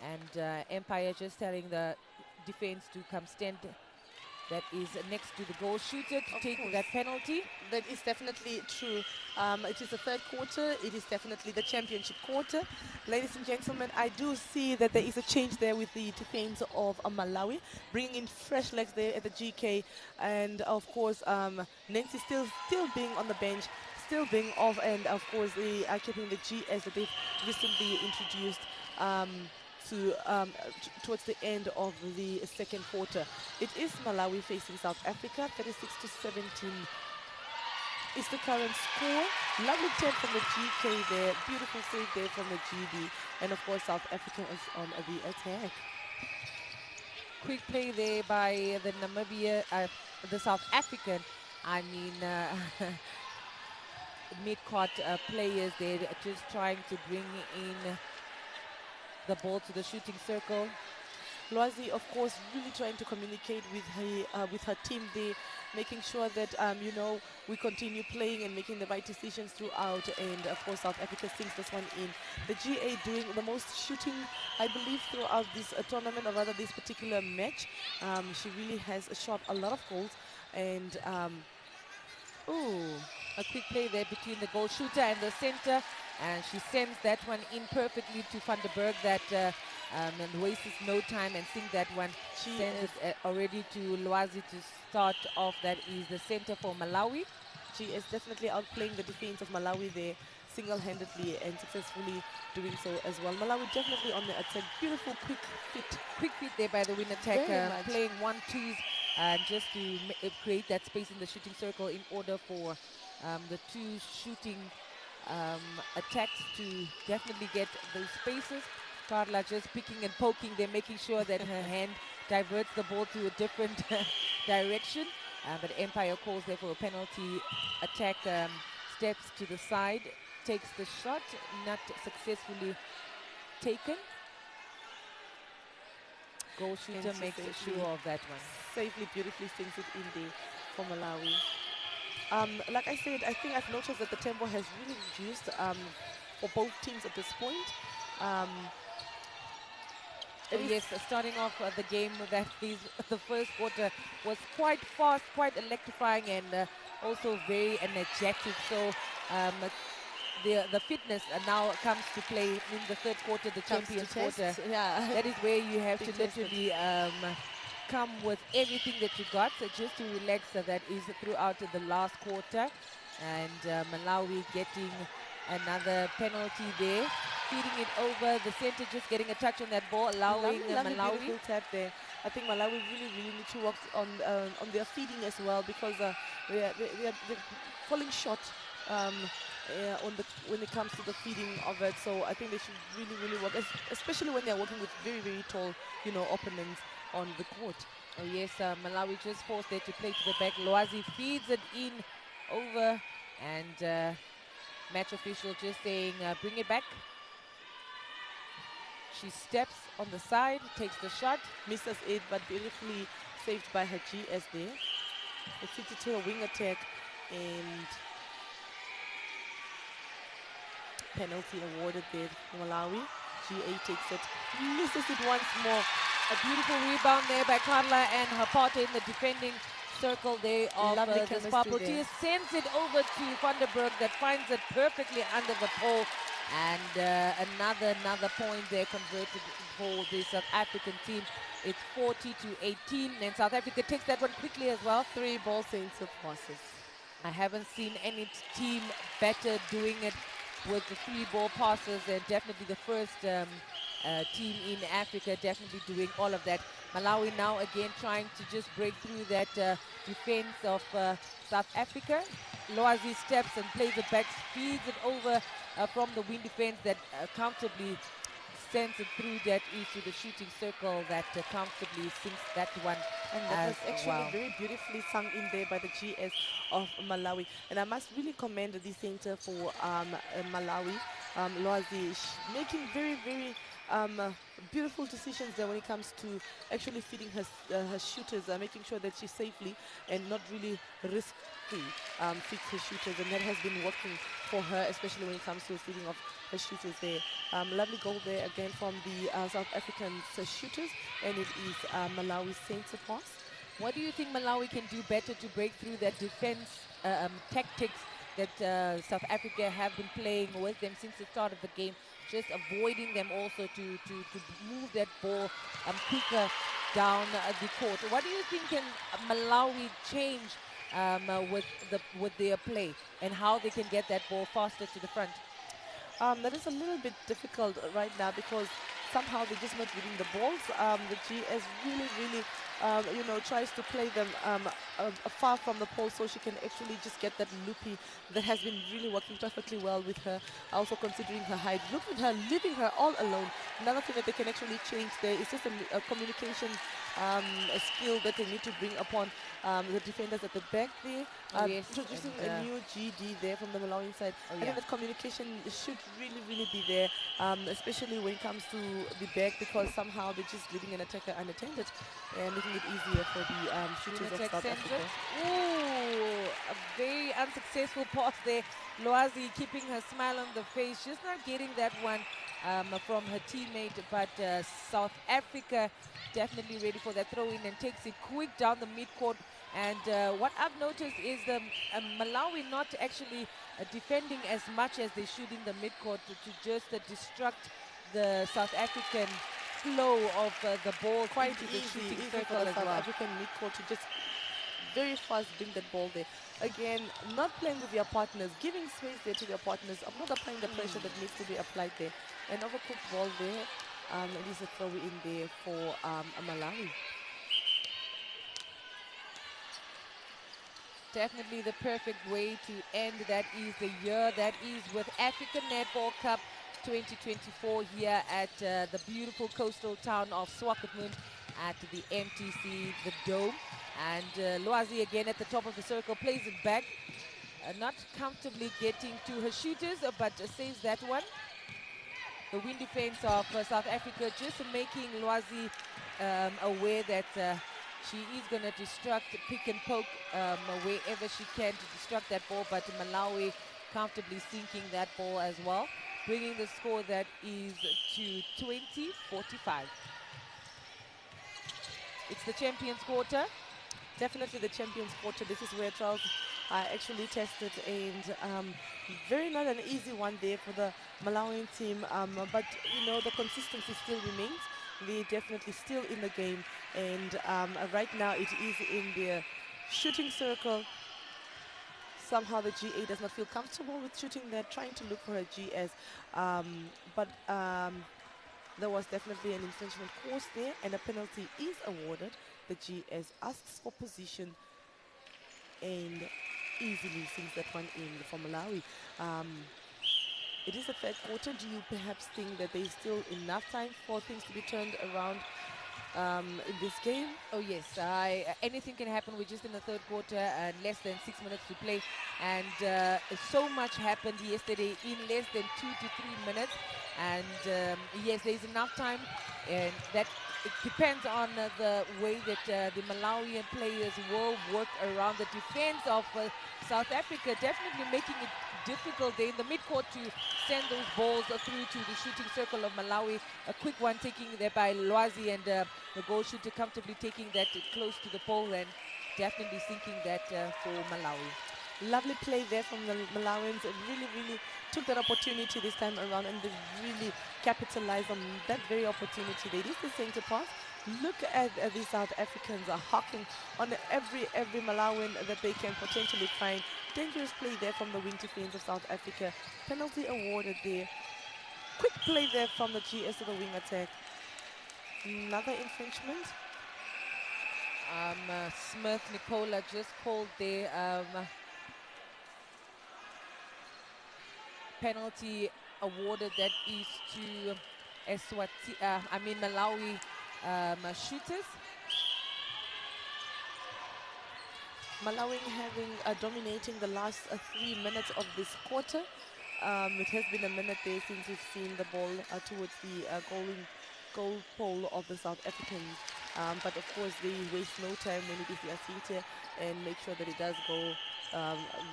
And Empire just telling the defense to come stand. That is next to the goal shooter to take that penalty. That is definitely true. It is the third quarter. It is definitely the championship quarter. Ladies and gentlemen, I do see that there is a change there with the defense of Malawi, bringing in fresh legs there at the GK. And of course, Nancy still being on the bench, still being off. And of course, they are keeping the GS that they've recently introduced. Towards the end of the second quarter. It is Malawi facing South Africa, 36-17 is the current score. Lovely tip from the GK there, beautiful save there from the GB, and of course South Africa is on the attack. Quick play there by the the South African, mid-court players there, just trying to bring in the ball to the shooting circle. Lwazi, of course, really trying to communicate with her team there, making sure that we continue playing and making the right decisions throughout. And of course, South Africa sinks this one in. The GA doing the most shooting, I believe, throughout this tournament, or rather this particular match. She really has shot a lot of goals. And a quick play there between the goal shooter and the center. And she sends that one in perfectly to Van der Berg, that and wastes no time and sink that one. She sends it already to Lwazi to start off. That is the center for Malawi. She is definitely outplaying the defense of Malawi there single-handedly and successfully doing so as well. Malawi definitely on the attack. Beautiful quick fit there by the wing attack, playing 1-2s just to create that space in the shooting circle in order for the two shooting attacks to definitely get those spaces. Carla just picking and poking there, making sure that her hand diverts the ball to a different direction. But Empire calls there for a penalty. Attack steps to the side, takes the shot, not successfully taken. Goal shooter makes sure of that one. Safely, beautifully sinks it in there for Malawi. Like I said, I think I've noticed that the tempo has really reduced for both teams at this point. Yes, starting off the game, that is the first quarter was quite fast, quite electrifying, and also very energetic. So the fitness now comes to play in the third quarter, the champions quarter. Yeah. That is where you have to literally come with everything that you got, so just to relax. That is throughout the last quarter. And Malawi getting another penalty there, feeding it over the center, just getting a touch on that ball, allowing Malawi. Beautiful tap there. I think Malawi really need to work on their feeding as well, because they're falling short when it comes to the feeding of it. So I think they should really work, especially when they're working with very tall opponents on the court. Oh yes, Malawi just forced there to play to the back. Lwazi feeds it in over, and match official just saying bring it back. She steps on the side, takes the shot, misses it, but beautifully saved by her GS there. It fits it to a wing attack, and penalty awarded there for Malawi. GA takes it, misses it once more. A beautiful rebound there by Carla, and her partner in the defending circle there of the Sparpleteers sends it over to Van der Berg, that finds it perfectly under the pole. And another point there converted for the South African team. It's 40-18, and South Africa takes that one quickly as well. 3 ball center passes. I haven't seen any team better doing it with the 3 ball passes, and definitely the first team in Africa definitely doing all of that. Malawi now again trying to just break through that defense of South Africa. Loazi steps and plays it back, feeds it over from the wing defense that comfortably sends it through that into the shooting circle that comfortably sinks that one. And that was as actually well. very beautifully sung in there by the GS of Malawi. And I must really commend the center for Malawi, Loazi, making very beautiful decisions there when it comes to actually feeding her shooters, making sure that she's safely and not really risky feeds her shooters. And that has been working for her, especially when it comes to feeding of her shooters there. Lovely goal there again from the South African shooters, and it is Malawi's center pass. What do you think Malawi can do better to break through that defense tactics that South Africa have been playing with them since the start of the game, just avoiding them also to move that ball quicker down the court? What do you think can Malawi change with their play and how they can get that ball faster to the front? That is a little bit difficult right now because somehow they're just not winning the balls. The GS really tries to play them far from the pole so she can actually just get that loopy that has been really working perfectly well with her. Also considering her height, look at her, leaving her all alone. Another thing that they can actually change there is just a communication a skill that they need to bring upon the defenders at the back there. Yes, Introducing and, a new GD there from the Malawian side. Oh, I yeah. think that communication should really be there, especially when it comes to the back, because somehow they're just leaving an attacker unattended and making it easier for the shooters of Lunatech South sends Africa. it. Ooh, a very unsuccessful pass there. Loazi keeping her smile on the face, just not getting that one from her teammate, but South Africa definitely ready for that throw in and takes it quick down the midcourt. And what I've noticed is the Malawi not actually defending as much as they should in the midcourt to just disrupt the South African flow of the ball Quite into the easy shooting for circle the as South well. African midcourt to just very fast bring that ball there. Again, not playing with your partners, giving space there to their partners, not applying the pressure that needs to be applied there. An overcooked ball there. It is a throw in there for Malawi. Definitely the perfect way to end that is the year. That is with African Netball Cup 2024 here at the beautiful coastal town of SWAKOPMUND at the MTC, the Dome. And Loazi again at the top of the circle, plays it back. Not comfortably getting to her shooters, but saves that one. The wing defense of South Africa just making Loazi aware that she is going to destruct, pick and poke wherever she can to destruct that ball, but Malawi comfortably sinking that ball as well, bringing the score that is to 20-45. It's the Champions Quarter. Definitely the Champions Quarter. This is where trials are actually tested, and very not an easy one there for the Malawian team, but you know the consistency still remains. They're definitely still in the game, and right now it is in the shooting circle. Somehow the GA does not feel comfortable with shooting there, trying to look for a GS, but there was definitely an infringement course there, and a penalty is awarded. The GS asks for position and easily sinks that one in for Malawi. It is the third quarter. Do you perhaps think that there's still enough time for things to be turned around in this game? Oh yes, anything can happen. We're just in the third quarter and less than 6 minutes to play, and so much happened yesterday in less than 2 to 3 minutes. And yes, there's enough time, and that it depends on the way that the Malawian players will work around the defense of South Africa, definitely making it difficult there in the midcourt to send those balls through to the shooting circle of Malawi. A quick one taking there by Loazi, and the goal shooter comfortably taking that close to the pole and definitely sinking that for Malawi. Lovely play there from the Malawians. Really took that opportunity this time around, and they really capitalized on that very opportunity. They did the center pass. Look at the South Africans are hawking on every Malawian that they can potentially find. Dangerous play there from the wing defense of South Africa. Penalty awarded there. Quick play there from the GS to the wing attack. Another infringement. Smith Nicola just called the penalty awarded, that is to Malawi shooters. Malawi having dominating the last 3 minutes of this quarter. It has been a minute there since we've seen the ball towards the goal pole of the South Africans. But of course, they waste no time when it is the Asinte and make sure that it does go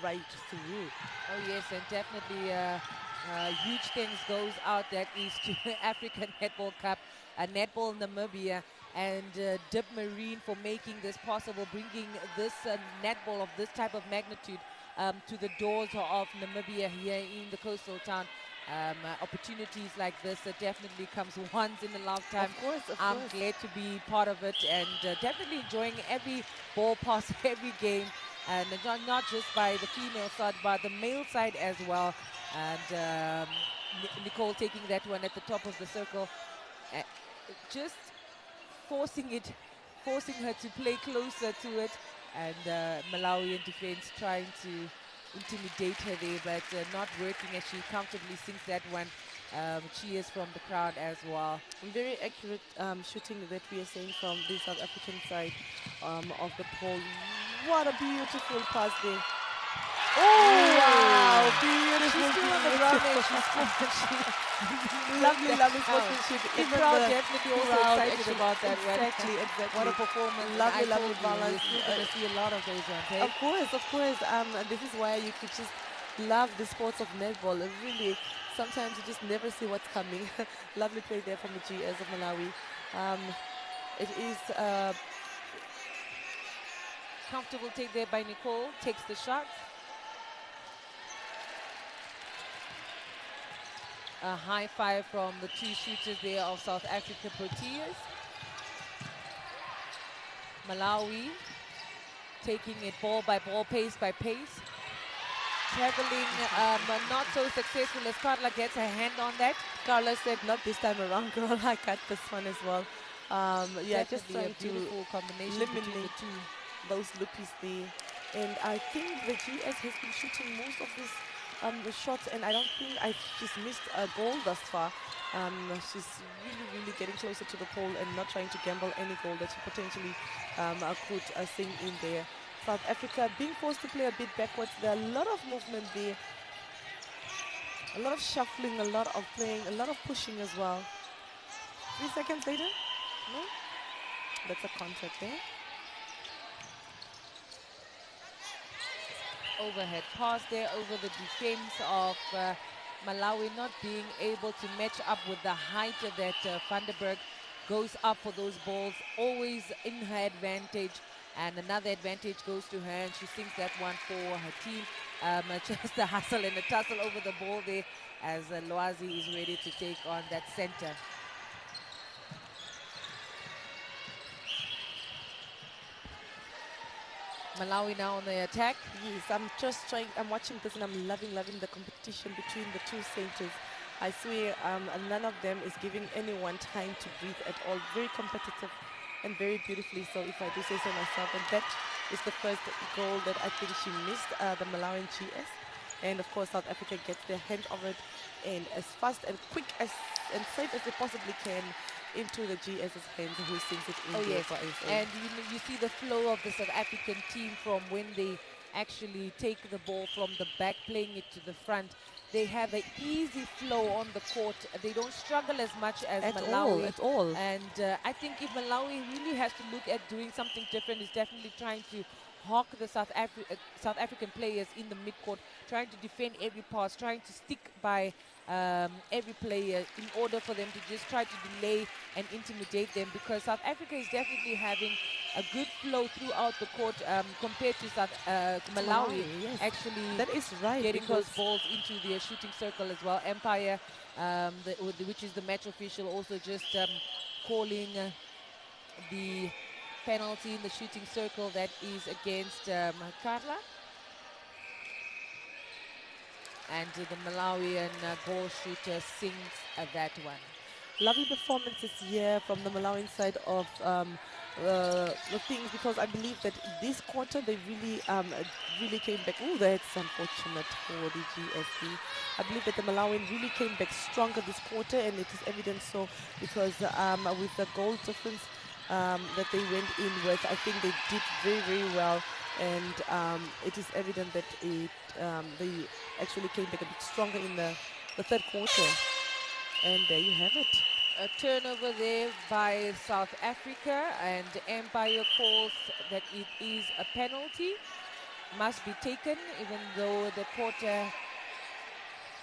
right through. Oh yes, and definitely huge things goes out, that is to African Netball Cup, Netball Namibia, and Dip Marine for making this possible, bringing this netball of this type of magnitude to the doors of Namibia here in the coastal town. Opportunities like this definitely comes once in a lifetime. Of course, of I'm course. glad to be part of it, and definitely enjoying every ball pass, every game, and not just by the female side, but the male side as well. And Nicole taking that one at the top of the circle, just forcing her to play closer to it, and Malawian defense trying to intimidate her there, but not working as she comfortably sinks that one. Cheers from the crowd as well. Very accurate shooting that we are seeing from the South African side of the pole. What a beautiful pass there. Oh, wow, beautiful. She's still on the ground and lovely, lovely sportsmanship. The crowd definitely also excited about that one. Exactly, exactly. What a performance. Lovely, lovely balance. You're going to see a lot of those ones, hey? Of course. This is why you could just love the sports of netball. Really, sometimes you just never see what's coming. Lovely play there from the GS of Malawi. It is comfortable take there by Nicole. Takes the shot. A high five from the two shooters there of South Africa Proteas. Malawi taking it ball by ball, pace by pace. Traveling, not so successful as Carla gets her hand on that. Carla said, not this time around, girl. I got this one as well. Yeah, just trying a beautiful combination between the two. Those loopies there. And I think the GS has been shooting most of this shots, and I don't think she's missed a goal thus far. She's really getting closer to the pole and not trying to gamble any goal that she potentially could sing in there. South Africa being forced to play a bit backwards. There are a lot of movement there, a lot of shuffling, a lot of playing, a lot of pushing as well. 3 seconds later, no, that's a contact there. Overhead pass there over the defense of Malawi, not being able to match up with the height that Vandenberg goes up for those balls, always in her advantage, and another advantage goes to her, and she sinks that one for her team. Just a hustle and a tussle over the ball there as Loazi is ready to take on that center. Malawi now on the attack. Yes, I'm watching this and I'm loving the competition between the two centers. I swear none of them is giving anyone time to breathe at all. Very competitive and very beautifully so, if I do say so myself. And that is the first goal that I think she missed, the Malawian GS. And of course South Africa gets their hand of it, and as fast and quick and safe as they possibly can into the GS's hands, who sings it in. Oh yes, and you see the flow of the South African team from when they actually take the ball from the back, playing it to the front. They have an easy flow on the court. They don't struggle as much as Malawi. At all. And I think if Malawi really has to look at doing something different, is definitely trying to hawk the South African players in the midcourt, trying to defend every pass, trying to stick by every player in order for them to just try to delay and intimidate them, because South Africa is definitely having a good flow throughout the court compared to Malawi. Yes. Actually, that is right, getting those balls into their shooting circle as well. Empire, which is the match official, also just calling the penalty in the shooting circle that is against Carla. And the Malawian ball shooter sings that one. lovely performances here from the Malawian side of the things, because I believe that this quarter they really came back. Oh, that's unfortunate for the GSD. I believe that the Malawian really came back stronger this quarter, and it is evident so because with the goal difference that they went in with, I think they did very well, and it is evident that they actually came back a bit stronger in the third quarter. And there you have it. A turnover there by South Africa, and Empire calls that it is a penalty. Must be taken, even though the quarter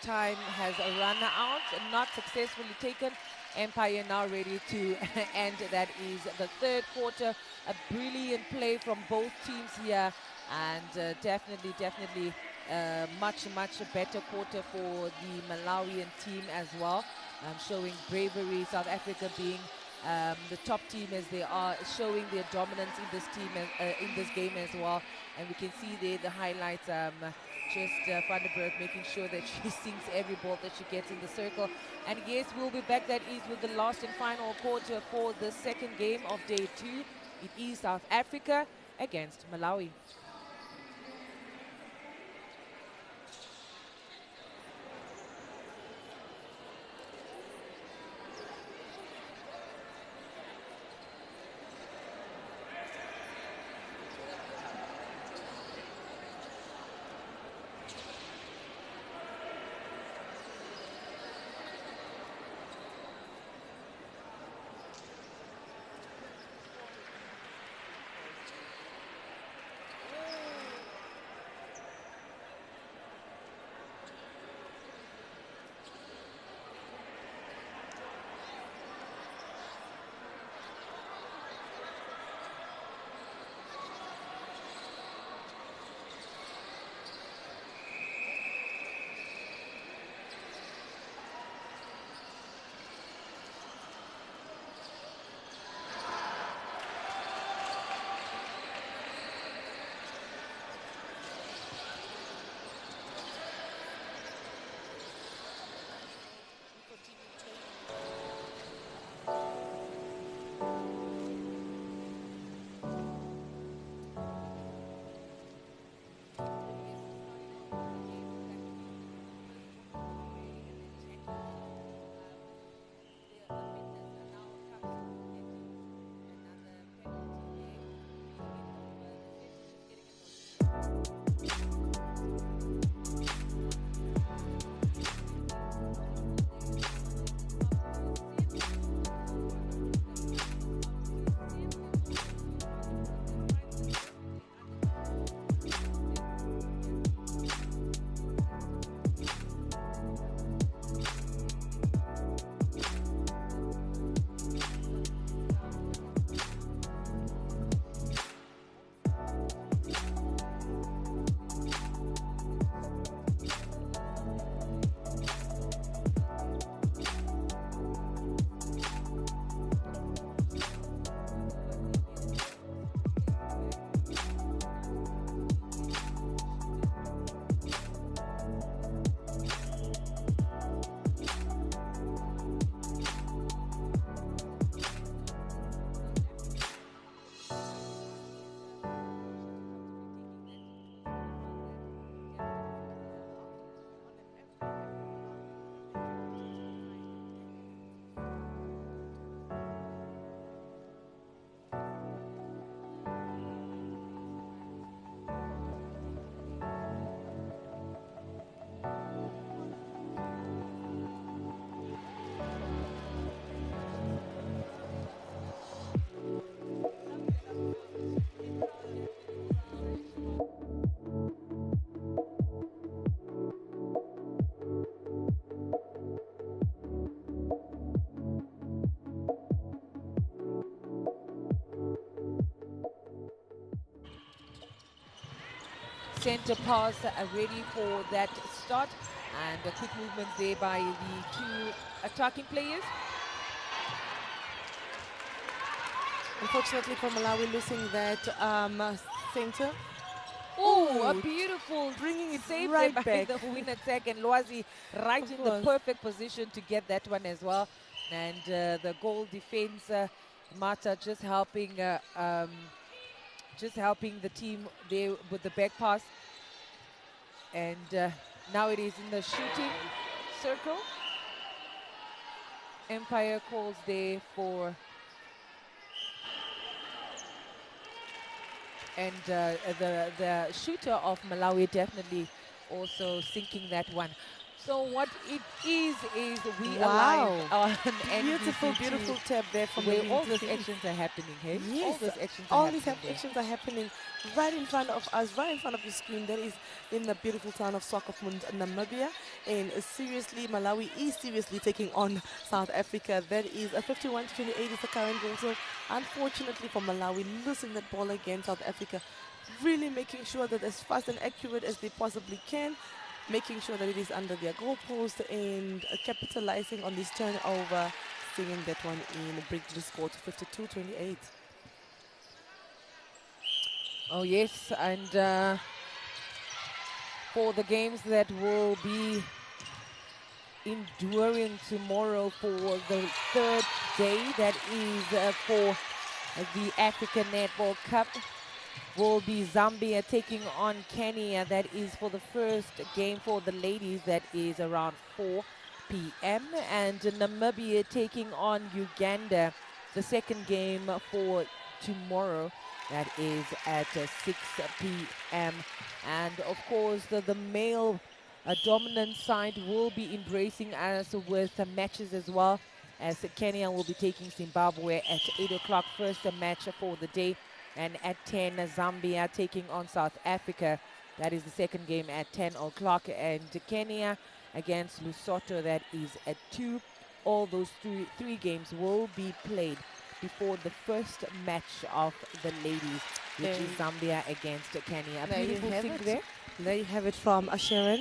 time has run out, not successfully taken. Empire now ready to end. That is the third quarter. A brilliant play from both teams here, and definitely much better quarter for the Malawian team as well, showing bravery. South Africa being the top team as they are, showing their dominance in this team in this game as well. And we can see there the highlights. Just Van der Berg making sure that she sinks every ball that she gets in the circle. And yes, we'll be back. That is with the last and final quarter for the second game of day 2. It is South Africa against Malawi. Center pass ready for that start, and a quick movement there by the two attacking players. Unfortunately for Malawi, losing that center. Oh, a beautiful bringing it save right there by back. the win attack, and Lwazi right in the perfect position to get that one as well. And the goal defense, Mata just helping the team there with the back pass. And now it is in the shooting circle. Empire calls there for, and the shooter of Malawi definitely also sinking that one. So what it is we alive on Beautiful, NBC2, beautiful tap there from where the all wing these defense. actions are happening, hey? Yes, All these actions all are these happening there. actions are happening right in front of us, right in front of your screen. That is in the beautiful town of SWAKOPMUND, Namibia. And seriously, Malawi is seriously taking on South Africa. That is a 51-28 is the current goal. So unfortunately for Malawi, losing that ball again, South Africa really making sure that as fast and accurate as they possibly can, making sure that it is under their goalpost and capitalizing on this turnover, seeing that one in, bring the score to 52-28. Oh yes, and for the games that will be enduring tomorrow for the third day, that is for the African Netball Cup, will be Zambia taking on Kenya. That is for the first game for the ladies. That is around 4 p.m. And Namibia taking on Uganda. The second game for tomorrow. That is at 6 p.m. And of course, the male dominant side will be embracing us with matches as well, as Kenya will be taking Zimbabwe at 8 o'clock. First match for the day. And at 10, Zambia taking on South Africa. That is the second game at 10 o'clock. And Kenya against Lesotho, that is at 2. All those three games will be played before the first match of the ladies, which is Zambia against Kenya. A beautiful thing there. There you have it from Sharon.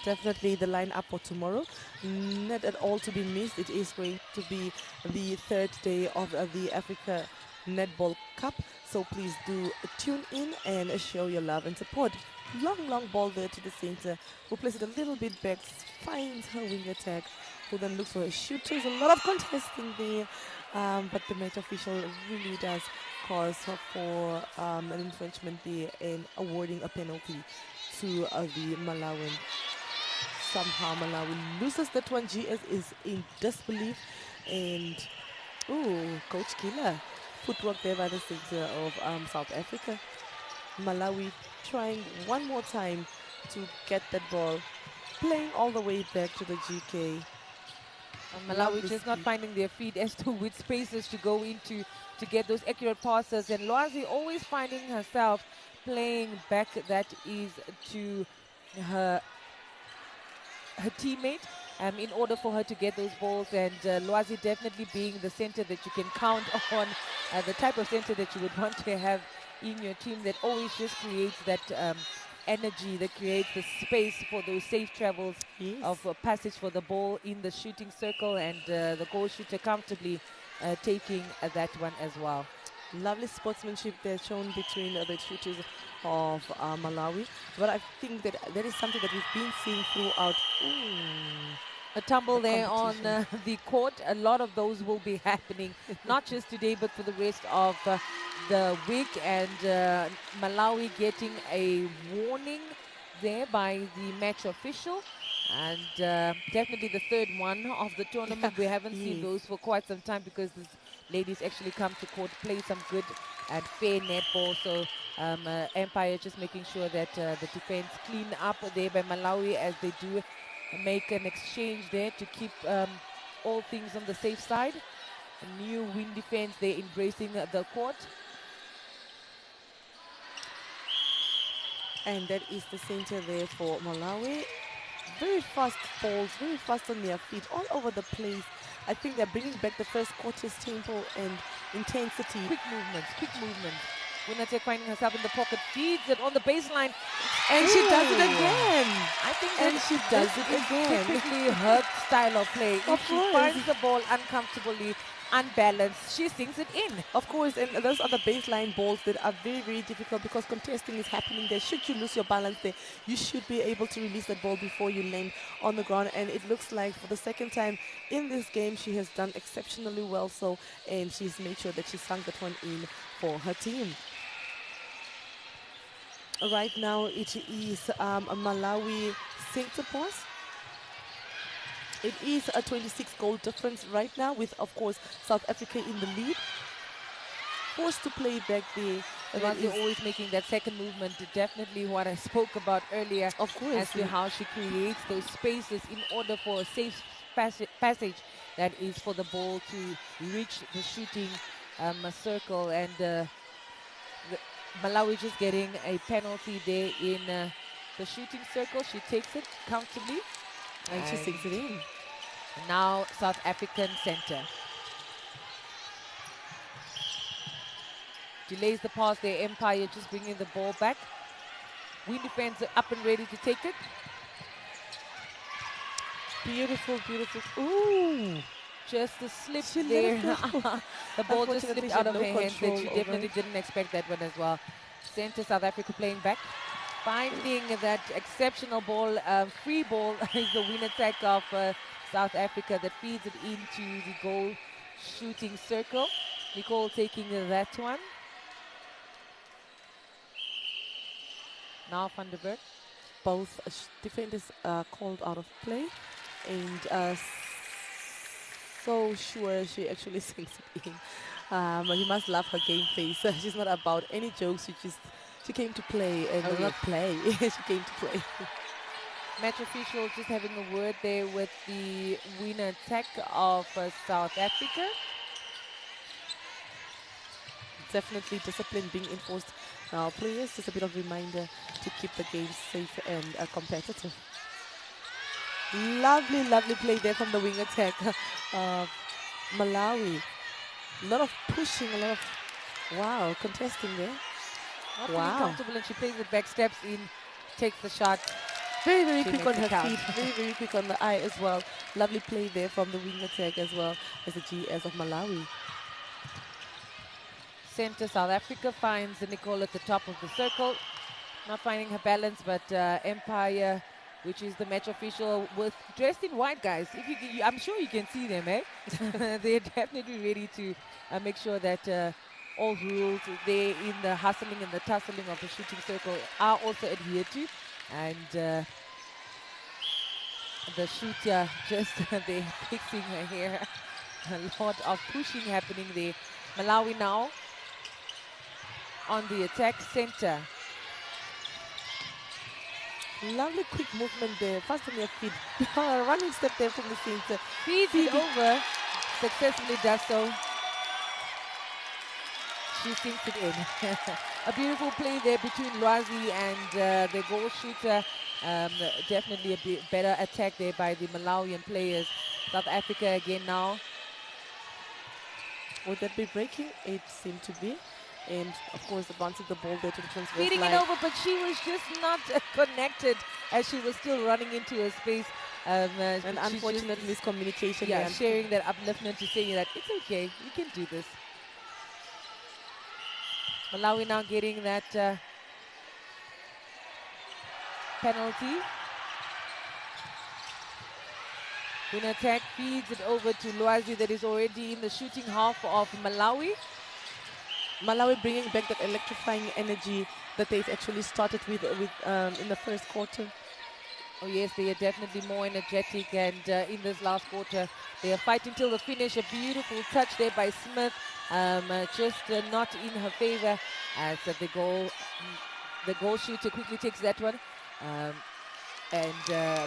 Definitely the lineup for tomorrow. Not at all to be missed. It is going to be the third day of the Africa Netball Cup. So please do tune in and show your love and support. Long ball there to the center. Who plays it a little bit back, finds her wing attack, who then looks for a shooter. There's a lot of contesting there, but the match official really does cause for an infringement there and awarding a penalty to the Malawian. Somehow Malawi loses that one. GS is in disbelief, and Coach Killer. Footwork there by the center of South Africa. Malawi trying one more time to get that ball, playing all the way back to the GK. Malawi just not finding their feet as to which spaces to go into to get those accurate passes. And Lwazi always finding herself playing back, that is to her teammate, in order for her to get those balls. And Lwazi definitely being the center that you can count on, the type of center that you would want to have in your team, that always just creates that energy, that creates the space for those safe travels of passage for the ball in the shooting circle, and the goal shooter comfortably taking that one as well. Lovely sportsmanship there shown between the shooters of Malawi. But I think that is something that we've been seeing throughout. A tumble there on the court. A lot of those will be happening, not just today, but for the rest of the week. And Malawi getting a warning there by the match official. And definitely the third one of the tournament. We haven't seen those for quite some time, because the ladies actually come to court, play some good and fair netball. So Empire just making sure that the defense clean up there by Malawi, as they do make an exchange there to keep all things on the safe side. A new wing defense, they're embracing the court. And that is the center there for Malawi. Very fast balls, very fast on their feet, all over the place. I think they're bringing back the first quarter's tempo and intensity. Quick movements. Winate finding herself in the pocket, feeds it on the baseline. And she does it again. I think and she does it again. Typically her style of play. If she finds the ball uncomfortably, unbalanced, she sinks it in. Of course, and those are the baseline balls that are very, very difficult because contesting is happening there. Should you lose your balance there, you should be able to release that ball before you land on the ground. And it looks like for the second time in this game, she has done exceptionally well. So, and she's made sure that she sunk that one in for her team. Right now, it is a Malawi center pass. It is a 26-goal difference right now with, of course, South Africa in the lead. Forced to play back there. You're always making that second movement. Definitely what I spoke about earlier. Of course. As to how she creates those spaces in order for a safe passage that is for the ball to reach the shooting circle. And Malawi just getting a penalty there in the shooting circle. She takes it comfortably. And she sinks it in. Now South African center. Delays the pass there. Empire just bringing the ball back. Wing defense up and ready to take it. Beautiful, beautiful. Ooh. Just a slip there. The ball just slipped out of her hands. That she definitely didn't expect that one as well. Center South Africa playing back. Finding that exceptional ball, free ball is the win attack of South Africa that feeds it into the goal shooting circle. Nicole taking that one. Now Van der Berg. Both defenders are called out of play, and so sure she actually sinks it in. You must love her game face. She's not about any jokes. She came to play and not play. She came to play. Match official just having a word there with the winner attack of South Africa. Definitely discipline being enforced now. Players, just a bit of reminder to keep the game safe and competitive. Lovely, lovely play there from the wing attack of Malawi. A lot of pushing, a lot of, wow, contesting there. Not feeling comfortable, and she plays it back, steps in, takes the shot. Very, very quick on her feet. Very, very quick on the eye as well. Lovely play there from the wing attack as well as the GS of Malawi. Center South Africa finds Nicole at the top of the circle. Not finding her balance, but Empire, which is the match official, with dressed in white, guys. If you, I'm sure you can see them, eh? They're definitely ready to make sure that all rules there in the hustling and the tussling of the shooting circle are also adhered to. And the shooter just they're fixing her hair. A lot of pushing happening there. Malawi now on the attack center. Lovely quick movement there, fast on your feet. Running step there from the center. Feeds it over, successfully does so. She sinks it in. A beautiful play there between Lwazi and the goal shooter. Definitely a bit better attack there by the Malawian players. South Africa again now. Would that be breaking? It seemed to be. And of course, advancing the ball there to the transfer line. Feeding it over, but she was just not connected as she was still running into a space. And unfortunate miscommunication. Yeah, sharing that upliftment to saying that it's okay, you can do this. Malawi now getting that penalty. Win attack feeds it over to Lwazi that is already in the shooting half of Malawi. Malawi bringing back that electrifying energy that they've actually started with in the first quarter. Oh yes, they are definitely more energetic, and in this last quarter they are fighting till the finish. A beautiful touch there by Smith, just not in her favor as the goal shooter quickly takes that one and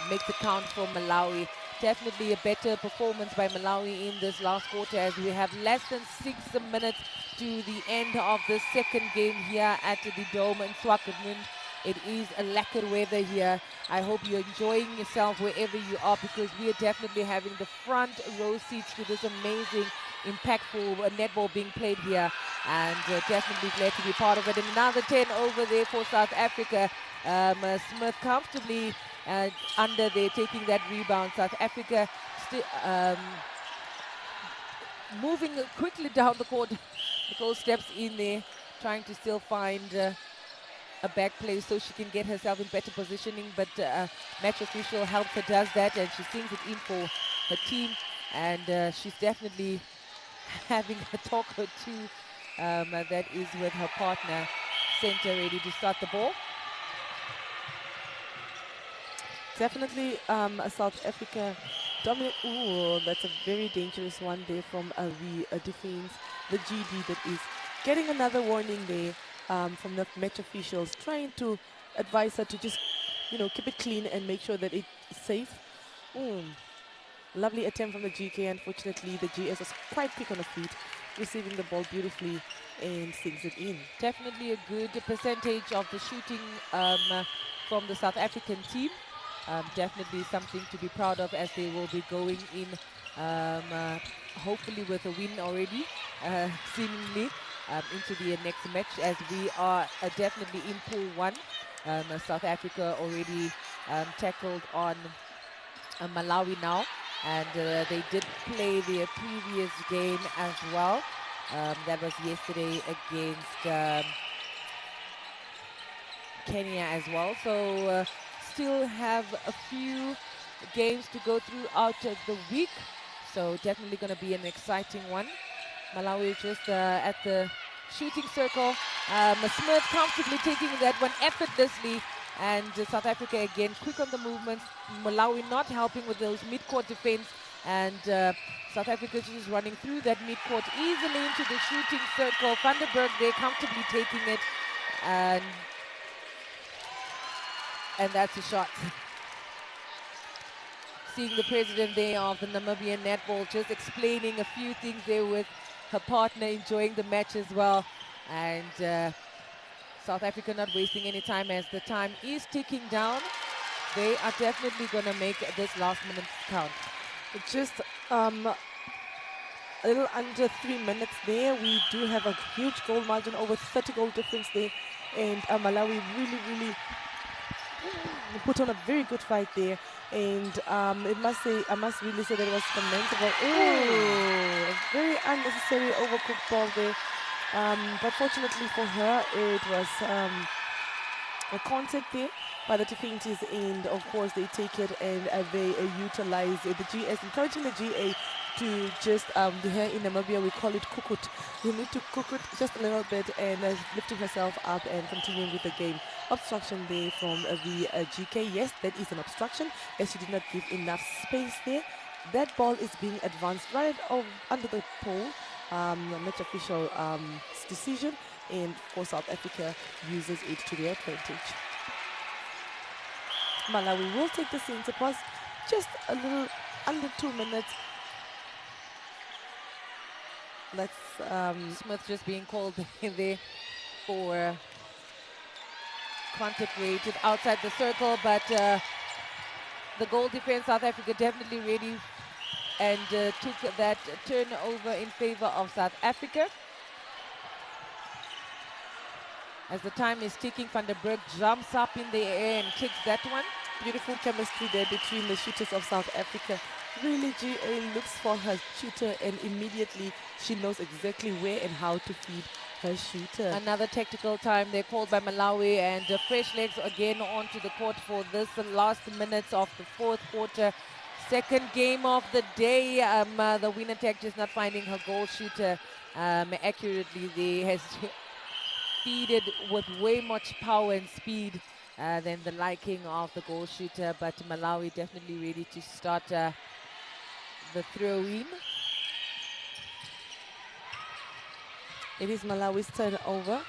makes it count for Malawi. Definitely a better performance by Malawi in this last quarter as we have less than 6 minutes to the end of the second game here at the Dome in SWAKOPMUND. It is a lacquer weather here. I hope you're enjoying yourself wherever you are, because we are definitely having the front row seats to this amazing, impactful netball being played here, and definitely glad to be part of it. And another 10 over there for South Africa. Smith comfortably under there, taking that rebound. South Africa still moving quickly down the court. Nicole steps in there, trying to still find a back play so she can get herself in better positioning, but match official helps her, does that, and she sings it in for her team, and she's definitely having a talk or two that is with her partner. Center ready to start the ball. Definitely South Africa dominate. Ooh, that's a very dangerous one there from the defense, the GD that is getting another warning there from the match officials, trying to advise her to just, keep it clean and make sure that it's safe. Lovely attempt from the GK. Unfortunately, the GS was quite quick on the feet, receiving the ball beautifully and sings it in. Definitely a good percentage of the shooting from the South African team. Definitely something to be proud of, as they will be going in hopefully with a win already, seemingly into the next match, as we are definitely in pool 1. South Africa already tackled on Malawi now, and they did play their previous game as well. That was yesterday against Kenya as well. So still have a few games to go throughout the week. So definitely going to be an exciting one. Malawi just at the shooting circle. Smith comfortably taking that one effortlessly. And South Africa again quick on the movements. Malawi not helping with those mid-court defense. And South Africa just running through that mid-court easily into the shooting circle. Van der Berg there comfortably taking it. And that's a shot. Seeing the president there of the Namibian Netball just explaining a few things there with her partner, enjoying the match as well. And South Africa not wasting any time, as the time is ticking down. They are definitely going to make this last minute count. Just a little under 3 minutes there. We do have a huge goal margin, over 30 goal difference there. And Malawi really put on a very good fight there. And I must really say that it was commendable. Oh, a very unnecessary overcooked ball there. But fortunately for her, it was a contact there by the defenders, and of course they take it and they utilize the GS, encouraging the GA to just here in Namibia we call it kukut. You need to cook it just a little bit, and lifting herself up and continuing with the game. Obstruction there from the GK. Yes, that is an obstruction, as she did not give enough space there. That ball is being advanced right under the pole. Match official decision, and of course South Africa uses it to their advantage. Malawi will take the center pass, just a little under 2 minutes. That's Smith just being called in there for contact rated outside the circle, but the goal defense, South Africa definitely ready, and took that turnover in favor of South Africa. As the time is ticking, Van der Berg jumps up in the air and kicks that one. Beautiful chemistry there between the shooters of South Africa. Really, GA looks for her shooter, and immediately she knows exactly where and how to feed her shooter. Another tactical time they called by Malawi, and fresh legs again onto the court for this last minutes of the fourth quarter. Second game of the day. The winner tech just not finding her goal shooter accurately. They has feeded with way much power and speed than the liking of the goal shooter, but Malawi definitely ready to start the throw-in. It is Malawi's turnover.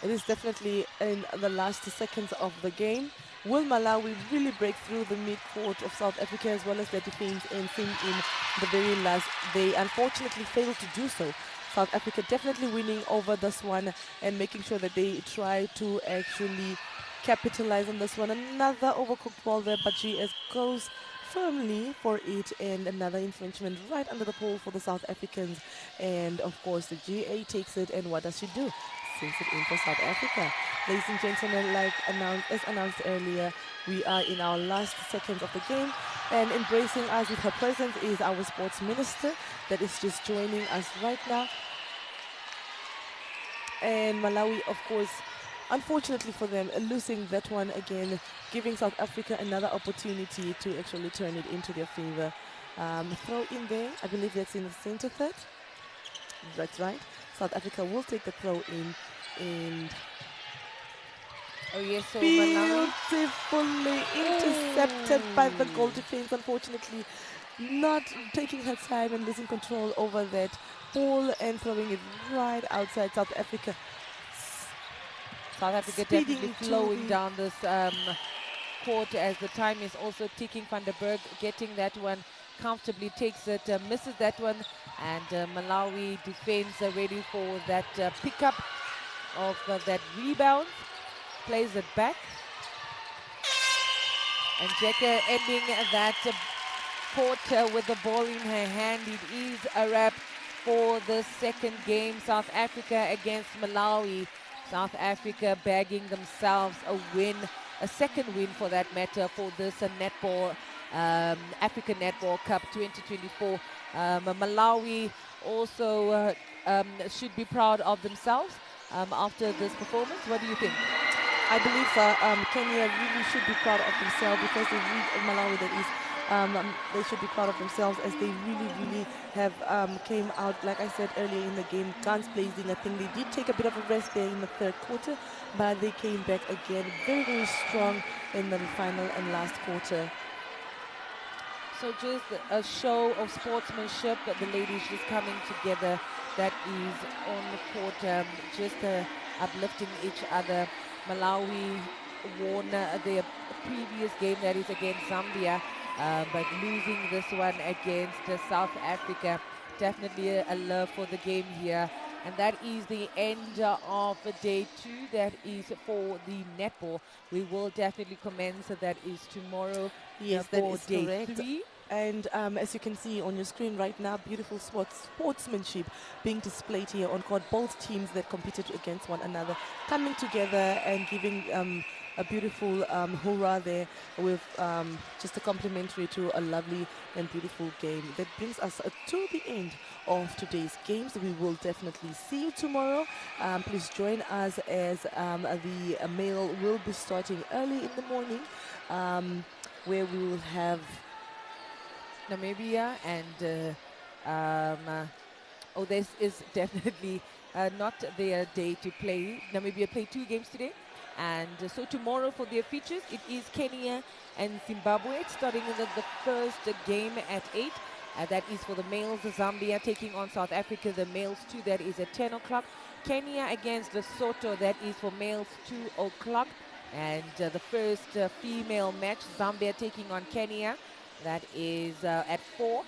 It is definitely in the last seconds of the game. Will Malawi really break through the mid-court of South Africa as well as their defense and sing in the very last? They unfortunately failed to do so. South Africa definitely winning over this one and making sure that they try to actually capitalize on this one. Another overcooked ball there, but GS goes firmly for it, and another infringement right under the pole for the South Africans. And of course the GA takes it, and what does she do? sends it in for South Africa. Ladies and gentlemen, as announced earlier, we are in our last seconds of the game, and embracing us with her presence is our sports minister that is just joining us right now. And Malawi, of course, unfortunately for them, losing that one again, giving South Africa another opportunity to actually turn it into their favor. Throw in there, I believe that's in the center third. That's right. South Africa will take the throw in, and oh yes, so Malawi. beautifully intercepted by the goal defense. Unfortunately, not taking her time and losing control over that ball and throwing it right outside South Africa. South Africa Speeding definitely to flowing the- down this court as the time is also ticking. Van der Berg getting that one comfortably, takes it, misses that one, and Malawi defense ready for that pickup of that rebound, plays it back, and Jeka ending that court with the ball in her hand. It is a wrap for the second game, South Africa against Malawi. South Africa bagging themselves a win, a second win for that matter, for this netball, African Netball Cup 2024. Malawi also should be proud of themselves after this performance. What do you think? I believe Kenya really should be proud of themselves, because Malawi, that is, they should be proud of themselves, as they really have came out, like I said earlier in the game, guns blazing. I think they did take a bit of a rest there in the third quarter, but they came back again very strong in the final and last quarter. So just a show of sportsmanship, the ladies just coming together, that is on the court, just uplifting each other. Malawi won their previous game, that is against Zambia, but losing this one against South Africa. Definitely a love for the game here. And that is the end of day 2. That is for the netball. We will definitely commence. That is tomorrow. Yes, that for is day correct. 3. And as you can see on your screen right now, beautiful sportsmanship being displayed here on court. Both teams that competed against one another coming together and giving a beautiful hurrah there, with just a complimentary to a lovely and beautiful game. That brings us to the end of today's games. We will definitely see you tomorrow. Please join us, as the male will be starting early in the morning, where we will have Namibia and this is definitely not their day to play. Namibia played 2 games today, and so tomorrow for their features it is Kenya and Zimbabwe, starting in the first game at 8. That is for the males. Zambia taking on South Africa, the males 2, that is at 10 o'clock. Kenya against Lesotho, that is for males 2 o'clock. And the first female match, Zambia taking on Kenya, that is at 4.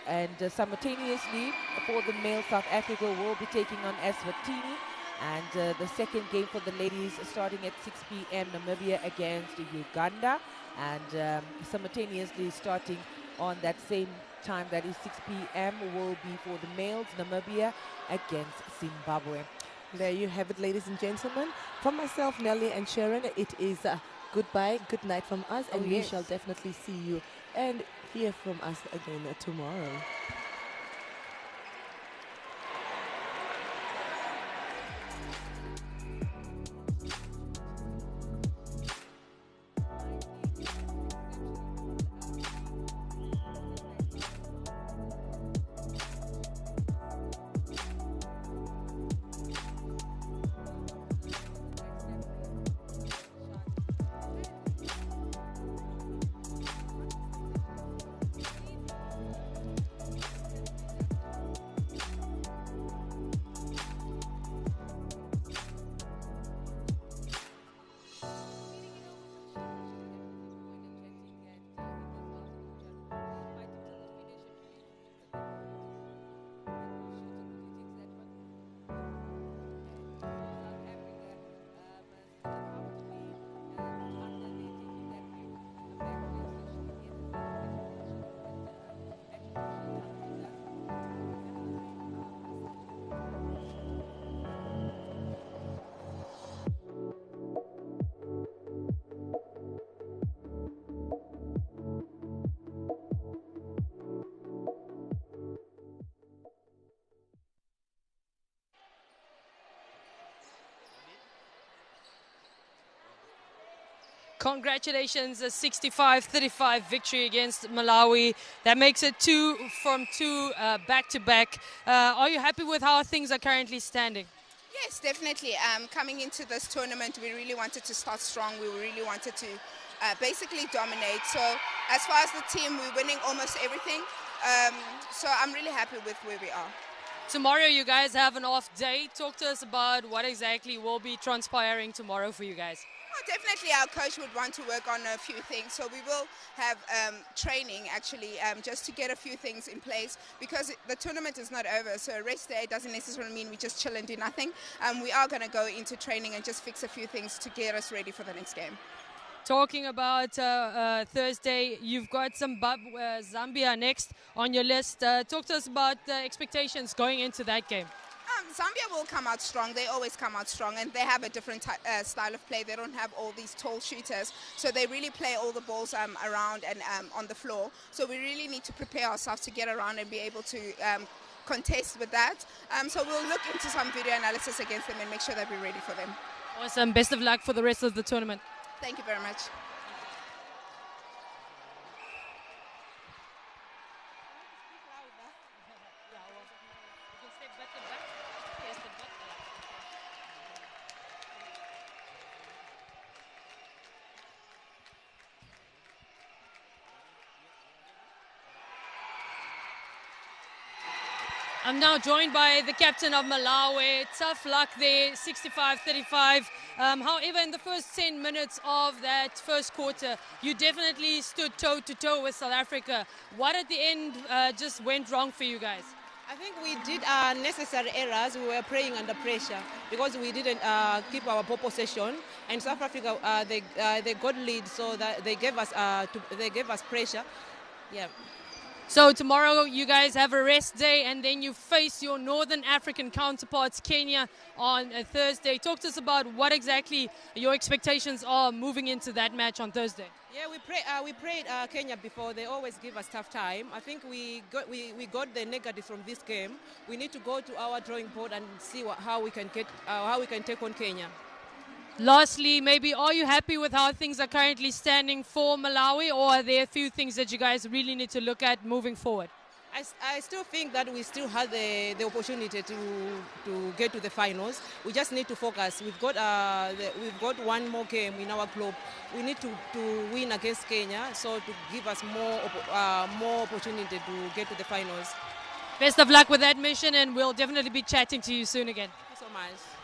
And simultaneously for the male, South Africa will be taking on Eswatini. And the second game for the ladies starting at 6 p.m. Namibia against Uganda. And simultaneously starting on that same time, that is 6 p.m. will be for the males, Namibia against Zimbabwe. There you have it, ladies and gentlemen. From myself, Nelly, and Sharon, it is goodbye, good night from us, and we shall definitely see you and hear from us again tomorrow. Congratulations, a 65-35 victory against Malawi. That makes it 2 from 2 back-to-back. Are you happy with how things are currently standing? Yes, definitely. Coming into this tournament, we really wanted to start strong. We really wanted to basically dominate. So as far as the team, we're winning almost everything. So I'm really happy with where we are. Tomorrow you guys have an off day. Talk to us about what exactly will be transpiring tomorrow for you guys. Well, definitely our coach would want to work on a few things. So we will have training actually just to get a few things in place because the tournament is not over. So a rest day doesn't necessarily mean we just chill and do nothing. We are going to go into training and just fix a few things to get us ready for the next game. Talking about Thursday, you've got Zambia next on your list. Talk to us about the expectations going into that game. Zambia will come out strong. They always come out strong, and they have a different style of play. They don't have all these tall shooters, so they really play all the balls around and on the floor. So we really need to prepare ourselves to get around and be able to contest with that. So we'll look into some video analysis against them and make sure that we're ready for them. Awesome. Best of luck for the rest of the tournament. Thank you very much. I'm now joined by the captain of Malawi. Tough luck there, 65-35. However, in the first 10 minutes of that first quarter, you definitely stood toe-to-toe with South Africa. What at the end just went wrong for you guys? I think we did necessary errors. We were playing under pressure because we didn't keep our ball possession. And South Africa, they got lead, so that they gave us pressure. Yeah. So tomorrow you guys have a rest day and then you face your Northern African counterparts, Kenya, on a Thursday. Talk to us about what exactly your expectations are moving into that match on Thursday. Yeah, we played Kenya before. They always give us tough time. I think we got the negative from this game. We need to go to our drawing board and see how we can take on Kenya. Lastly, maybe are you happy with how things are currently standing for Malawi, or are there a few things that you guys really need to look at moving forward? I still think that we still have the opportunity to get to the finals. We just need to focus. We've got one more game in our club. We need to win against Kenya, so to give us more opportunity to get to the finals. Best of luck with that mission, and we'll definitely be chatting to you soon again. Thank you so much.